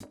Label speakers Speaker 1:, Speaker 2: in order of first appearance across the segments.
Speaker 1: Hello,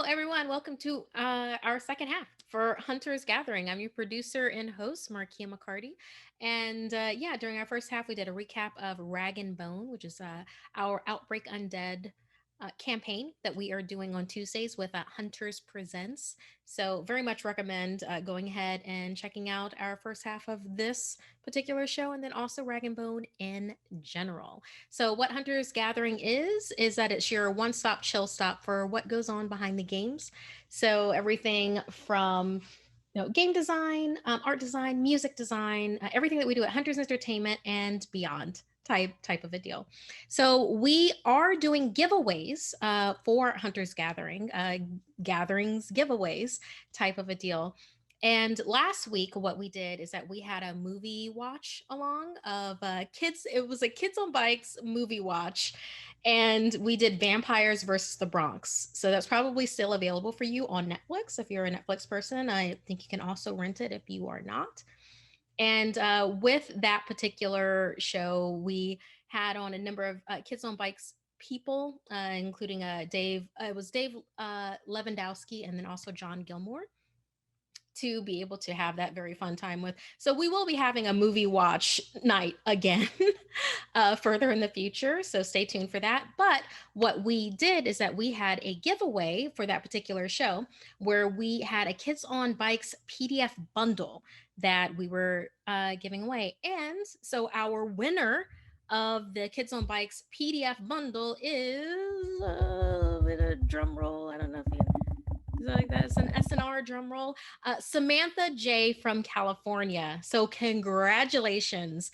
Speaker 1: everyone. Welcome to our second half for Hunter's Gathering. I'm your producer and host, Markia McCarty. And yeah, during our first half, we did a recap of Rag and Bone, which is our Outbreak Undead campaign that we are doing on Tuesdays with Hunters Presents. So, very much recommend going ahead and checking out our first half of this particular show and then also Rag and Bone in general. So, what Hunter's Gathering is that it's your one stop chill stop for what goes on behind the games. So, everything from game design, art design, music design, everything that we do at Hunters Entertainment and beyond type of a deal. So we are doing giveaways for Hunters Gathering, gatherings giveaways type of a deal. And last week, what we did is that we had a movie watch along of kids. It was a Kids on Bikes movie watch, and we did Vampires versus the Bronx. So that's probably still available for you on Netflix if you're a Netflix person. I think you can also rent it if you are not. And with that particular show, we had on a number of Kids on Bikes people, including Dave. It was Dave Lewandowski and then also John Gilmore to be able to have that very fun time with. So we will be having a movie watch night again further in the future. So stay tuned for that. But what we did is that we had a giveaway for that particular show where we had a Kids on Bikes PDF bundle that we were giving away. And so our winner of the Kids on Bikes PDF bundle is with a drum roll. I don't know if you like that. It's an SNR drum roll. Samantha J from California. So congratulations.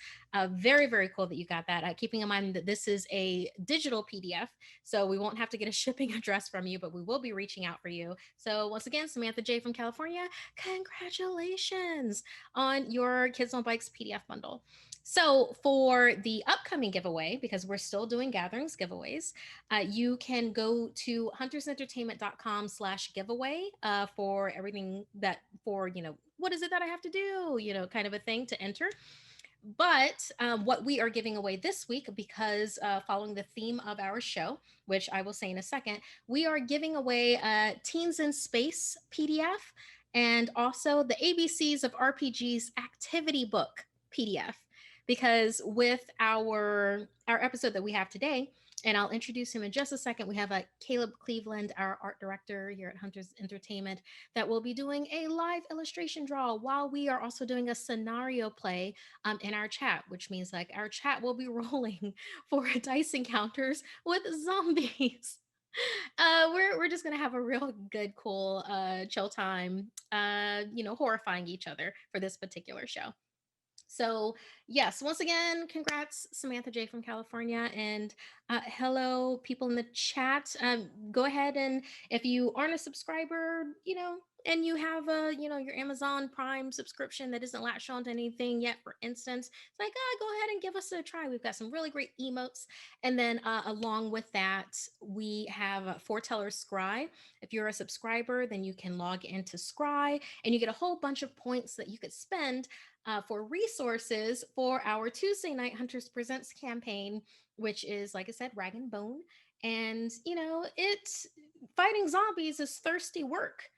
Speaker 1: Very, very cool that you got that. Keeping in mind that this is a digital PDF, so we won't have to get a shipping address from you, but we will be reaching out for you. So once again, Samantha J from California, congratulations on your Kids on Bikes PDF bundle. So for the upcoming giveaway, because we're still doing gatherings giveaways, you can go to huntersentertainment.com/giveaway for everything that for, what is it that I have to do, kind of a thing to enter. But what we are giving away this week, because following the theme of our show, which I will say in a second, we are giving away Teens in Space PDF and also the ABCs of RPGs activity book PDF. Because with our episode that we have today, and I'll introduce him in just a second. We have Caleb Cleveland, our art director here at Hunters Entertainment, that will be doing a live illustration draw while we are also doing a scenario play in our chat, which means like our chat will be rolling for dice encounters with zombies. We're just gonna have a real good, cool, chill time, horrifying each other for this particular show. So, yes, once again, congrats, Samantha J from California. And hello, people in the chat. Go ahead and if you aren't a subscriber, and you have your Amazon Prime subscription that isn't latched on to anything yet, for instance, it's like, go ahead and give us a try. We've got some really great emotes. And then along with that, we have Foreteller Scry. If you're a subscriber, then you can log into Scry and you get a whole bunch of points that you could spend for resources for our Tuesday Night Hunters Presents campaign, which is, like I said, Rag and Bone. And, it's fighting zombies is thirsty work,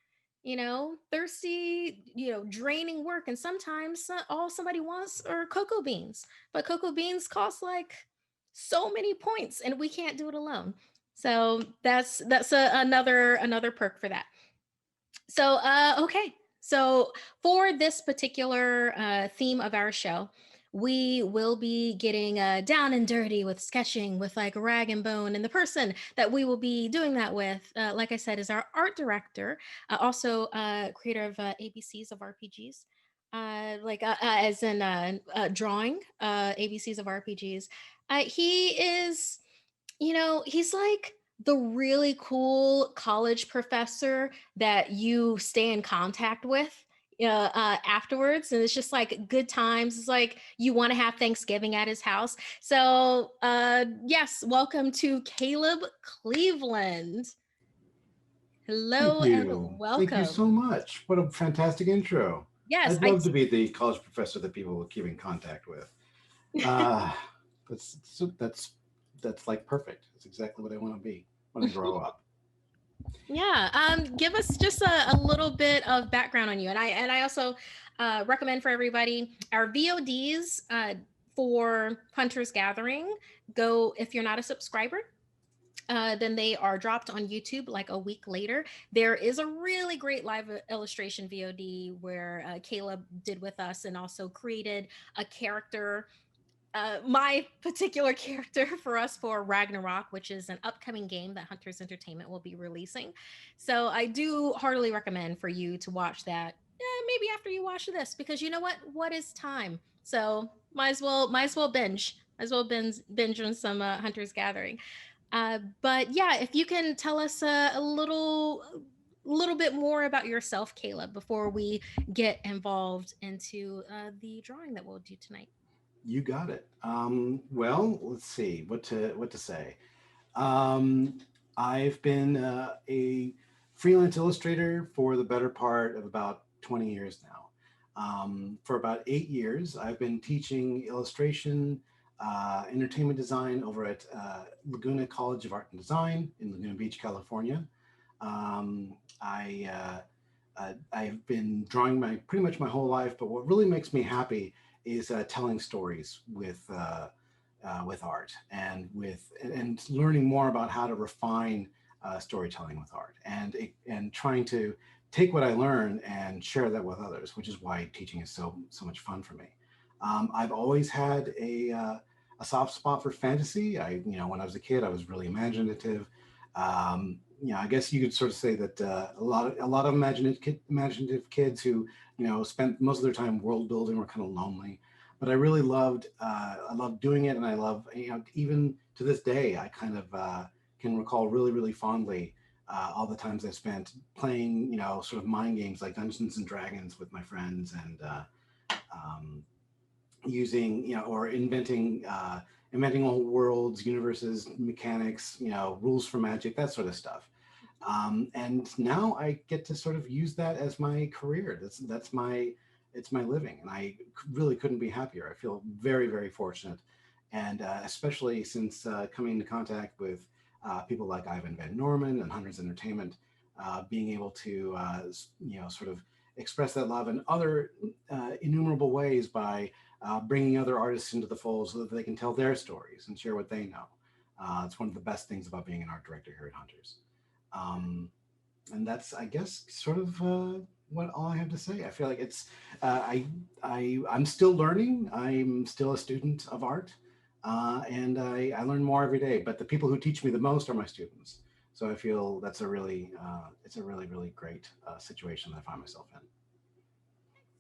Speaker 1: thirsty, draining work. And sometimes all somebody wants are cocoa beans, but cocoa beans cost like so many points and we can't do it alone. So that's another perk for that. So, okay. So, for this particular theme of our show, we will be getting down and dirty with sketching with like Rag and Bone. And the person that we will be doing that with, like I said, is our art director, also creator of ABCs of RPGs. As in drawing ABCs of RPGs. He is, he's like the really cool college professor that you stay in contact with. afterwards, and it's just like good times. It's like you want to have Thanksgiving at his house. So yes, welcome to Caleb Cleveland.
Speaker 2: Thank
Speaker 1: Hello and
Speaker 2: you. Thank you so
Speaker 1: welcome.
Speaker 2: much. What a fantastic intro.
Speaker 1: Yes,
Speaker 2: I'd love to be the college professor that people will keep in contact with. Uh, that's like perfect. That's exactly what I want to be when I grow up.
Speaker 1: yeah. Give us just a little bit of background on you, and I also recommend for everybody our VODs for Hunter's Gathering. Go if you're not a subscriber. Then they are dropped on YouTube like a week later. There is a really great live illustration VOD where Caleb did with us and also created a character, my particular character for us for Ragnarok, which is an upcoming game that Hunters Entertainment will be releasing. So I do heartily recommend for you to watch that. Maybe after you watch this, because you know what? What is time? So might as well binge. Might as well binge on some Hunters Gathering. But yeah, if you can tell us a little bit more about yourself, Caleb, before we get involved into the drawing that we'll do tonight.
Speaker 2: You got it. Well, let's see what to say. Um, I've been a freelance illustrator for the better part of about 20 years now. For about 8 years, I've been teaching illustration, entertainment design over at Laguna College of Art and Design in Laguna Beach, California. I've been drawing my pretty much my whole life, but what really makes me happy is telling stories with art and learning more about how to refine storytelling with art and trying to take what I learn and share that with others, which is why teaching is so much fun for me. I've always had a soft spot for fantasy. When I was a kid, I was really imaginative. I guess you could sort of say that a lot of imaginative kids who spent most of their time world building were kind of lonely, but I loved doing it, and I love even to this day I kind of can recall really fondly all the times I spent playing sort of mind games like Dungeons and Dragons with my friends and um, using or inventing whole worlds, universes, mechanics, rules for magic, that sort of stuff. And now I get to sort of use that as my career. That's my it's my living, and I really couldn't be happier. I feel very fortunate, and especially since coming into contact with people like Ivan Van Norman and Hunters Entertainment, being able to sort of express that love in other innumerable ways by bringing other artists into the fold so that they can tell their stories and share what they know. It's one of the best things about being an art director here at Hunters. Um, and that's, I guess, sort of what all I have to say. I feel like it's I'm still learning. I'm still a student of art, and I learn more every day. But the people who teach me the most are my students. So I feel that's a really it's a really great situation that I find myself in.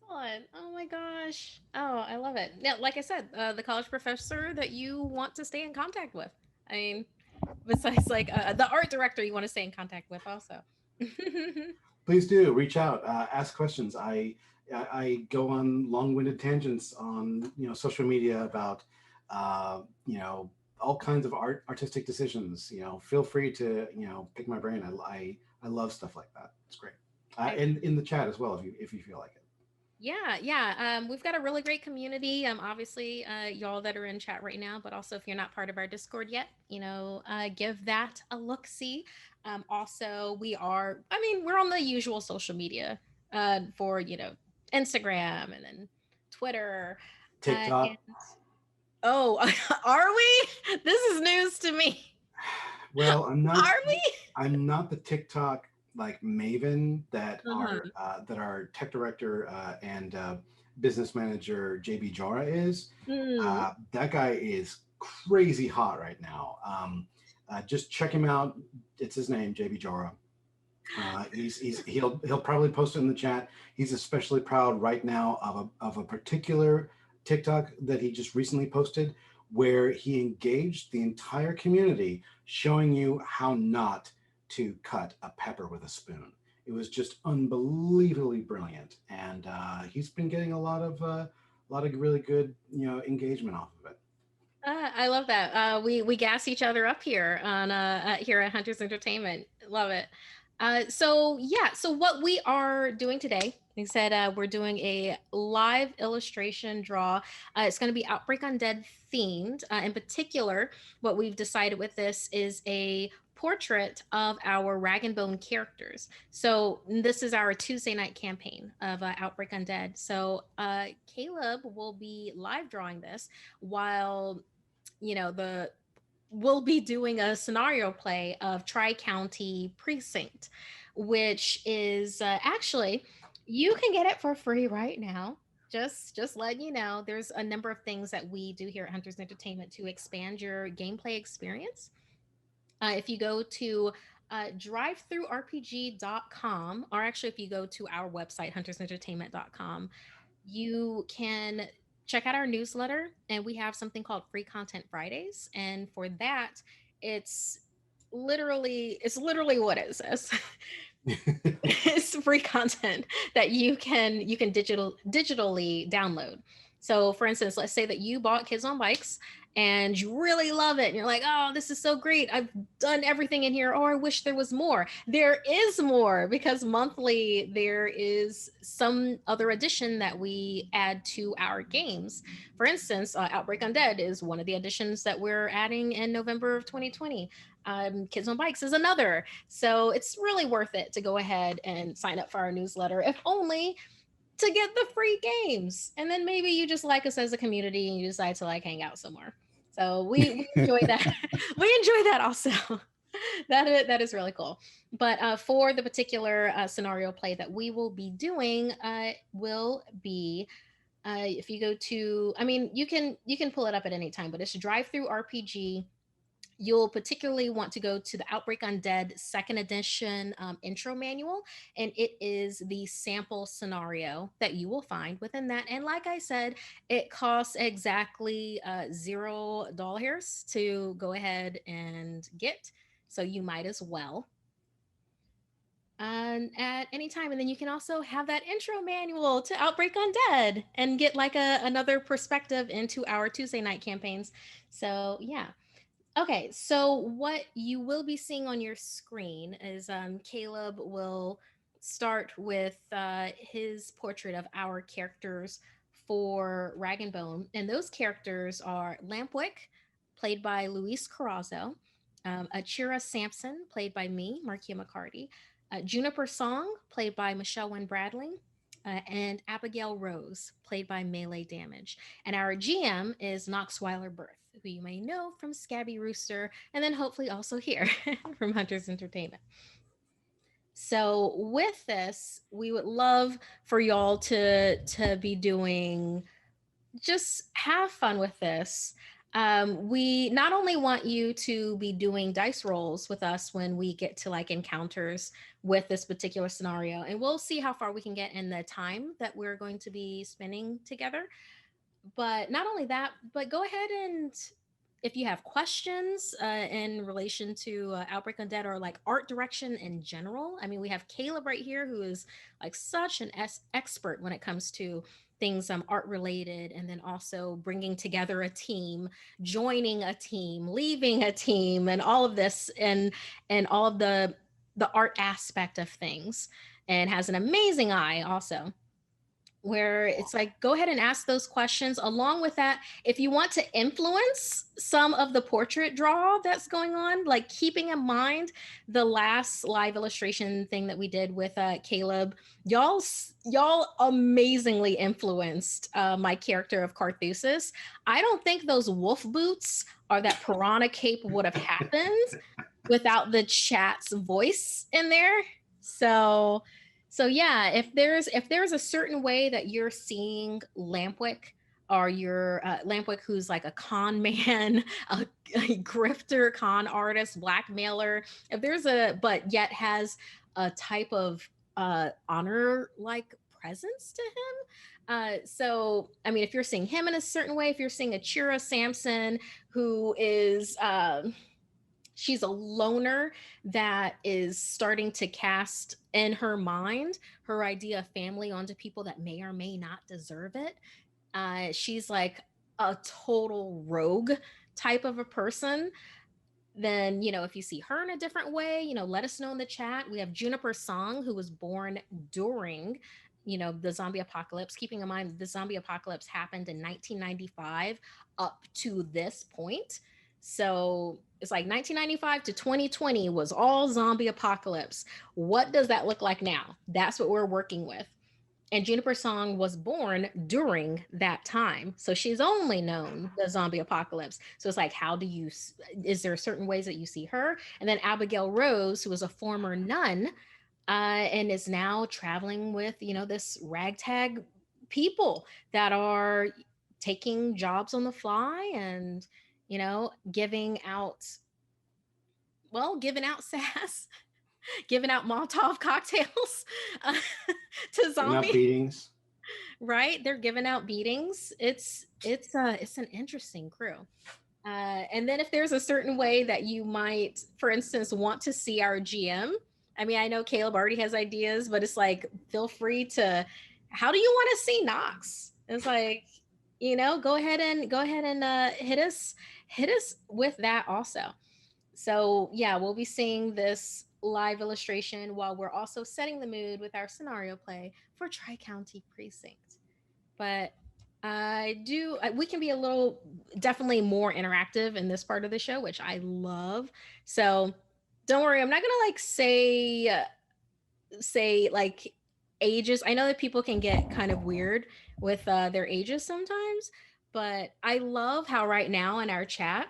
Speaker 1: Excellent. Oh my gosh. Oh, I love it. Yeah, like I said, the college professor that you want to stay in contact with. I mean, besides like the art director you want to stay in contact with also.
Speaker 2: Please do reach out, ask questions. I go on long-winded tangents on social media about uh, you know all kinds of artistic decisions. Feel free to pick my brain. I love stuff like that. It's great. And in the chat as well if you feel like it.
Speaker 1: Yeah, yeah. We've got a really great community. Obviously, y'all that are in chat right now, but also if you're not part of our Discord yet, give that a look. See. Also, we're on the usual social media, for Instagram and then Twitter. And
Speaker 2: TikTok.
Speaker 1: oh, are we? This is news to me.
Speaker 2: Well,
Speaker 1: Are we?
Speaker 2: I'm not the TikTok like maven
Speaker 1: Uh-huh.
Speaker 2: that our tech director and business manager JB Jora is.
Speaker 1: Mm.
Speaker 2: That guy is crazy hot right now. Just check him out. It's his name, JB Jora. He'll probably post it in the chat. He's especially proud right now of a particular TikTok that he just recently posted, where he engaged the entire community, showing you how not to cut a pepper with a spoon. It was just unbelievably brilliant, and he's been getting a lot of really good engagement off of it.
Speaker 1: I love that. We gas each other up here on here at Hunters Entertainment. Love it. So yeah, so what we are doing today, like I said, we're doing a live illustration draw. It's going to be Outbreak Undead themed. In particular, what we've decided with this is a portrait of our Rag and Bone characters. So this is our Tuesday night campaign of Outbreak Undead. So Caleb will be live drawing this while the we'll be doing a scenario play of Tri-County Precinct, which is actually you can get it for free right now. Just letting you know, there's a number of things that we do here at Hunters Entertainment to expand your gameplay experience. If you go to drivethrurpg.com, or actually if you go to our website huntersentertainment.com, you can check out our newsletter, and we have something called Free Content Fridays. And for that, it's it's literally what it says. It's free content that you can digitally download. So for instance, let's say that you bought Kids on Bikes and you really love it and you're like, oh, this is so great, I've done everything in here, or I wish there was more. There is more, because monthly there is some other addition that we add to our games. For instance, Outbreak Undead is one of the additions that we're adding in November of 2020. Kids on Bikes is another. So it's really worth it to go ahead and sign up for our newsletter, if only to get the free games. And then maybe you just like us as a community and you decide to like hang out somewhere. So we enjoy that. We enjoy that also. That is really cool. But for the particular scenario play that we will be doing, will be if you go to, I mean, you can pull it up at any time, but it's Drive Through RPG. You'll particularly want to go to the Outbreak Undead second edition intro manual, and it is the sample scenario that you will find within that. And like I said, it costs exactly $0 to go ahead and get. So you might as well at any time. And then you can also have that intro manual to Outbreak Undead and get like another perspective into our Tuesday night campaigns. So yeah. Okay, so what you will be seeing on your screen is Caleb will start with his portrait of our characters for Rag and Bone. And those characters are Lampwick, played by Luis Carrazzo, Achira Sampson, played by me, Markia McCarty, Juniper Song, played by Michelle Wynn Bradley, and Abigail Rose, played by Melee Damage. And our GM is Knox Weiler Birth, who you may know from Scabby Rooster, and then hopefully also here from Hunters Entertainment. So with this, we would love for y'all to be doing, just have fun with this. We not only want you to be doing dice rolls with us when we get to like encounters with this particular scenario, and we'll see how far we can get in the time that we're going to be spending together. But not only that, but go ahead and if you have questions in relation to Outbreak Undead or like art direction in general. I mean, we have Caleb right here, who is like such an expert when it comes to things art related, and then also bringing together a team, joining a team, leaving a team, and all of this, and all of the art aspect of things, and has an amazing eye also, where it's like go ahead and ask those questions. Along with that, if you want to influence some of the portrait draw that's going on, like keeping in mind the last live illustration thing that we did with Caleb, y'all amazingly influenced my character of Carthusis. I don't think those wolf boots or that piranha cape would have happened without the chat's voice in there. So yeah, if there's a certain way that you're seeing Lampwick, or your Lampwick, who's like a con man, a grifter, con artist, blackmailer, if there's a but yet has a type of honor like presence to him. So I mean, if you're seeing him in a certain way, if you're seeing a Chira Sampson, who is she's a loner that is starting to cast in her mind her idea of family onto people that may or may not deserve it. She's like a total rogue type of a person. Then, if you see her in a different way, let us know in the chat. We have Juniper Song, who was born during, the zombie apocalypse. Keeping in mind the zombie apocalypse happened in 1995 up to this point. So it's like 1995 to 2020 was all zombie apocalypse. What does that look like now? That's what we're working with. And Juniper Song was born during that time. So she's only known the zombie apocalypse. So it's like, is there certain ways that you see her? And then Abigail Rose, who was a former nun, and is now traveling with, this ragtag people that are taking jobs on the fly and, giving out, giving out sass, giving out Molotov cocktails uh, to
Speaker 2: Giving out
Speaker 1: zombies.
Speaker 2: beatings.
Speaker 1: Right, they're giving out beatings. It's an interesting crew. And then if there's a certain way that you might, for instance, want to see our GM, I mean, I know Caleb already has ideas, but it's like, feel free to, how do you want to see Knox? It's like, go ahead and hit us with that also. So yeah, we'll be seeing this live illustration while we're also setting the mood with our scenario play for Tri County Precinct. But we can be a little, definitely more interactive in this part of the show, which I love. So don't worry, I'm not gonna like say like ages. I know that people can get kind of weird with their ages sometimes, but I love how right now in our chat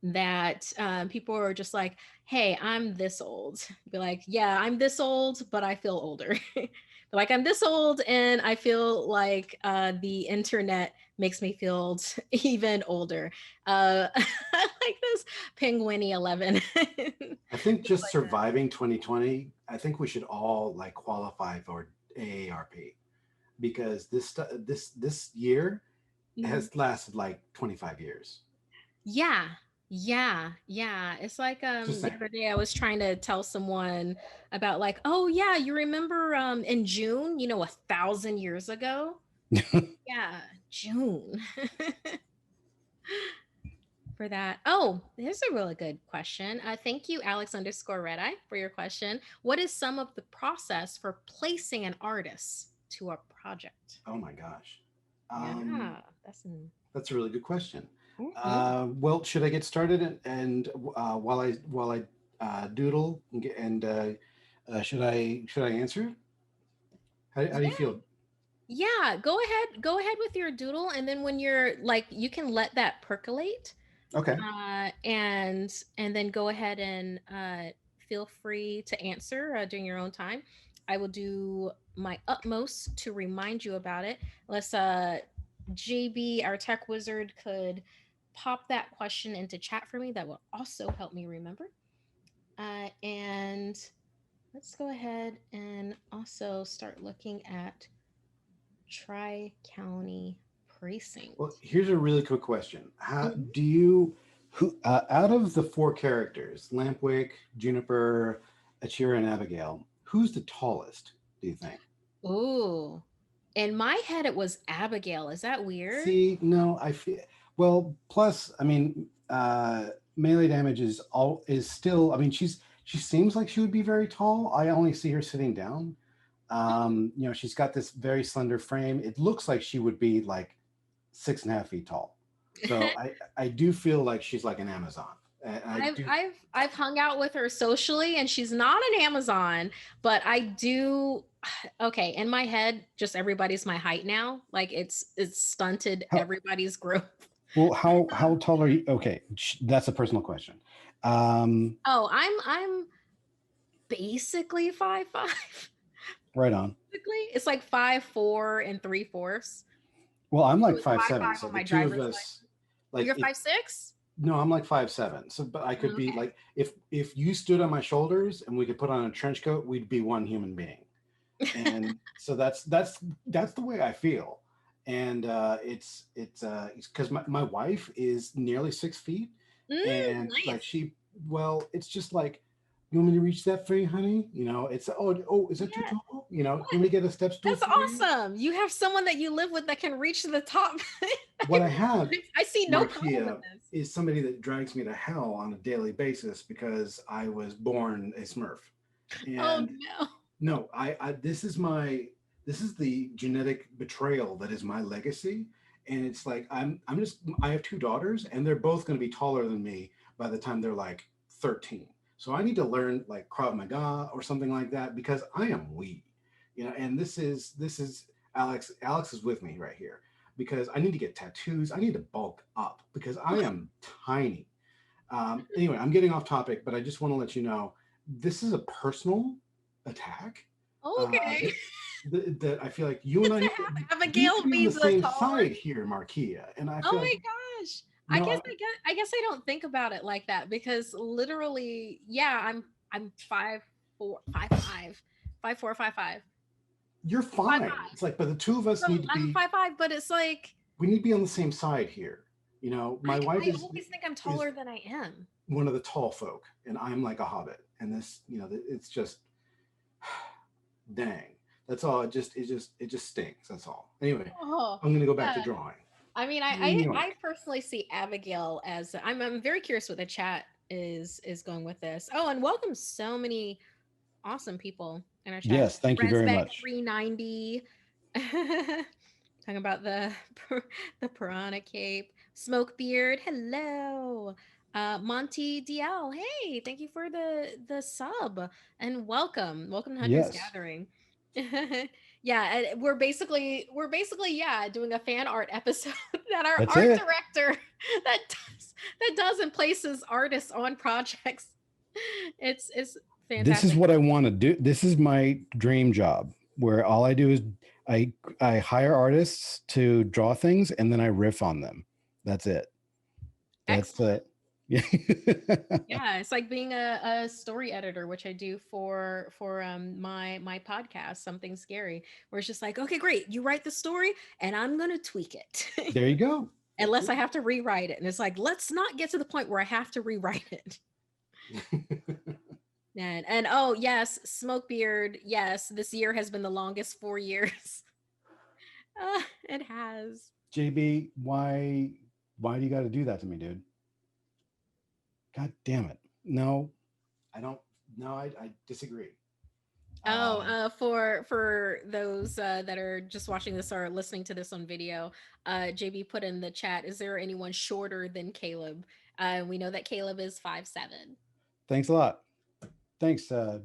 Speaker 1: that people are just like, hey, I'm this old. Be like, yeah, I'm this old, but I feel older. Like, I'm this old and I feel like the internet makes me feel even older. I like this Penguiny 11.
Speaker 2: I think just
Speaker 1: Like that.
Speaker 2: surviving 2020, I think we should all like qualify for AARP because this year
Speaker 1: Mhm.
Speaker 2: has lasted like 25 years.
Speaker 1: Yeah. Yeah. It's like
Speaker 2: Just
Speaker 1: the
Speaker 2: saying.
Speaker 1: other day I was trying to tell someone about like, oh yeah, you remember in June, 1,000 years ago? Yeah, June. For that. Oh, here's a really good question. Thank you, Alex underscore Red Eye, for your question. What is some of the process for placing an artist to a project?
Speaker 2: Oh my gosh. Um,
Speaker 1: Yeah, that's an.
Speaker 2: that's a really good question.
Speaker 1: Mhm.
Speaker 2: Well, should I get started and while I doodle and should I answer? How do you
Speaker 1: Yeah,
Speaker 2: feel?
Speaker 1: yeah. Go ahead. Go ahead with your doodle, and then when you're like, you can let that percolate,
Speaker 2: Okay.
Speaker 1: and then go ahead and feel free to answer during your own time. I will do my utmost to remind you about it. Let's JB, our tech wizard, could pop that question into chat for me. That will also help me remember. And let's go ahead and also start looking at Tri County
Speaker 2: Well,
Speaker 1: Precinct.
Speaker 2: here's a really quick question. How
Speaker 1: Mhm.
Speaker 2: do you who out of the four characters, Lampwick, Juniper, Achira, and Abigail, who's the tallest, do you think?
Speaker 1: Ooh. In my head, it was Abigail. Is that weird?
Speaker 2: See, no, I feel well. Plus, I mean, melee damage is still. I mean, she seems like she would be very tall. I only see her sitting down. She's got this very slender frame. It looks like she would be like 6.5 feet tall. So I do feel like she's like an Amazon. And I
Speaker 1: I've
Speaker 2: do.
Speaker 1: I've I've hung out with her socially, and she's not an Amazon, but I do. Okay, in my head, just everybody's my height now. Like it's stunted
Speaker 2: How,
Speaker 1: everybody's growth.
Speaker 2: well, how tall are you? Okay, that's a personal question. Um,
Speaker 1: Oh, I'm basically 5'5".
Speaker 2: right on.
Speaker 1: Basically, it's like 5'4" and 3/4.
Speaker 2: Well, I'm
Speaker 1: It
Speaker 2: like
Speaker 1: was
Speaker 2: five
Speaker 1: five
Speaker 2: seven.
Speaker 1: five
Speaker 2: So
Speaker 1: on
Speaker 2: the
Speaker 1: my
Speaker 2: two of
Speaker 1: driver's
Speaker 2: us,
Speaker 1: license.
Speaker 2: like
Speaker 1: You're
Speaker 2: if
Speaker 1: 5'6".
Speaker 2: no, I'm like 5'7". So, but I could be
Speaker 1: Okay.
Speaker 2: like if you stood on my shoulders and we could put on a trench coat, we'd be one human being. And so that's the way I feel. And it's because my wife is nearly 6 feet, and like
Speaker 1: Nice.
Speaker 2: well, it's just like, you want me to reach that for you, honey? It's, oh, is that too
Speaker 1: Yeah.
Speaker 2: tall? You want me to get a step stool
Speaker 1: That's
Speaker 2: for you?
Speaker 1: awesome. You have someone that you live with that can reach to the top.
Speaker 2: What I have,
Speaker 1: I see no problem with
Speaker 2: Markia,
Speaker 1: this.
Speaker 2: is somebody that drags me to hell on a daily basis because I was born a Smurf.
Speaker 1: Oh
Speaker 2: And
Speaker 1: no.
Speaker 2: no, this is the genetic betrayal that is my legacy. And it's like, I'm just, I have two daughters and they're both going to be taller than me by the time they're like 13. So I need to learn like Krav Maga or something like that because I am weak. And this is Alex is with me right here because I need to get tattoos. I need to bulk up because I am tiny. Anyway, I'm getting off topic, but I just want to let you know this is a personal attack
Speaker 1: Okay.
Speaker 2: that, that I feel like you
Speaker 1: To
Speaker 2: and I
Speaker 1: have
Speaker 2: we need
Speaker 1: Abigail
Speaker 2: to be on
Speaker 1: be
Speaker 2: the
Speaker 1: the
Speaker 2: same
Speaker 1: taller.
Speaker 2: side here, Markia. And I
Speaker 1: Oh
Speaker 2: feel like,
Speaker 1: my gosh.
Speaker 2: you know, I,
Speaker 1: I guess I don't think about it like that because literally, yeah, I'm 5'4", 5'5", 5'4", 5'5",
Speaker 2: you're
Speaker 1: 5'5".
Speaker 2: fine. It's like, but the two of us
Speaker 1: So
Speaker 2: need to
Speaker 1: I'm
Speaker 2: be
Speaker 1: 5'5", but it's like
Speaker 2: we need to be on the same side here. My wife
Speaker 1: I always think I'm
Speaker 2: is
Speaker 1: taller than I am.
Speaker 2: one of the tall folk, and I'm like a hobbit. And this, it's just dang. That's all. It just stings. That's all. Anyway,
Speaker 1: Oh,
Speaker 2: I'm gonna go back
Speaker 1: yeah.
Speaker 2: to drawing.
Speaker 1: I mean, I
Speaker 2: Yoink.
Speaker 1: personally see Abigail as I'm very curious what the chat is going with this. Oh, and welcome so many awesome people in our chat.
Speaker 3: Yes, thank you very
Speaker 1: Resbeck
Speaker 3: much.
Speaker 1: 390 talking about the piranha cape. Smokebeard, hello. Monty DL, hey, thank you for the sub and welcome to Hunter's
Speaker 3: Yes.
Speaker 1: Gathering. Yeah, and we're basically yeah doing a fan art episode that our
Speaker 3: That's
Speaker 1: art
Speaker 3: it.
Speaker 1: director that does and places artists on projects. It's
Speaker 3: This is
Speaker 1: fantastic.
Speaker 3: what I want to do. This is my dream job where all I do is I I hire artists to draw things and then I riff on them. That's it. That's
Speaker 1: Excellent.
Speaker 3: yeah.
Speaker 1: Yeah, it's like being a story editor, which I do for my podcast, Something Scary, where it's just like, okay, great, you write the story, and I'm gonna tweak it,
Speaker 3: There you go.
Speaker 1: unless I have to rewrite it. And it's like, let's not get to the point where I have to rewrite it. And oh yes, Smokebeard, yes, this year has been the longest 4 years. It has.
Speaker 3: JB, why do you got to do that to me, dude? God damn it. No.
Speaker 2: I don't. No, I disagree.
Speaker 1: Oh,
Speaker 2: Um,
Speaker 1: for those that are just watching this or listening to this on video, JB put in the chat, is there anyone shorter than Caleb? We know that Caleb is 5'7".
Speaker 3: Thanks a lot. Thanks. I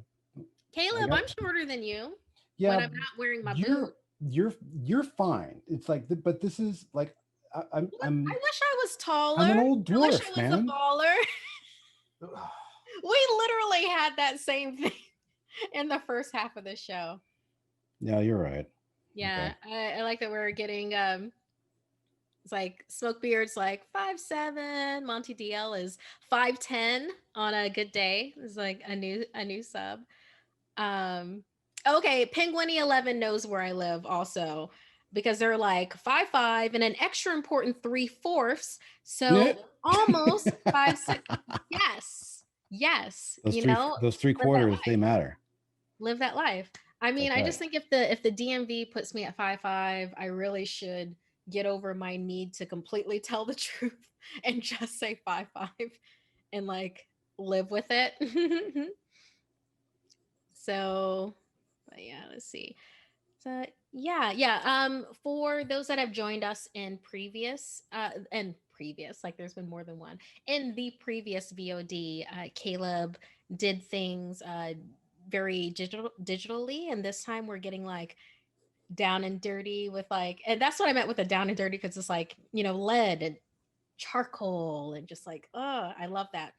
Speaker 1: Caleb,
Speaker 3: got
Speaker 1: I'm shorter than you when
Speaker 3: yeah,
Speaker 1: I'm not wearing my boot.
Speaker 3: you're you're you're fine. It's like but this is like I, I'm
Speaker 1: I
Speaker 3: I'm
Speaker 1: wish I was taller.
Speaker 3: I'm an old
Speaker 1: I wish
Speaker 3: dwarf,
Speaker 1: I was a
Speaker 3: man.
Speaker 1: baller. We literally had that same thing in the first half of the show.
Speaker 3: Yeah, you're right.
Speaker 1: Yeah,
Speaker 3: Okay.
Speaker 1: I like that we're getting it's like Smokebeard's like 5'7". Monty DL is 5'10" on a good day. It's like a new sub. Um okay, Penguiny11 knows where I live also because they're like 5'5" and an extra important 3/4.
Speaker 3: Yeah.
Speaker 1: So almost 5'6". Yes. Yes.
Speaker 3: Those three
Speaker 1: Live that
Speaker 3: quarters, they
Speaker 1: life.
Speaker 3: matter.
Speaker 1: Live that life. I mean,
Speaker 3: That's
Speaker 1: I just
Speaker 3: right.
Speaker 1: think if the DMV puts me at 5'5", I really should get over my need to completely tell the truth and just say 5'5" and like live with it. So, but yeah, let's see. So yeah. For those that have joined us in previous, like there's been more than one in the previous VOD. Caleb did things very digitally, and this time we're getting like down and dirty with like, and that's what I meant with the down and dirty because it's like lead and charcoal and just like, oh, I love that.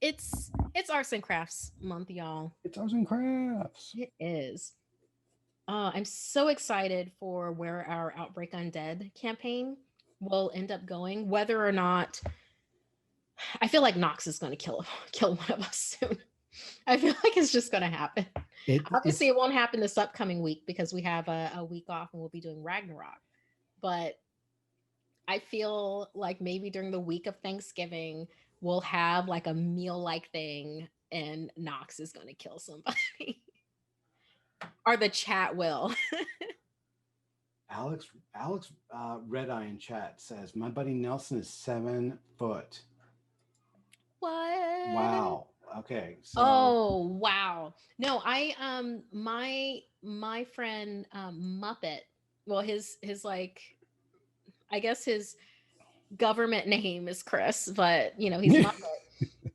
Speaker 1: It's arts and crafts month, y'all.
Speaker 3: It's arts and crafts.
Speaker 1: It is. I'm so excited for where our Outbreak Undead campaign will end up going. Whether or not I feel like Nox is going to kill one of us soon. I feel like it's just going to happen. Obviously,
Speaker 3: It's
Speaker 1: it won't happen this upcoming week because we have a week off and we'll be doing Ragnarok. But I feel like maybe during the week of Thanksgiving we'll have like a meal like thing and Nox is going to kill somebody. Or the chat will.
Speaker 2: Alex Red Eye in chat says my buddy Nelson is 7 foot.
Speaker 1: What?
Speaker 2: Wow. Okay, so
Speaker 1: Oh, wow. No, my friend Muppet, well his like I guess his government name is Chris, but he's Muppet.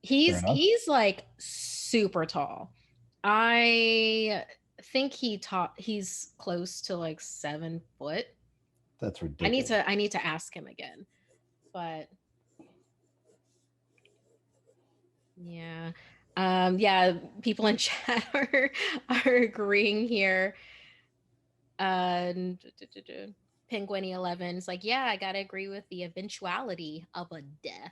Speaker 3: Fair enough.
Speaker 1: He's like super tall. I think he's close to like 7 foot.
Speaker 3: That's
Speaker 1: I need
Speaker 3: ridiculous.
Speaker 1: to ask him again. But yeah. Yeah, people in chat are agreeing here. Uh Penguiny 11 is like, yeah, I gotta agree with the eventuality of a death.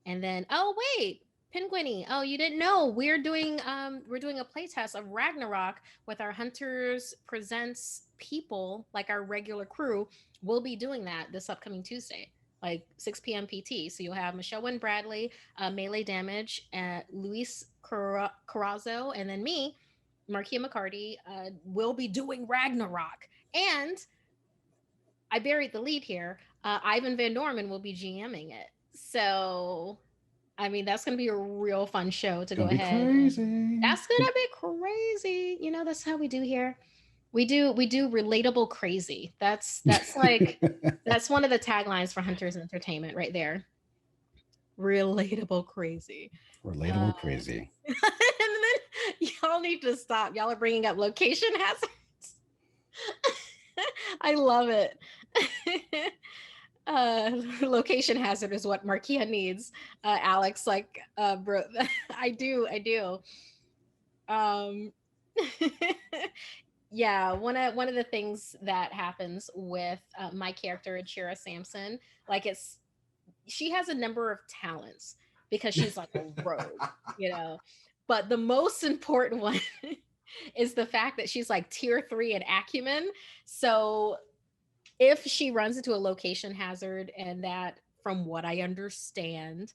Speaker 1: And then, oh wait, Penguiny, oh you didn't know we're doing a playtest of Ragnarok with our Hunters Presents people, like our regular crew. We'll be doing that this upcoming Tuesday, like 6 p.m. PT. So you'll have Michelle Wynn Bradley, Melee Damage, Luis Carrazzo, and then me, Markia McCarty, will be doing Ragnarok. And I buried the lead here. Ivan Van Norman will be GMing it. So, I mean, that's going to be a real fun show to
Speaker 3: It's
Speaker 1: go
Speaker 3: gonna be
Speaker 1: ahead and
Speaker 3: crazy.
Speaker 1: that's going to be crazy. That's how we do here. We do relatable crazy. That's like that's one of the taglines for Hunters Entertainment right there. Relatable crazy. Uh
Speaker 3: Relatable crazy.
Speaker 1: and then y'all need to stop. Y'all are bringing up location hazards. I love it. Location hazard is what Markia needs. Alex, like, bro, I do. Um, yeah, one of the things that happens with my character, Chira Sampson, like she has a number of talents because she's like a rogue, you know. But the most important one is the fact that she's like tier 3 in acumen. So if she runs into a location hazard, and that, from what I understand,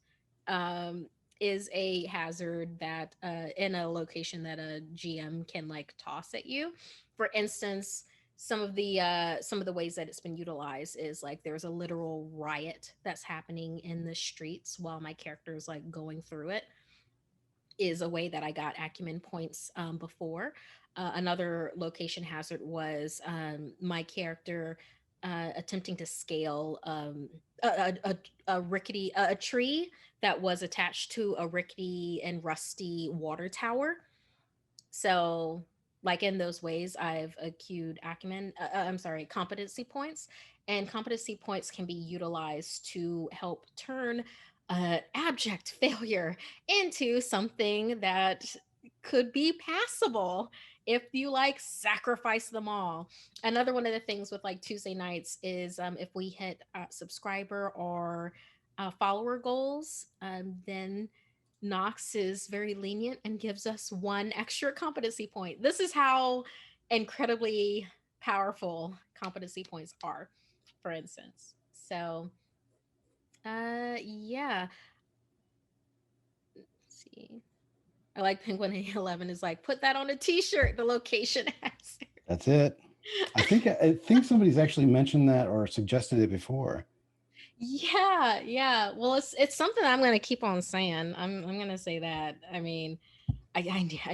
Speaker 1: um is a hazard that in a location that a GM can like toss at you. For instance, some of the ways that it's been utilized is like there's a literal riot that's happening in the streets while my character is like going through it, is a way that I got acumen points before. Another location hazard was my character attempting to scale a rickety a tree that was attached to a rickety and rusty water tower. So, like in those ways, I've accrued acumen. I'm sorry, competency points, and competency points can be utilized to help turn abject failure into something that could be passable if you like sacrifice them all. Another one of the things with like Tuesday nights is if we hit subscriber or follower goals, then Knox is very lenient and gives us one extra competency point. This is how incredibly powerful competency points are, for instance. So, yeah. Let's see. I like Penguin 11 is like, put that on a t-shirt, the location hazard.
Speaker 3: That's it. I think somebody's actually mentioned that or suggested it before.
Speaker 1: Yeah, yeah. Well, it's something I'm gonna keep on saying. I'm gonna say that. I mean, I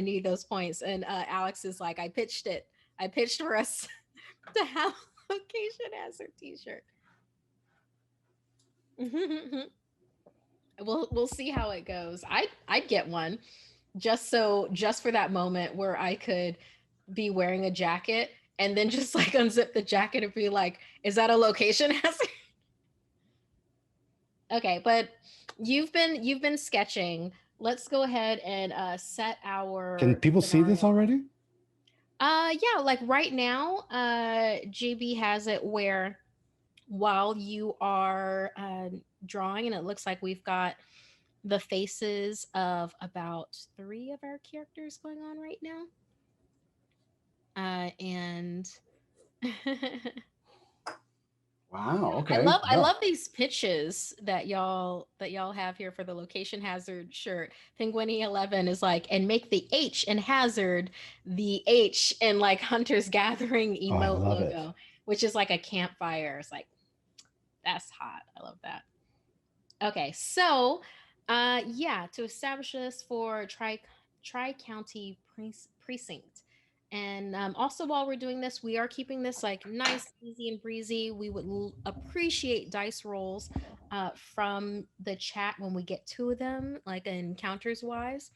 Speaker 1: need those points. And Alex is like, I pitched it. I pitched for us to have a location hazard T-shirt. We'll see how it goes. I'd get one just for that moment where I could be wearing a jacket and then just like unzip the jacket and be like, is that a location hazard? Okay, but you've been sketching. Let's go ahead and set
Speaker 3: Can
Speaker 1: our
Speaker 3: people see this
Speaker 1: scenario.
Speaker 3: already?
Speaker 1: Yeah, like right now, GB has it where while you are drawing, and it looks like we've got the faces of about 3 of our characters going on right now. And
Speaker 2: Wow.
Speaker 1: Yeah,
Speaker 2: Okay.
Speaker 1: I
Speaker 2: Yeah.
Speaker 1: love these pitches that y'all have here for the location hazard shirt. Penguiny 11 is like, and make the H in hazard the H in like Hunter's Gathering
Speaker 3: Oh, I
Speaker 1: emote
Speaker 3: love it.
Speaker 1: logo, which is like a campfire. It's like that's hot. I love that. Okay, so yeah, to establish this for Tri County Precinct. And also, while we're doing this, we are keeping this like nice, easy, and breezy. We would appreciate dice rolls from the chat when we get to them, like encounters wise,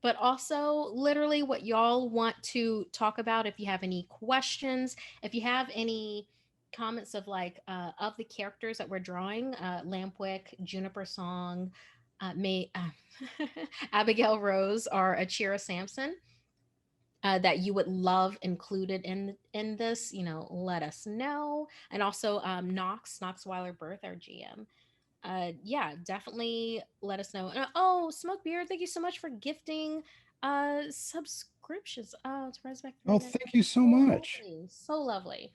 Speaker 1: but also literally what y'all want to talk about. If you have any questions, if you have any comments of like of the characters that we're drawing, Lampwick, Juniper Song, May Abigail Rose, or Achira Sampson, that you would love included in this, let us know. And also Knox Weiler Birth, our GM, yeah, definitely let us know. Oh, Smoke Beard, thank you so much for gifting subscriptions. Oh, it's Resback
Speaker 3: Oh,
Speaker 1: 399.
Speaker 3: thank you so
Speaker 1: So
Speaker 3: much.
Speaker 1: lovely, so lovely.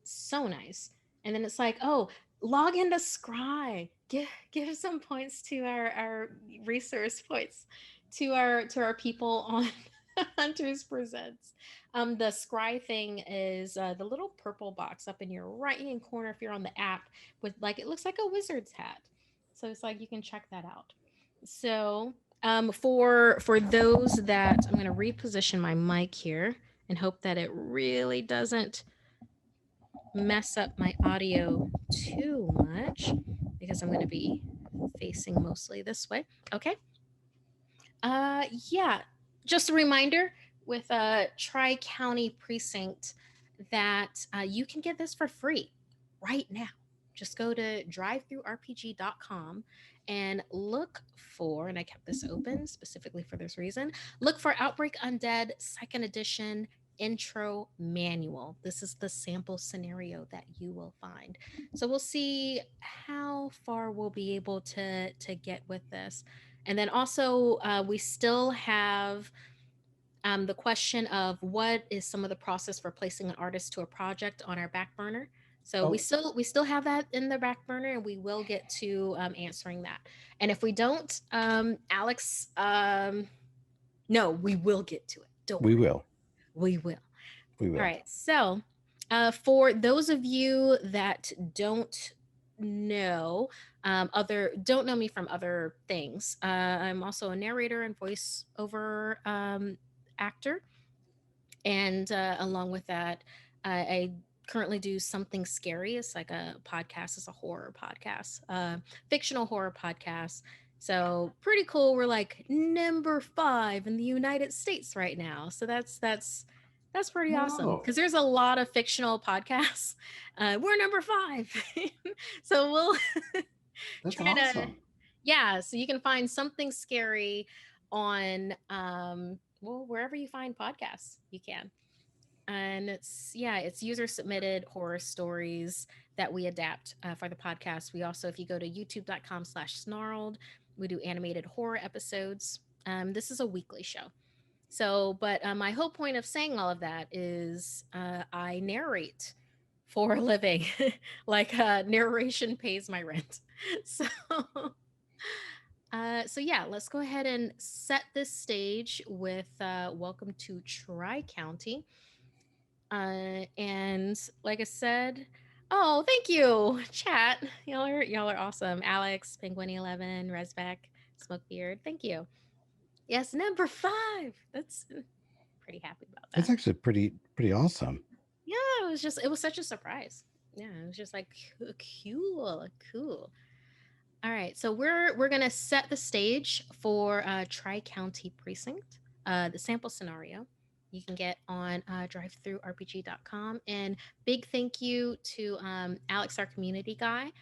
Speaker 1: So nice. And then it's like, oh, log into Scry. Give some points to our resource points to our people on Hunters Presents. The Scry thing is the little purple box up in your right hand corner if you're on the app, with like it looks like a wizard's hat. So it's like you can check that out. So for those that, I'm gonna reposition my mic here and hope that it really doesn't mess up my audio too much, because I'm going to be facing mostly this way. Okay. Yeah. Just a reminder with Tri County Precinct that you can get this for free right now. Just go to drivethroughrpg.com and look for, and I kept this open specifically for this reason, look for Outbreak Undead Second Edition intro manual. This is the sample scenario that you will find. So we'll see how far we'll be able to get with this. And then also, we still have the question of what is some of the process for placing an artist to a project on our back burner. So
Speaker 2: Oh,
Speaker 1: we still have that in the back burner, and we will get to answering that. And if we don't, Alex, no, we will get to it. Don't
Speaker 3: We
Speaker 1: worry,
Speaker 3: will.
Speaker 1: we will.
Speaker 3: We
Speaker 1: All
Speaker 3: will.
Speaker 1: right. So, for those of you that know don't know me from other things, I'm also a narrator and voiceover actor, and along with that, I currently do something scary. It's like a podcast. It's a horror podcast, fictional horror podcast. So pretty cool. We're like number 5 in the United States right now. So that's pretty awesome,
Speaker 2: whoa.
Speaker 1: because there's a lot of fictional podcasts. We're number 5. So we'll
Speaker 2: That's
Speaker 1: try to,
Speaker 2: awesome.
Speaker 1: yeah. So you can find something scary on well, wherever you find podcasts, you can. And it's, yeah, it's user submitted horror stories that we adapt for the podcast. We also, if you go to youtube.com/snarled, we do animated horror episodes. This is a weekly show. So, but my whole point of saying all of that is I narrate for a living. Like narration pays my rent. So so yeah, let's go ahead and set this stage with welcome to Tri County. And like I said, oh, thank you, chat. Y'all are awesome. Alex, Penguin 11, Resbeck, Smokebeard. Thank you. Yes, number 5. That's pretty happy about
Speaker 3: That's
Speaker 1: that.
Speaker 3: actually pretty awesome.
Speaker 1: Yeah, it was such a surprise. Yeah, it was just like cool, cool. All right, so we're gonna set the stage for Tri County Precinct, the sample scenario. You can get on drivethroughrpg.com. And big thank you to Alex, our community guy.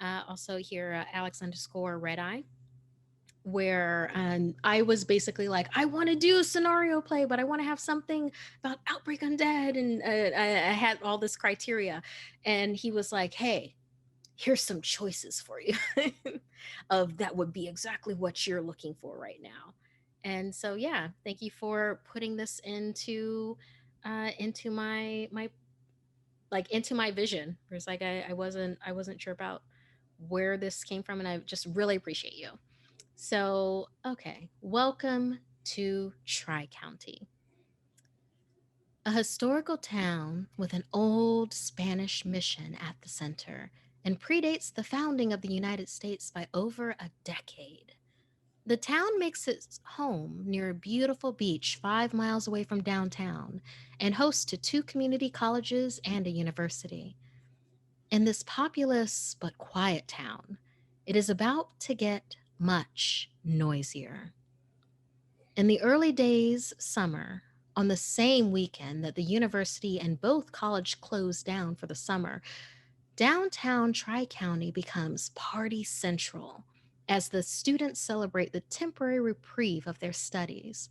Speaker 1: Also here, Alex underscore Red Eye, where I was basically like, I want to do a scenario play, but I want to have something about Outbreak Undead, and I had all this criteria, and he was like, hey, here's some choices for you of that would be exactly what you're looking for right now. And so yeah, thank you for putting this into my like into my vision. It's like I wasn't sure about where this came from, and I just really appreciate you. So, okay, welcome to Tri County, a historical town with an old Spanish mission at the center and predates the founding of the United States by over a decade. The town makes its home near a beautiful beach 5 miles away from downtown and hosts to two community colleges and a university. In this populous but quiet town, it is about to get much noisier. In the early days, summer, on the same weekend that the university and both college closed down for the summer, downtown Tri County becomes party central as the students celebrate the temporary reprieve of their studies.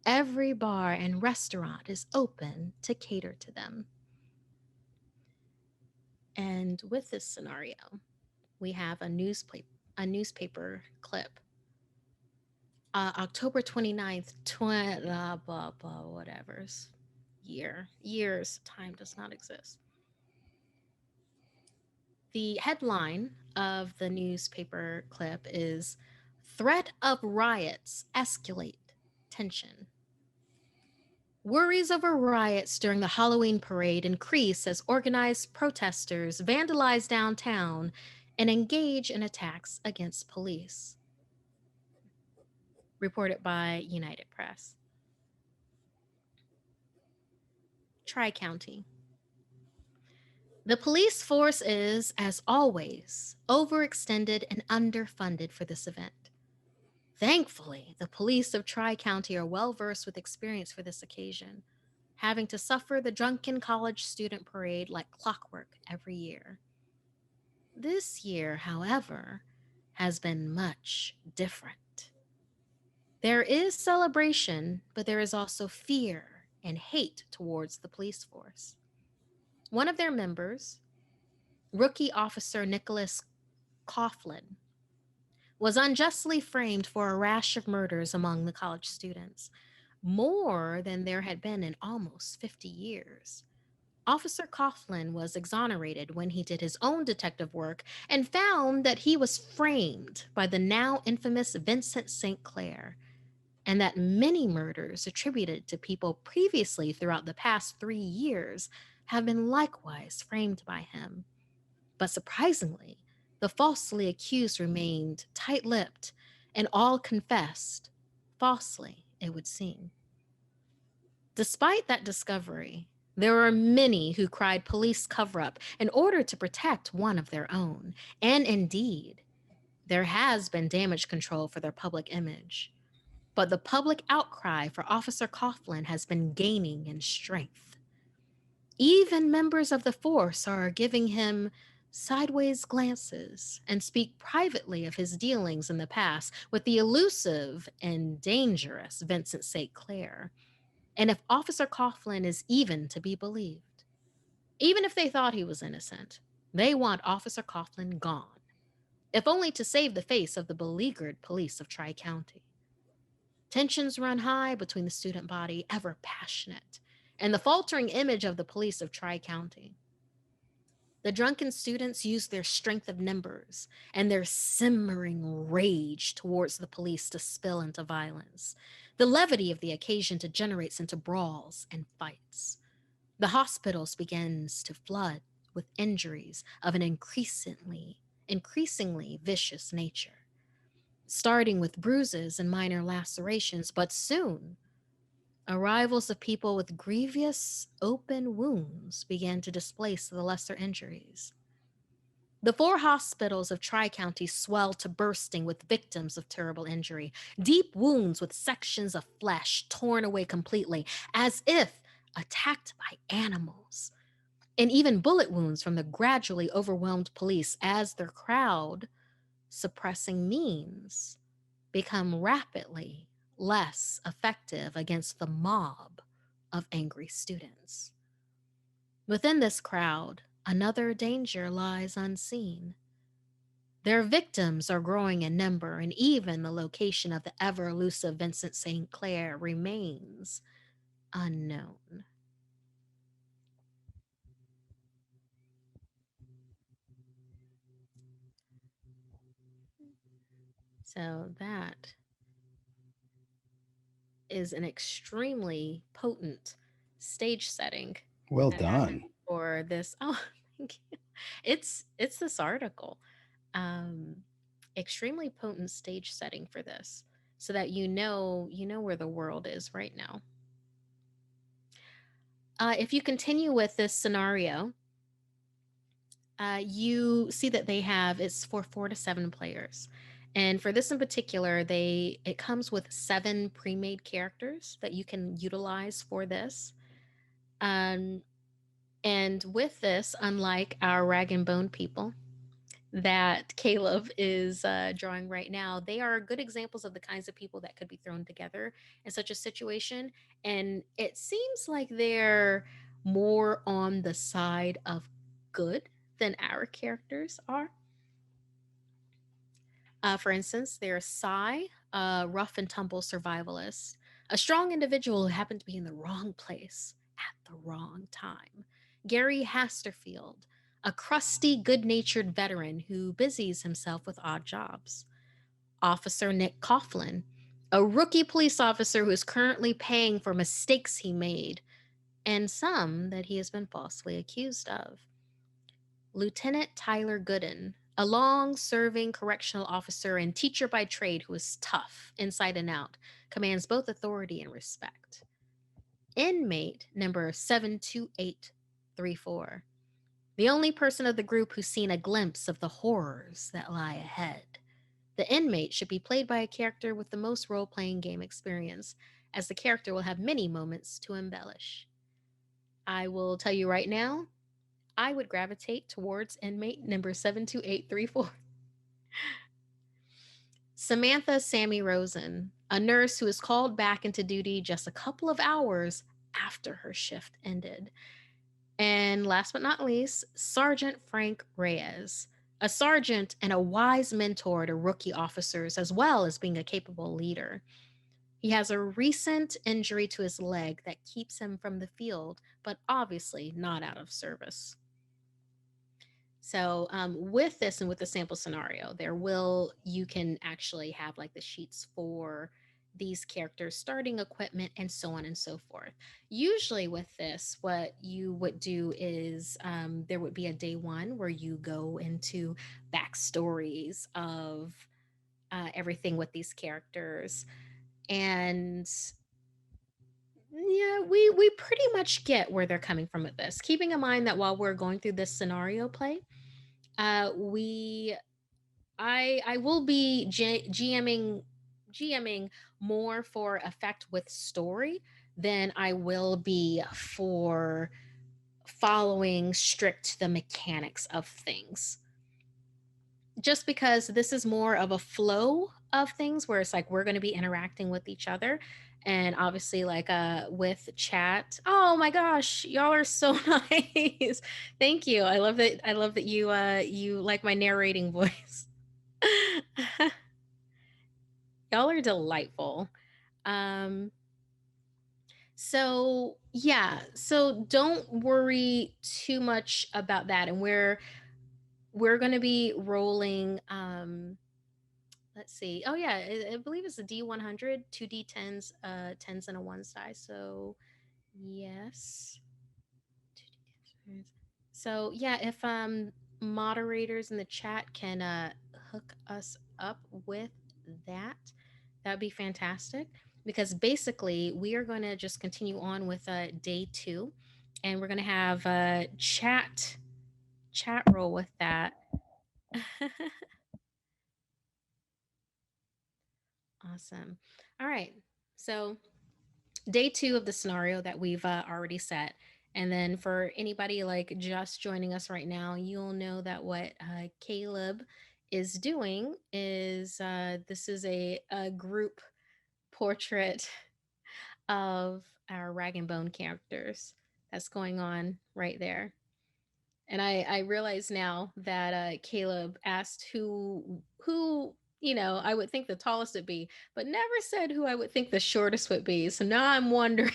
Speaker 1: Every bar and restaurant is open to cater to them. And with this scenario, we have a newspaper clip. October 29th, blah, blah, whatever's years, time does not exist. The headline of the newspaper clip is Threat of Riots Escalate Tension. Worries over riots during the Halloween parade increase as organized protesters vandalize downtown and engage in attacks against police. Reported by United Press. Tri County. The police force is, as always, overextended and underfunded for this event. Thankfully, the police of Tri County are well versed with experience for this occasion, having to suffer the drunken college student parade like clockwork every year. This year, however, has been much different. There is celebration, but there is also fear and hate towards the police force. One of their members, rookie officer Nicholas Coughlin, was unjustly framed for a rash of murders among the college students, more than there had been in almost 50 years. Officer Coughlin was exonerated when he did his own detective work and found that he was framed by the now infamous Vincent St. Clair, and that many murders attributed to people previously throughout the past 3 years have been likewise framed by him. But surprisingly, the falsely accused remained tight lipped and all confessed, falsely, it would seem. Despite that discovery, there were many who cried police cover up in order to protect one of their own. And indeed, there has been damage control for their public image. But the public outcry for Officer Coughlin has been gaining in strength. Even members of the force are giving him sideways glances and speak privately of his dealings in the past with the elusive and dangerous Vincent St. Clair. And if Officer Coughlin is even to be believed, even if they thought he was innocent, they want Officer Coughlin gone, if only to save the face of the beleaguered police of Tri County. Tensions run high between the student body, ever passionate, and the faltering image of the police of Tri County. The drunken students use their strength of numbers and their simmering rage towards the police to spill into violence. The levity of the occasion degenerates into brawls and fights. The hospitals begins to flood with injuries of an increasingly vicious nature, starting with bruises and minor lacerations, but soon arrivals of people with grievous open wounds began to displace the lesser injuries. The four hospitals of Tri County swelled to bursting with victims of terrible injury, deep wounds with sections of flesh torn away completely, as if attacked by animals, and even bullet wounds from the gradually overwhelmed police as their crowd suppressing means become rapidly less effective against the mob of angry students. Within this crowd, another danger lies unseen. Their victims are growing in number, and even the location of the ever elusive Vincent St. Clair remains unknown. So that is an extremely potent stage setting
Speaker 3: Well
Speaker 1: that happened
Speaker 3: done.
Speaker 1: for this. Oh, thank you. It's this article. Um, extremely potent stage setting for this, so that you know where the world is right now. If you continue with this scenario, you see that they have it's for 4 to 7 players, and for this in particular, they it comes with 7 pre-made characters that you can utilize for this. Um, and with this, unlike our rag and bone people that Caleb is drawing right now, they are good examples of the kinds of people that could be thrown together in such a situation. And it seems like they're more on the side of good than our characters are. For instance, there's Sai, a rough and tumble survivalist, a strong individual who happened to be in the wrong place at the wrong time. Gary Hasterfield, a crusty, good natured veteran who busies himself with odd jobs. Officer Nick Coughlin, a rookie police officer who is currently paying for mistakes he made and some that he has been falsely accused of. Lieutenant Tyler Gooden, a long serving correctional officer and teacher by trade who is tough inside and out, commands both authority and respect. Inmate number 72834, the only person of the group who's seen a glimpse of the horrors that lie ahead. The inmate should be played by a character with the most role playing game experience, as the character will have many moments to embellish. I will tell you right now, I would gravitate towards inmate number 72834. Samantha Sammy Rosen, a nurse who is called back into duty just a couple of hours after her shift ended. And last but not least, Sergeant Frank Reyes, a sergeant and a wise mentor to rookie officers, as well as being a capable leader. He has a recent injury to his leg that keeps him from the field, but obviously not out of service. So with this and with the sample scenario, there will you can actually have like the sheets for these characters, starting equipment, and so on and so forth. Usually, with this, what you would do is there would be a day one where you go into backstories of everything with these characters, and yeah, we pretty much get where they're coming from with this. Keeping in mind that while we're going through this scenario play, we I will be GMing more for effect with story than I will be for following strict the mechanics of things. Just because this is more of a flow of things where it's like we're going to be interacting with each other, and obviously like with chat. Oh my gosh, y'all are so nice. Thank you. I love that you like my narrating voice. Y'all are delightful. Um, so yeah, so don't worry too much about that. And we're gonna be rolling let's see. Oh yeah, I believe it's a D100, two D10s, tens and a ones die. So yes. 2D10s. So yeah, if moderators in the chat can hook us up with that, that'd be fantastic. Because basically, we are going to just continue on with day two, and we're going to have chat roll with that. Awesome. All right. So day two of the scenario that we've already set. And then for anybody like just joining us right now, you'll know that what Caleb is doing is this is a group portrait of our rag and bone characters that's going on right there. And I realize now that Caleb asked who I would think the tallest would be, but never said who I would think the shortest would be. So now I'm wondering.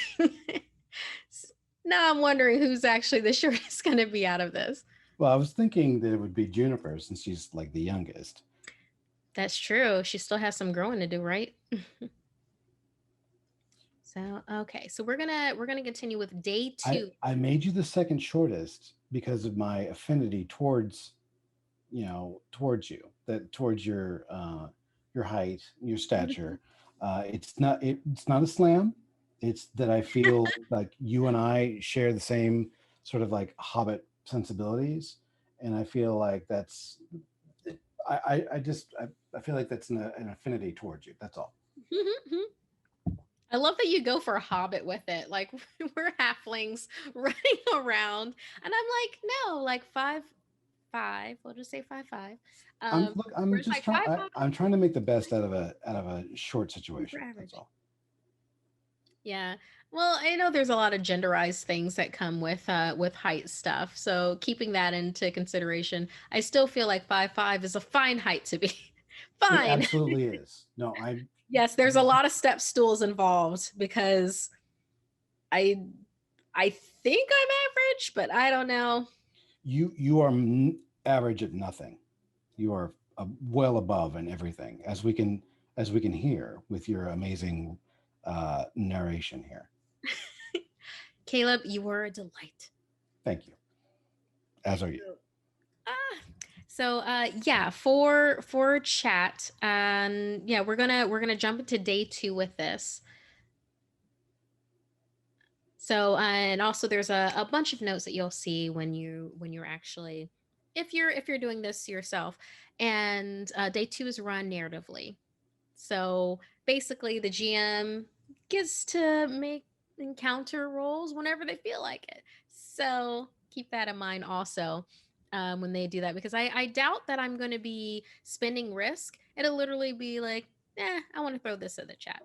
Speaker 1: Now I'm wondering who's actually the shortest going to be out of this.
Speaker 3: Well, I was thinking that it would be Juniper since she's like the youngest.
Speaker 1: That's true. She still has some growing to do, right? So okay, so we're gonna continue with day two.
Speaker 3: I made you the second shortest because of my affinity towards, towards you, that towards your height, your stature. It's not a slam. It's that I feel like you and I share the same sort of like hobbit sensibilities, and I feel like that's I feel like that's an affinity towards you. That's all.
Speaker 1: I love that you go for a hobbit with it. Like we're halflings running around, and I'm like, no, like 5'5". We'll just say 5'5".
Speaker 3: I'm
Speaker 1: We're just
Speaker 3: just
Speaker 1: like
Speaker 3: trying.
Speaker 1: 5'5",
Speaker 3: I'm trying to make the best out of a short
Speaker 1: super
Speaker 3: situation. That's
Speaker 1: average.
Speaker 3: all.
Speaker 1: Yeah. Well, I know there's a lot of genderized things that come with height stuff. So keeping that into consideration, I still feel like 5'5" is a fine height to be.
Speaker 3: It
Speaker 1: Fine.
Speaker 3: absolutely is. No, I
Speaker 1: Yes, there's a lot of step stools involved because I I think I'm average, but I don't know.
Speaker 3: you are average at nothing. You are well above in everything, as we can hear with your amazing narration here.
Speaker 1: Caleb, you were a delight.
Speaker 3: Thank you. As are you.
Speaker 1: So, ah, yeah, for chat, yeah, we're gonna jump into day two with this. So, and also there's a bunch of notes that you'll see when you're actually, if you're doing this yourself. And day two is run narratively. So basically, the GM gets to make encounter rolls whenever they feel like it. So keep that in mind also when they do that, because I doubt that I'm going to be spending risk. It'll literally be like, I want to throw this in the chat.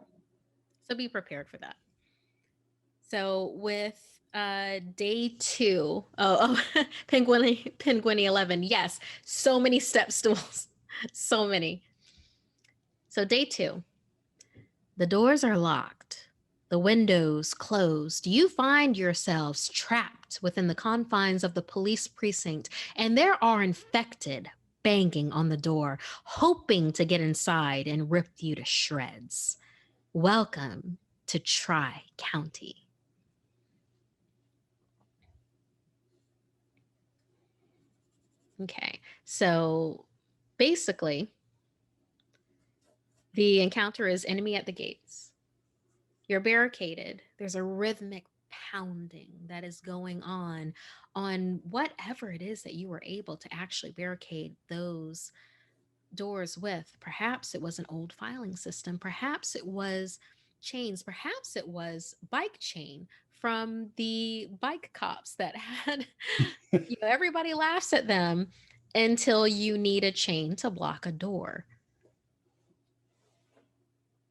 Speaker 1: So be prepared for that. So with day two, Penguini 11, yes, so many step stools, so many. So day two, the doors are locked, the windows closed. You find yourselves trapped within the confines of the police precinct, and there are infected banging on the door, hoping to get inside and rip you to shreds. Welcome to Tri County. Okay, so basically, the encounter is enemy at the gates. You're barricaded. There's a rhythmic pounding that is going on whatever it is that you were able to actually barricade those doors with. Perhaps it was an old filing system. Perhaps it was chains. Perhaps it was bike chain from the bike cops that had, everybody laughs at them until you need a chain to block a door.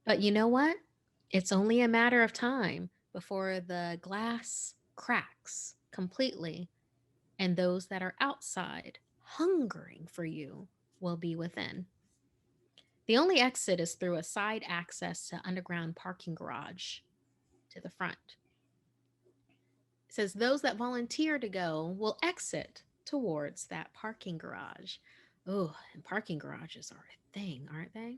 Speaker 1: But you know what? It's only a matter of time before the glass cracks completely, and those that are outside, hungering for you, will be within. The only exit is through a side access to underground parking garage to the front. It says those that volunteer to go will exit towards that parking garage. Oh, and parking garages are a thing, aren't they?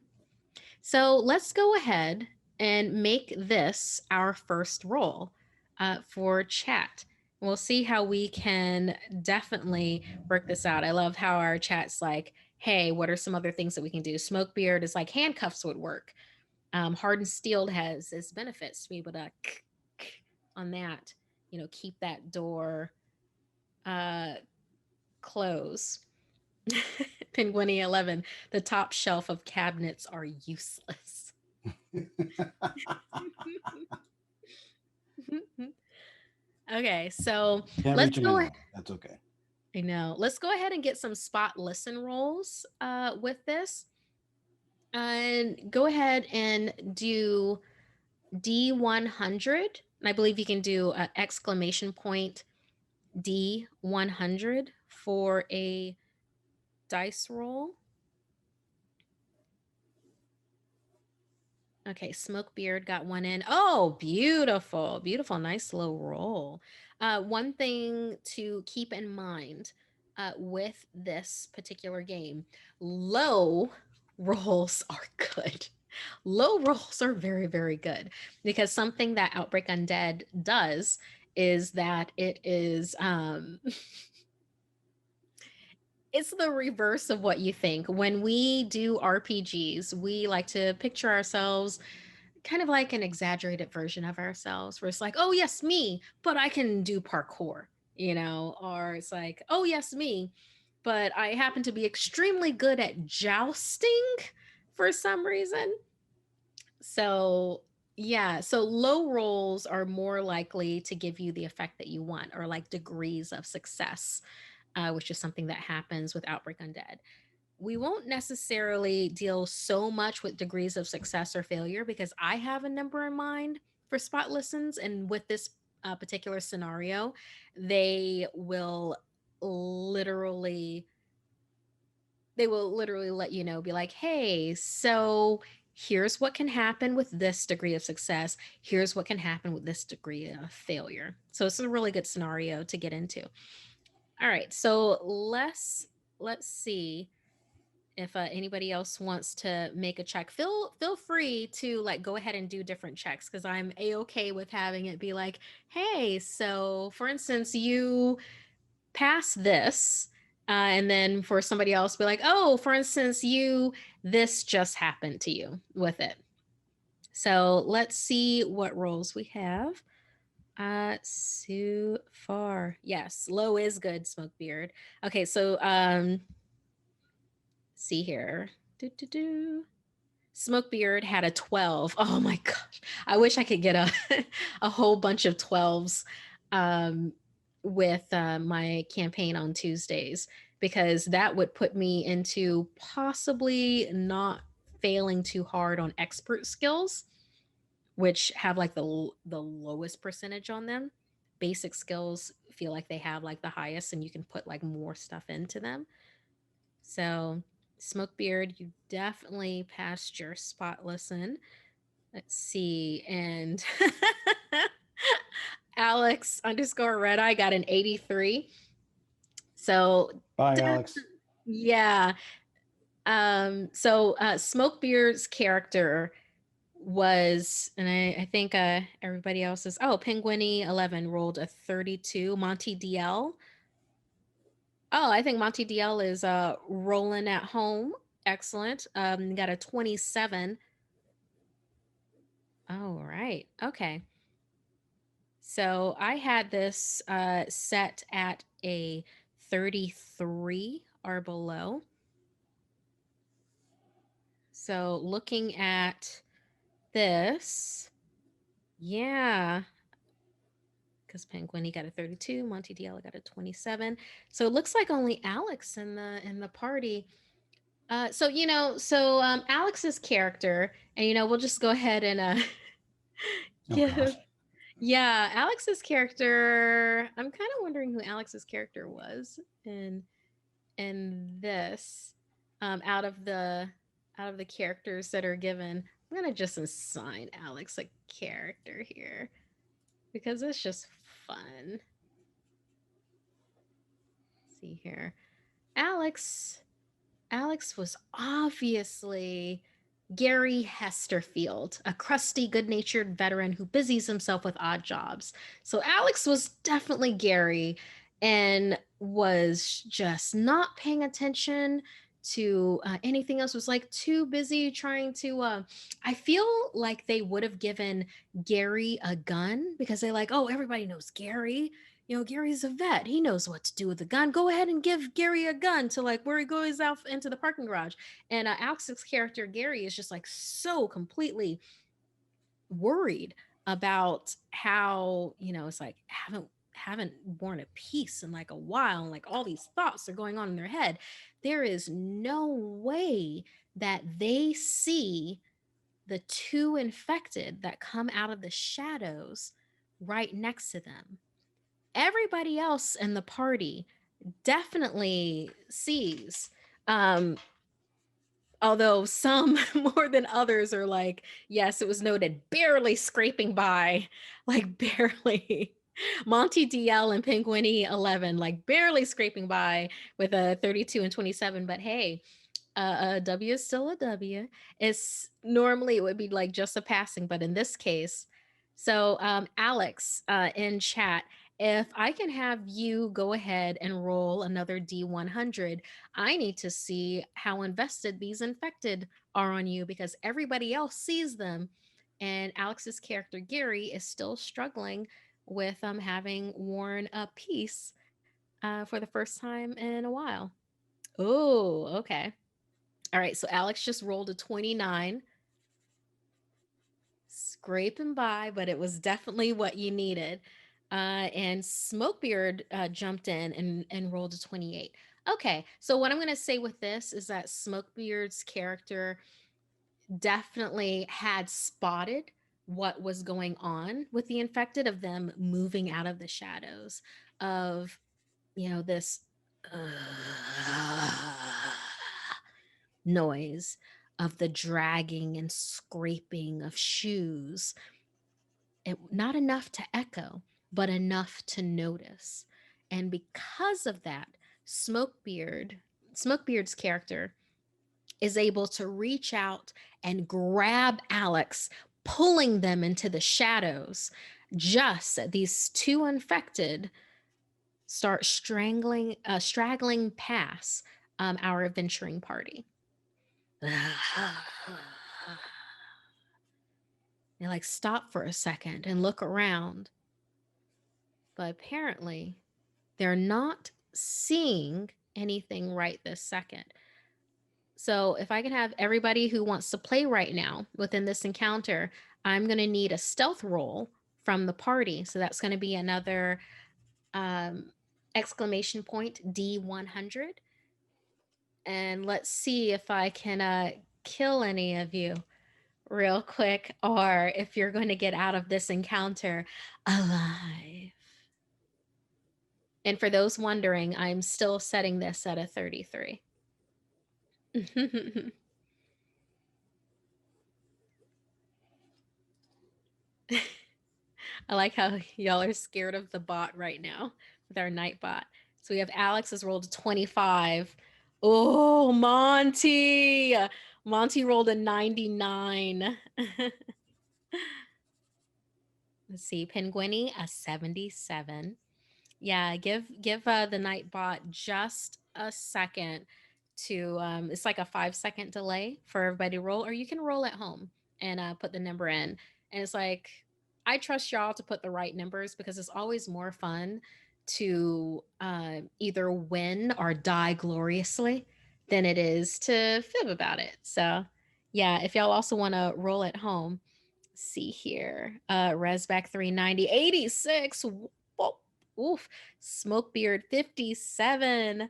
Speaker 1: So let's go ahead and make this our first roll for chat. We'll see how we can definitely work this out. I love how our chat's like, hey, what are some other things that we can do? Smokebeard is like handcuffs would work. Hardened steel has its benefits to be able to on that, keep that door uh, close. Penguini 11, the top shelf of cabinets are useless. Okay, so
Speaker 3: Can't
Speaker 1: let's
Speaker 3: reach
Speaker 1: go.
Speaker 3: anyone. That's okay.
Speaker 1: I know. Let's go ahead and get some spot listen rolls with this, and go ahead and do D100. And I believe you can do an exclamation point D100 for a dice roll. Okay, Smokebeard got one in. Oh, beautiful, beautiful, nice low roll. One thing to keep in mind with this particular game, low rolls are good. Low rolls are very, very good because something that Outbreak Undead does is that it is it's the reverse of what you think. When we do RPGs, we like to picture ourselves kind of like an exaggerated version of ourselves where it's like, oh, yes, me, but I can do parkour, or it's like, oh, yes, me, but I happen to be extremely good at jousting for some reason. So, yeah, so low rolls are more likely to give you the effect that you want or like degrees of success, which is something that happens with Outbreak Undead. We won't necessarily deal so much with degrees of success or failure because I have a number in mind for spot listens. And with this particular scenario, they will literally let you know, be like, hey, so here's what can happen with this degree of success, here's what can happen with this degree of failure. So it's a really good scenario to get into. All right, so let's see if anybody else wants to make a check. Feel free to like go ahead and do different checks because I'm a-okay with having it be like, hey, so for instance, you pass this, and then for somebody else be like, oh, for instance, you this just happened to you with it. So let's see what roles we have. So far, yes, low is good, Smokebeard. Okay, so see here. Do, do, do. Smokebeard had a 12. Oh my gosh. I wish I could get a a whole bunch of 12s um, with my campaign on Tuesdays because that would put me into possibly not failing too hard on expert skills, which have like the lowest percentage on them. Basic skills feel like they have like the highest and you can put like more stuff into them. So, Smokebeard, you definitely passed your spot listen. Let's see. And Alex underscore red eye got an 83. So,
Speaker 3: Bye,
Speaker 1: def-
Speaker 3: Alex.
Speaker 1: yeah. So Smokebeard's character was, and I think everybody else's, oh, Penguiny 11 rolled a 32. Monty DL. Oh, I think Monty DL is rolling at home. Excellent. Got a 27. Oh, right. Okay. So I had this set at a 33 or below. So looking at this, yeah, because Penguin he got a 32, Monty DL got a 27. So it looks like only Alex in the party. Alex's character, and we'll just go ahead and
Speaker 3: Oh
Speaker 1: give.
Speaker 3: God.
Speaker 1: Yeah, Alex's character. I'm kind of wondering who Alex's character was in this. Out of the characters that are given, I'm gonna just assign Alex a character here because it's just fun. Let's see here, Alex. Alex was obviously Gary Hesterfield, a crusty, good natured veteran who busies himself with odd jobs. So Alex was definitely Gary and was just not paying attention to anything else, was like too busy trying to I feel like they would have given Gary a gun because they like, oh, everybody knows Gary, Gary's a vet, he knows what to do with a gun, go ahead and give Gary a gun to like where he goes out into the parking garage. And Alex's character Gary is just like so completely worried about how it's like haven't worn a piece in like a while, and like all these thoughts are going on in their head. There is no way that they see the two infected that come out of the shadows right next to them. Everybody else in the party definitely sees. Um, Although some more than others are like, yes, it was noted, barely scraping by, like barely. Monty DL and Penguiny 11, like barely scraping by with a 32 and 27. But hey, A W is still a W. It's normally it would be like just a passing, but in this case, so Alex in chat, if I can have you go ahead and roll another D100, I need to see how invested these infected are on you because everybody else sees them, and Alex's character Gary is still struggling with having worn a piece for the first time in a while. Oh, okay. All right, so Alex just rolled a 29, scraping by, but it was definitely what you needed. And Smokebeard jumped in and rolled a 28. Okay, so what I'm going to say with this is that Smokebeard's character definitely had spotted what was going on with the infected, of them moving out of the shadows, of, this noise, of the dragging and scraping of shoes. Not enough to echo, but enough to notice. And because of that, Smokebeard, Smokebeard's character is able to reach out and grab Alex, pulling them into the shadows. Just these two infected start straggling past our adventuring party. They like stop for a second and look around, but apparently they're not seeing anything right this second. So, if I can have everybody who wants to play right now within this encounter, I'm going to need a stealth roll from the party. So, that's going to be another um, exclamation point D100. And let's see if I can kill any of you real quick, or if you're going to get out of this encounter alive. And for those wondering, I'm still setting this at a 33. I like how y'all are scared of the bot right now with our night bot. So we have Alex has rolled a 25. Oh, Monty. Monty rolled a 99. Let's see. Penguini, a 77. Yeah, give the night bot just a second to it's like a 5-second delay for everybody to roll, or you can roll at home and put the number in. And it's like, I trust y'all to put the right numbers because it's always more fun to either win or die gloriously than it is to fib about it. So yeah, if y'all also want to roll at home, see here. Resback 390, 86. Whoa, oof. Smokebeard 57.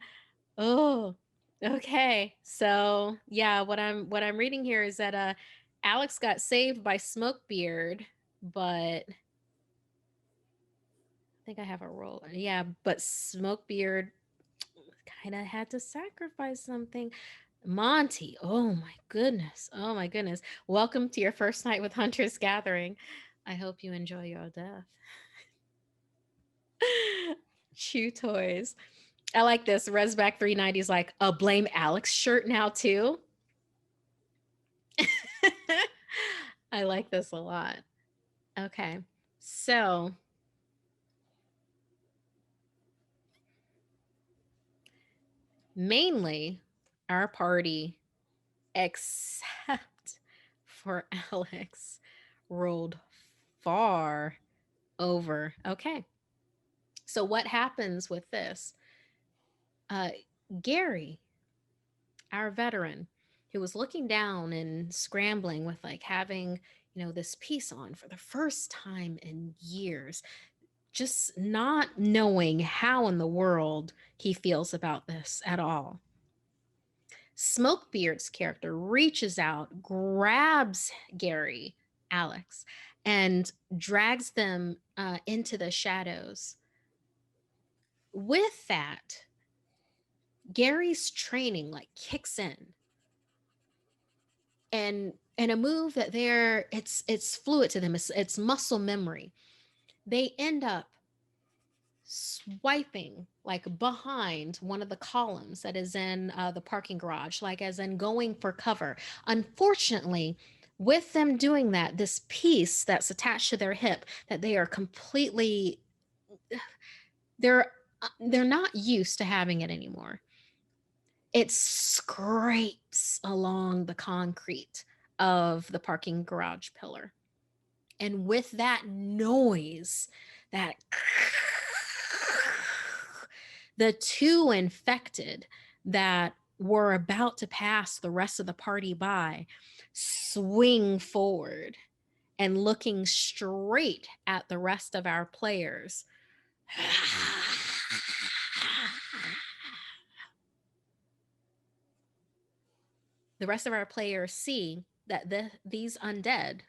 Speaker 1: Oh, okay. So yeah, what I'm reading here is that Alex got saved by Smokebeard, but I think I have a roll. Yeah, but Smokebeard kind of had to sacrifice something. Monty, oh my goodness. Oh my goodness. Welcome to your first night with Hunter's Gathering. I hope you enjoy your death. Chew toys. I like this. Resback 390 is like a blame Alex shirt now too. I like this a lot. Okay. So mainly our party, except for Alex, rolled far over. Okay. So what happens with this? Uh, Gary, our veteran, who was looking down and scrambling with like having, this piece on for the first time in years, just not knowing how in the world he feels about this at all. Smokebeard's character reaches out, grabs Gary, Alex, and drags them into the shadows. With that, Gary's training like kicks in, and a move that it's fluid to them. It's muscle memory. They end up swiping like behind one of the columns that is in the parking garage, like as in going for cover. Unfortunately, with them doing that, this piece that's attached to their hip that they are completely they're not used to having it anymore. It scrapes along the concrete of the parking garage pillar. And with that noise, that the two infected that were about to pass the rest of the party by swing forward and looking straight at the rest of our players. The rest of our players see that these undead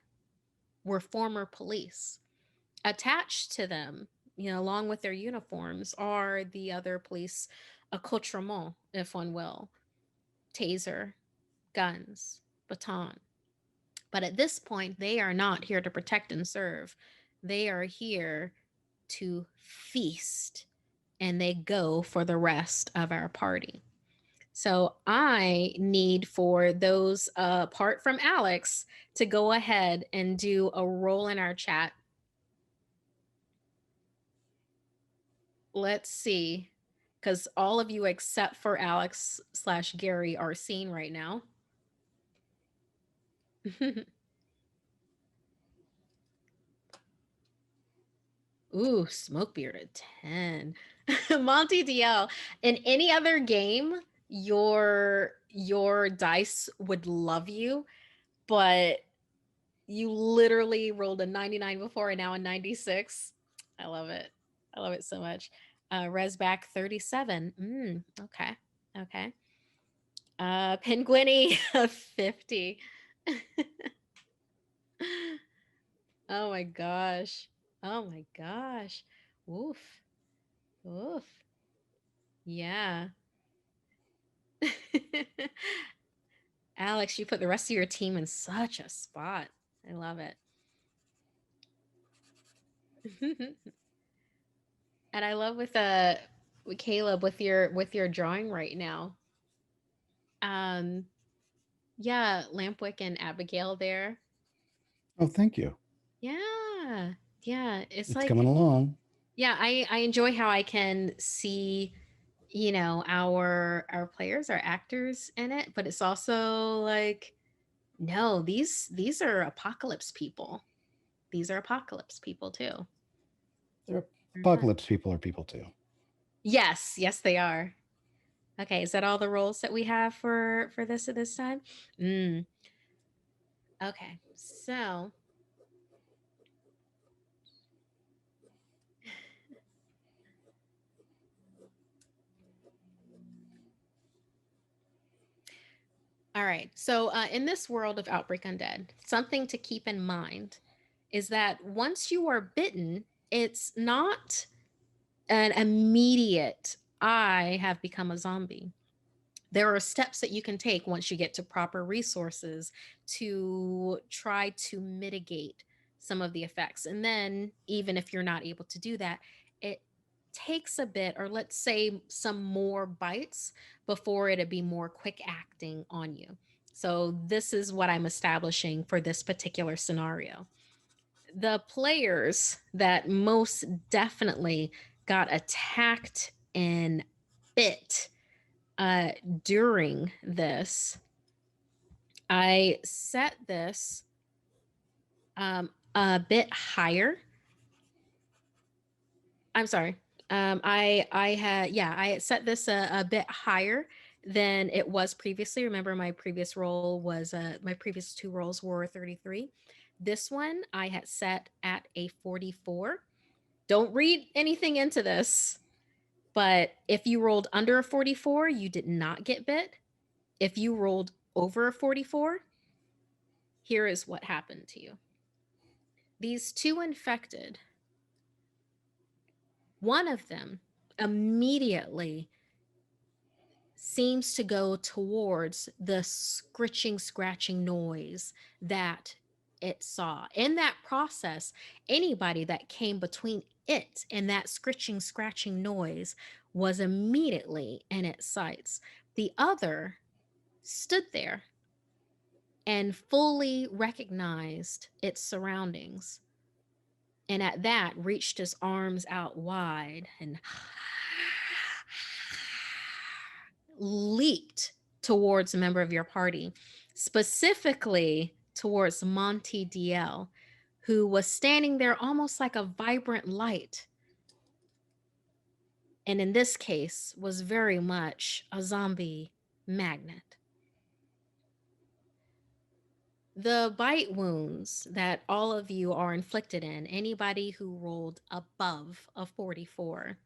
Speaker 1: were former police. Attached to them, along with their uniforms, are the other police accoutrement, if one will: taser, guns, baton. But at this point, they are not here to protect and serve. They are here to feast, and they go for the rest of our party. So I need for those apart from Alex to go ahead and do a roll in our chat. Let's see, because all of you except for Alex slash Gary are seen right now. Ooh, smoke bearded 10. Monty DL. In any other game, your dice would love you, but you literally rolled a 99 before and now a 96. I love it. I love it so much. Resback 37. Okay. Okay. Penguiny 50. Oh my gosh. Oh my gosh. Oof. Oof. Yeah. Alex, you put the rest of your team in such a spot. I love it. And I love with Caleb with your drawing right now. Um yeah, Lampwick and Abigail there.
Speaker 3: Oh, thank you.
Speaker 1: Yeah. Yeah, it's
Speaker 3: It's coming
Speaker 1: like,
Speaker 3: along.
Speaker 1: yeah, I enjoy how I can see, our players, our actors in it, but it's also like, no, these are apocalypse people. These are apocalypse people too.
Speaker 3: They're
Speaker 1: They're not.
Speaker 3: apocalypse people are people too.
Speaker 1: Yes, yes they are. Okay, is that all the roles that we have for this at this time? Mm. Okay. So, all right. So, in this world of Outbreak Undead, something to keep in mind is that once you are bitten, it's not an immediate, I have become a zombie. There are steps that you can take once you get to proper resources to try to mitigate some of the effects. And then, even if you're not able to do that, it takes a bit, or let's say some more bites, before it'd be more quick acting on you. So, this is what I'm establishing for this particular scenario. The players that most definitely got attacked and bit uh, during this, I set this a bit higher. I'm sorry. I had, yeah, I had set this a bit higher than it was previously. Remember, my previous two rolls were 33. This one I had set at a 44. Don't read anything into this, but if you rolled under a 44, you did not get bit. If you rolled over a 44, here is what happened to you. These two infected, one of them immediately seems to go towards the scritching, scratching noise that it saw. In that process, anybody that came between it and that scratching noise was immediately in its sights. The other stood there and fully recognized its surroundings, and at that reached his arms out wide and leaped towards a member of your party, specifically towards Monty DL, who was standing there almost like a vibrant light, and in this case was very much a zombie magnet. The bite wounds that all of you are inflicted in, anybody who rolled above a 44,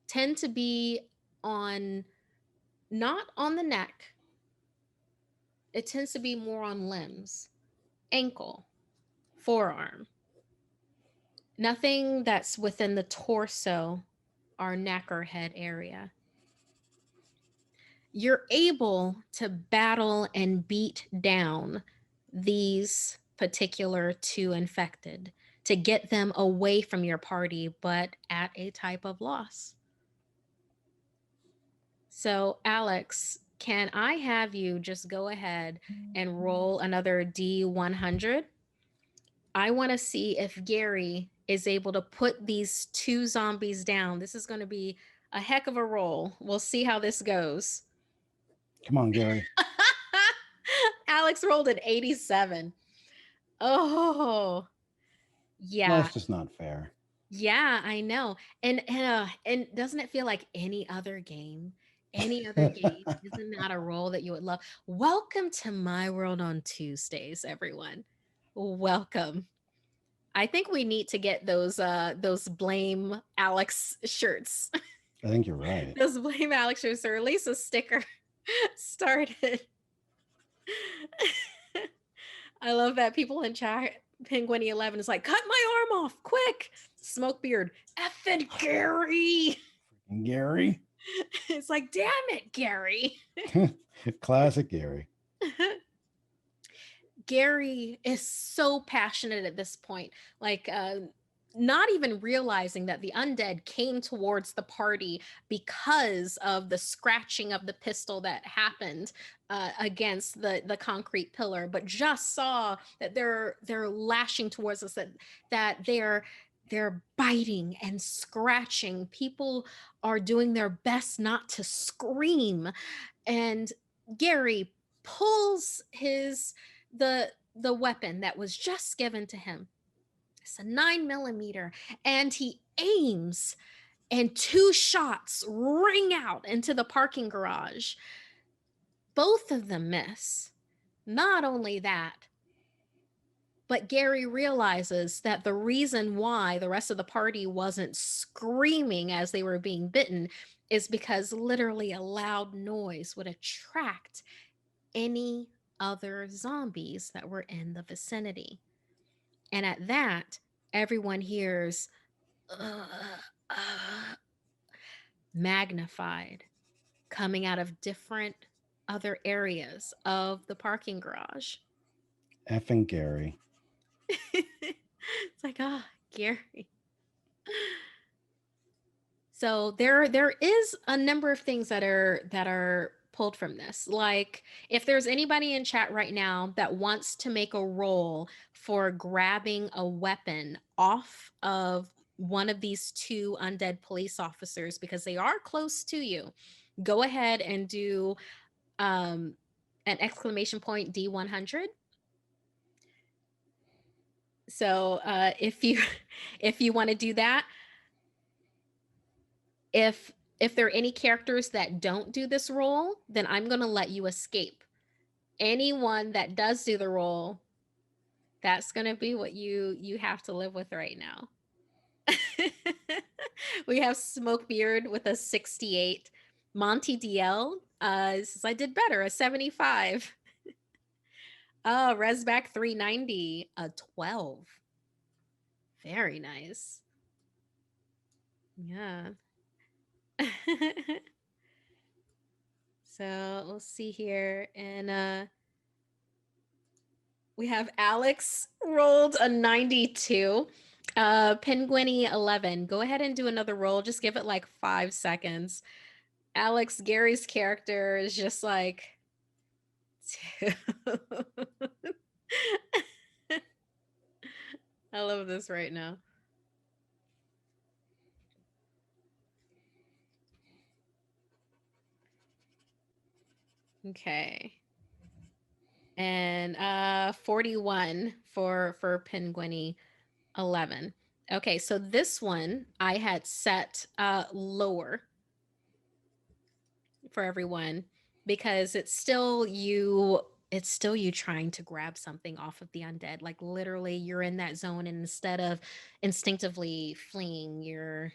Speaker 1: tend to be on, not on the neck, it tends to be more on limbs, ankle, forearm. Nothing that's within the torso or neck or head area. You're able to battle and beat down these particular two infected to get them away from your party, but at a type of loss. So, Alex, can I have you just go ahead and roll another D100? I want to see if Gary is able to put these two zombies down. This is going to be a heck of a roll. We'll see how this goes.
Speaker 3: Come on, Gary.
Speaker 1: Alex rolled an 87. Oh, yeah.
Speaker 3: That's just not fair.
Speaker 1: Yeah, I know. And doesn't it feel like any other game? Any other game? Isn't that a role that you would love? Welcome to my world on Tuesdays, everyone. Welcome. I think we need to get those blame Alex shirts.
Speaker 3: I think you're right.
Speaker 1: Those blame Alex shirts, or at least a sticker started. I love that people in chat, Penguiny11 is like, cut my arm off, quick. Smoke beard, effing Gary.
Speaker 3: Freaking Gary.
Speaker 1: It's like, damn it, Gary.
Speaker 3: Classic Gary.
Speaker 1: Gary is so passionate at this point, like not even realizing that the undead came towards the party because of the scratching of the pistol that happened against the concrete pillar, but just saw that they're lashing towards us, that they're biting and scratching. People are doing their best not to scream, and Gary pulls the weapon that was just given to him. It's a 9mm, and he aims, and two shots ring out into the parking garage. Both of them miss. Not only that, but Gary realizes that the reason why the rest of the party wasn't screaming as they were being bitten is because literally a loud noise would attract any other zombies that were in the vicinity. And at that, everyone hears magnified coming out of different other areas of the parking garage.
Speaker 3: Effing Gary.
Speaker 1: It's like, Gary. So there is a number of things that are pulled from this. Like, if there's anybody in chat right now that wants to make a roll for grabbing a weapon off of one of these two undead police officers because they are close to you, go ahead and do an exclamation point D100. So if you if you want to do that, if there are any characters that don't do this role, then I'm going to let you escape. Anyone that does do the role, that's going to be what you have to live with right now. We have Smokebeard with a 68. Monty DL says, I did better, a 75. Resback 390, a 12. Very nice. Yeah. So we'll see here. And we have Alex rolled a 92. Penguiny 11. Go ahead and do another roll. Just give it like 5 seconds. Alex, Gary's character is just like. I love this right now. Okay. And 41 for Penguiny 11. Okay, so this one I had set lower for everyone because it's still you trying to grab something off of the undead. Like literally you're in that zone, and instead of instinctively fleeing, you're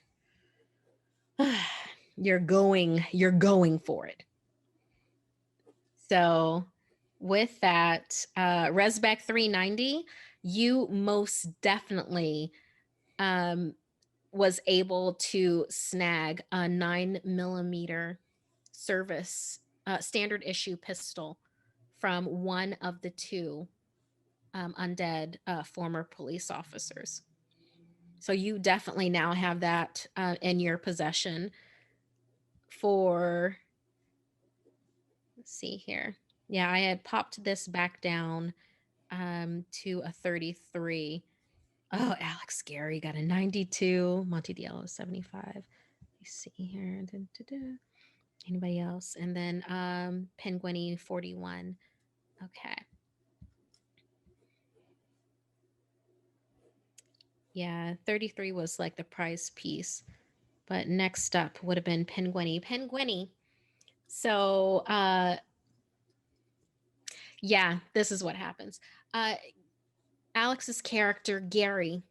Speaker 1: going for it. So with that, Resback 390, you most definitely um, was able to snag a 9 millimeter service standard issue pistol from one of the two undead former police officers. So you definitely now have that in your possession for, let's see here. Yeah, I had popped this back down to a 33. Oh, Alex Gary got a 92. Monty Diallo 75. Let me see here. Dun, dun, dun. Anybody else? And then Penguiny 41. Okay. Yeah, 33 was like the prize piece. But next up would have been Penguiny. Penguiny. So yeah, this is what happens. Uh Alex's character, Gary,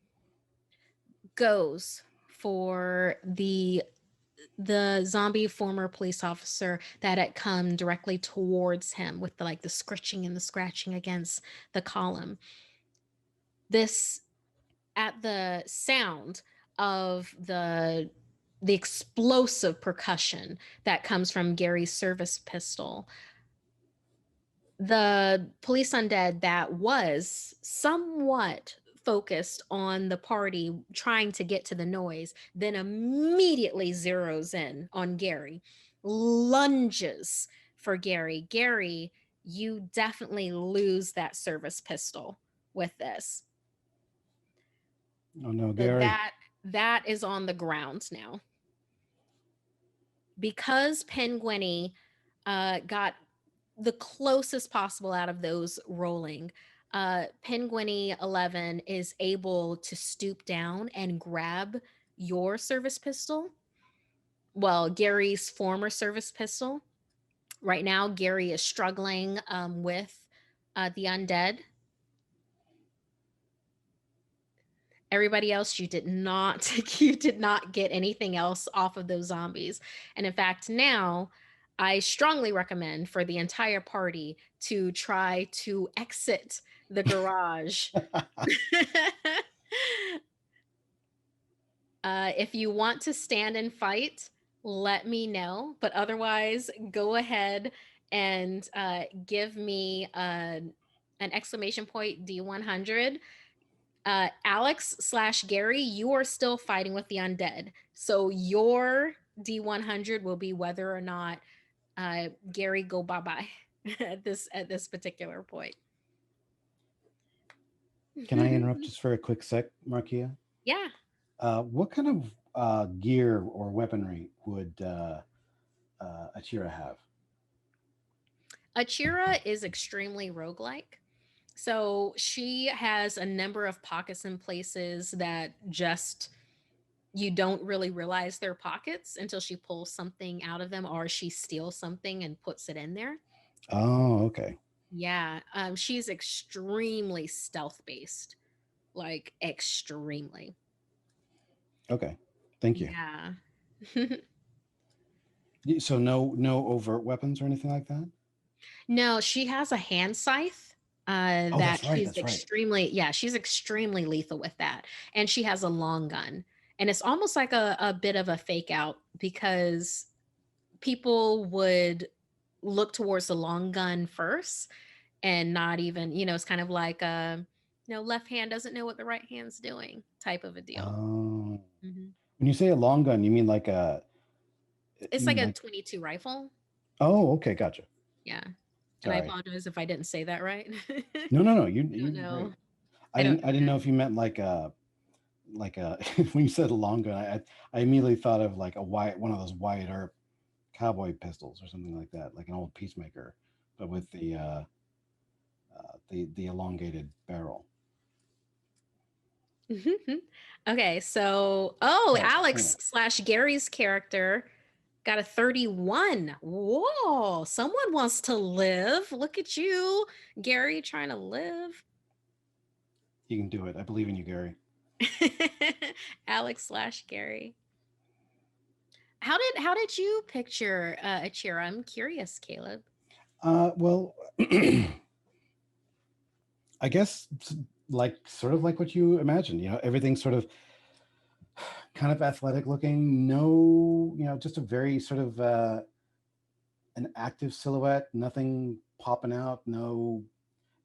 Speaker 1: goes for the zombie former police officer that had come directly towards him with the scritching and the scratching against the column. This At the sound of the explosive percussion that comes from Gary's service pistol, the police undead that was somewhat focused on the party trying to get to the noise then immediately zeroes in on Gary, lunges for Gary. Gary, you definitely lose that service pistol with this.
Speaker 3: Oh no,
Speaker 1: So
Speaker 3: Gary.
Speaker 1: that is on the ground now. Because Penguiny got the closest possible out of those rolling, Penguiny 11 is able to stoop down and grab your service pistol. Well, Gary's former service pistol. Right now, Gary is struggling with the undead. Everybody else, you did not you did not get anything else off of those zombies. And in fact, now I strongly recommend for the entire party to try to exit the garage. If you want to stand and fight, let me know. But otherwise, go ahead and give me an exclamation point D100. Alex / Gary, you are still fighting with the undead. So your D100 will be whether or not Gary go bye bye at this particular point.
Speaker 3: Can I interrupt just for a quick sec, Markia?
Speaker 1: Yeah.
Speaker 3: What kind of gear or weaponry would Achira have?
Speaker 1: Achira is extremely roguelike. So she has a number of pockets and places that just you don't really realize they're pockets until she pulls something out of them or she steals something and puts it in there.
Speaker 3: Oh, okay.
Speaker 1: Yeah, she's extremely stealth based, like extremely.
Speaker 3: Okay. Thank you.
Speaker 1: Yeah.
Speaker 3: So no overt weapons or anything like that?
Speaker 1: No, she has a hand scythe.
Speaker 3: Oh,
Speaker 1: That
Speaker 3: that's right.
Speaker 1: she's
Speaker 3: That's right.
Speaker 1: extremely lethal with that, and she has a long gun, and it's almost like a bit of a fake out because people would look towards the long gun first and not even, it's kind of like No, left hand doesn't know what the right hand's doing, type of a deal.
Speaker 3: Oh,
Speaker 1: Hmm.
Speaker 3: when you say a long gun, you mean like
Speaker 1: It's
Speaker 3: you
Speaker 1: like
Speaker 3: mean
Speaker 1: a
Speaker 3: like
Speaker 1: 22 rifle.
Speaker 3: oh, okay, gotcha.
Speaker 1: Yeah. And I
Speaker 3: Sorry.
Speaker 1: apologize if I didn't say that right.
Speaker 3: No, no, no.
Speaker 1: I don't
Speaker 3: You're great.
Speaker 1: know. I don't know
Speaker 3: I didn't know
Speaker 1: that.
Speaker 3: if you meant like a when you said a long gun, I immediately thought of like a one of those Wyatt Earp cowboy pistols or something like that, like an old Peacemaker, but with the elongated barrel.
Speaker 1: Okay, so oh,
Speaker 3: Oh,
Speaker 1: Alex
Speaker 3: anyway,
Speaker 1: slash Gary's character got a 31. Whoa, someone wants to live. Look at you, Gary, trying to live.
Speaker 3: you can do it. I believe in you, Gary.
Speaker 1: Alex slash Gary. How did you picture Achira? I'm curious, Caleb.
Speaker 3: Well, I guess like sort of like what you imagined. You know, everything's sort of kind of athletic looking. No, you know, just a very sort of an active silhouette. Nothing popping out. No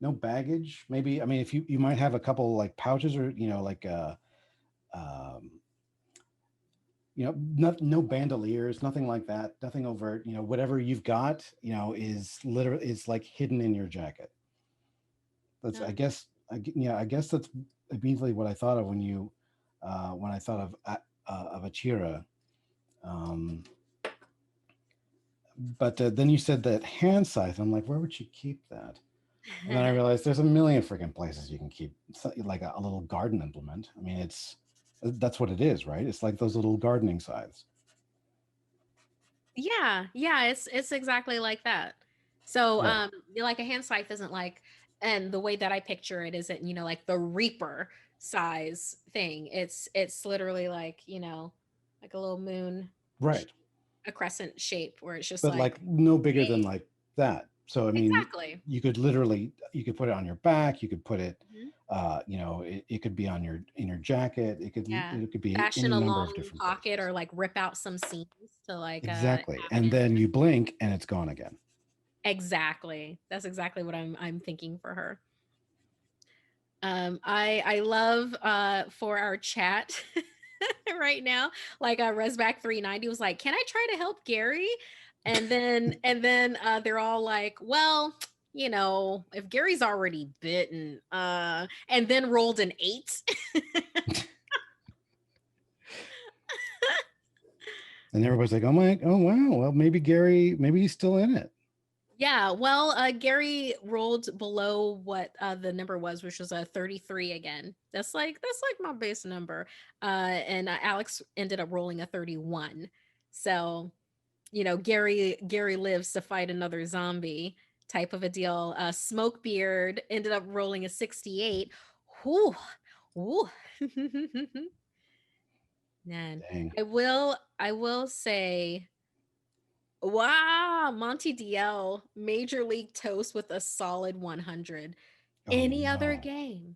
Speaker 3: baggage. Maybe I mean, if you might have a couple like pouches or you know like um, no bandoliers, nothing like that, nothing overt. You know, whatever you've got, you know, is literally is like hidden in your jacket. That's I
Speaker 1: No.
Speaker 3: guess yeah, I guess that's immediately what I thought of when I thought of Achira. Um, but then you said that hand scythe. I'm like, where would you keep that? And then I realized there's a million freaking places you can keep like a little garden implement. I mean, it's that's what it is, right? It's like those little gardening scythes.
Speaker 1: Yeah, yeah, it's exactly like that. So,
Speaker 3: Right,
Speaker 1: like a hand scythe isn't like, and the way that I picture it isn't, like the Reaper size thing. It's literally like, like a little moon, sh-
Speaker 3: right.
Speaker 1: a crescent shape where it's just
Speaker 3: But
Speaker 1: like,
Speaker 3: like no bigger than
Speaker 1: hey,
Speaker 3: like that. So I mean,
Speaker 1: exactly.
Speaker 3: you could put it on your back. You could put it,
Speaker 1: Mhm.
Speaker 3: you know, it could be on your in your jacket.
Speaker 1: Yeah.
Speaker 3: It could be
Speaker 1: Fashion
Speaker 3: any
Speaker 1: a
Speaker 3: number of
Speaker 1: long
Speaker 3: different
Speaker 1: pocket
Speaker 3: places.
Speaker 1: or like rip out some seams to like
Speaker 3: Exactly.
Speaker 1: have it
Speaker 3: And
Speaker 1: in
Speaker 3: then
Speaker 1: there.
Speaker 3: you blink and it's gone again.
Speaker 1: Exactly. That's exactly what I'm thinking for her. I love for our chat right now, like Resback 390 was like, "Can I try to help Gary?" And then they're all like, "Well, if Gary's already bitten," and then rolled an 8.
Speaker 3: And everybody's like, oh wow, well maybe he's still in it.
Speaker 1: Yeah, well, Gary rolled below what the number was, which was a 33 again. That's like my base number. And Alex ended up rolling a 31. So, Gary lives to fight another zombie type of a deal. Smokebeard ended up rolling a 68. Whew. Whew. Man,
Speaker 3: Dang.
Speaker 1: I will say, wow, Monty DL, Major League Toast with a solid 100.
Speaker 3: Oh
Speaker 1: Any other
Speaker 3: no.
Speaker 1: game?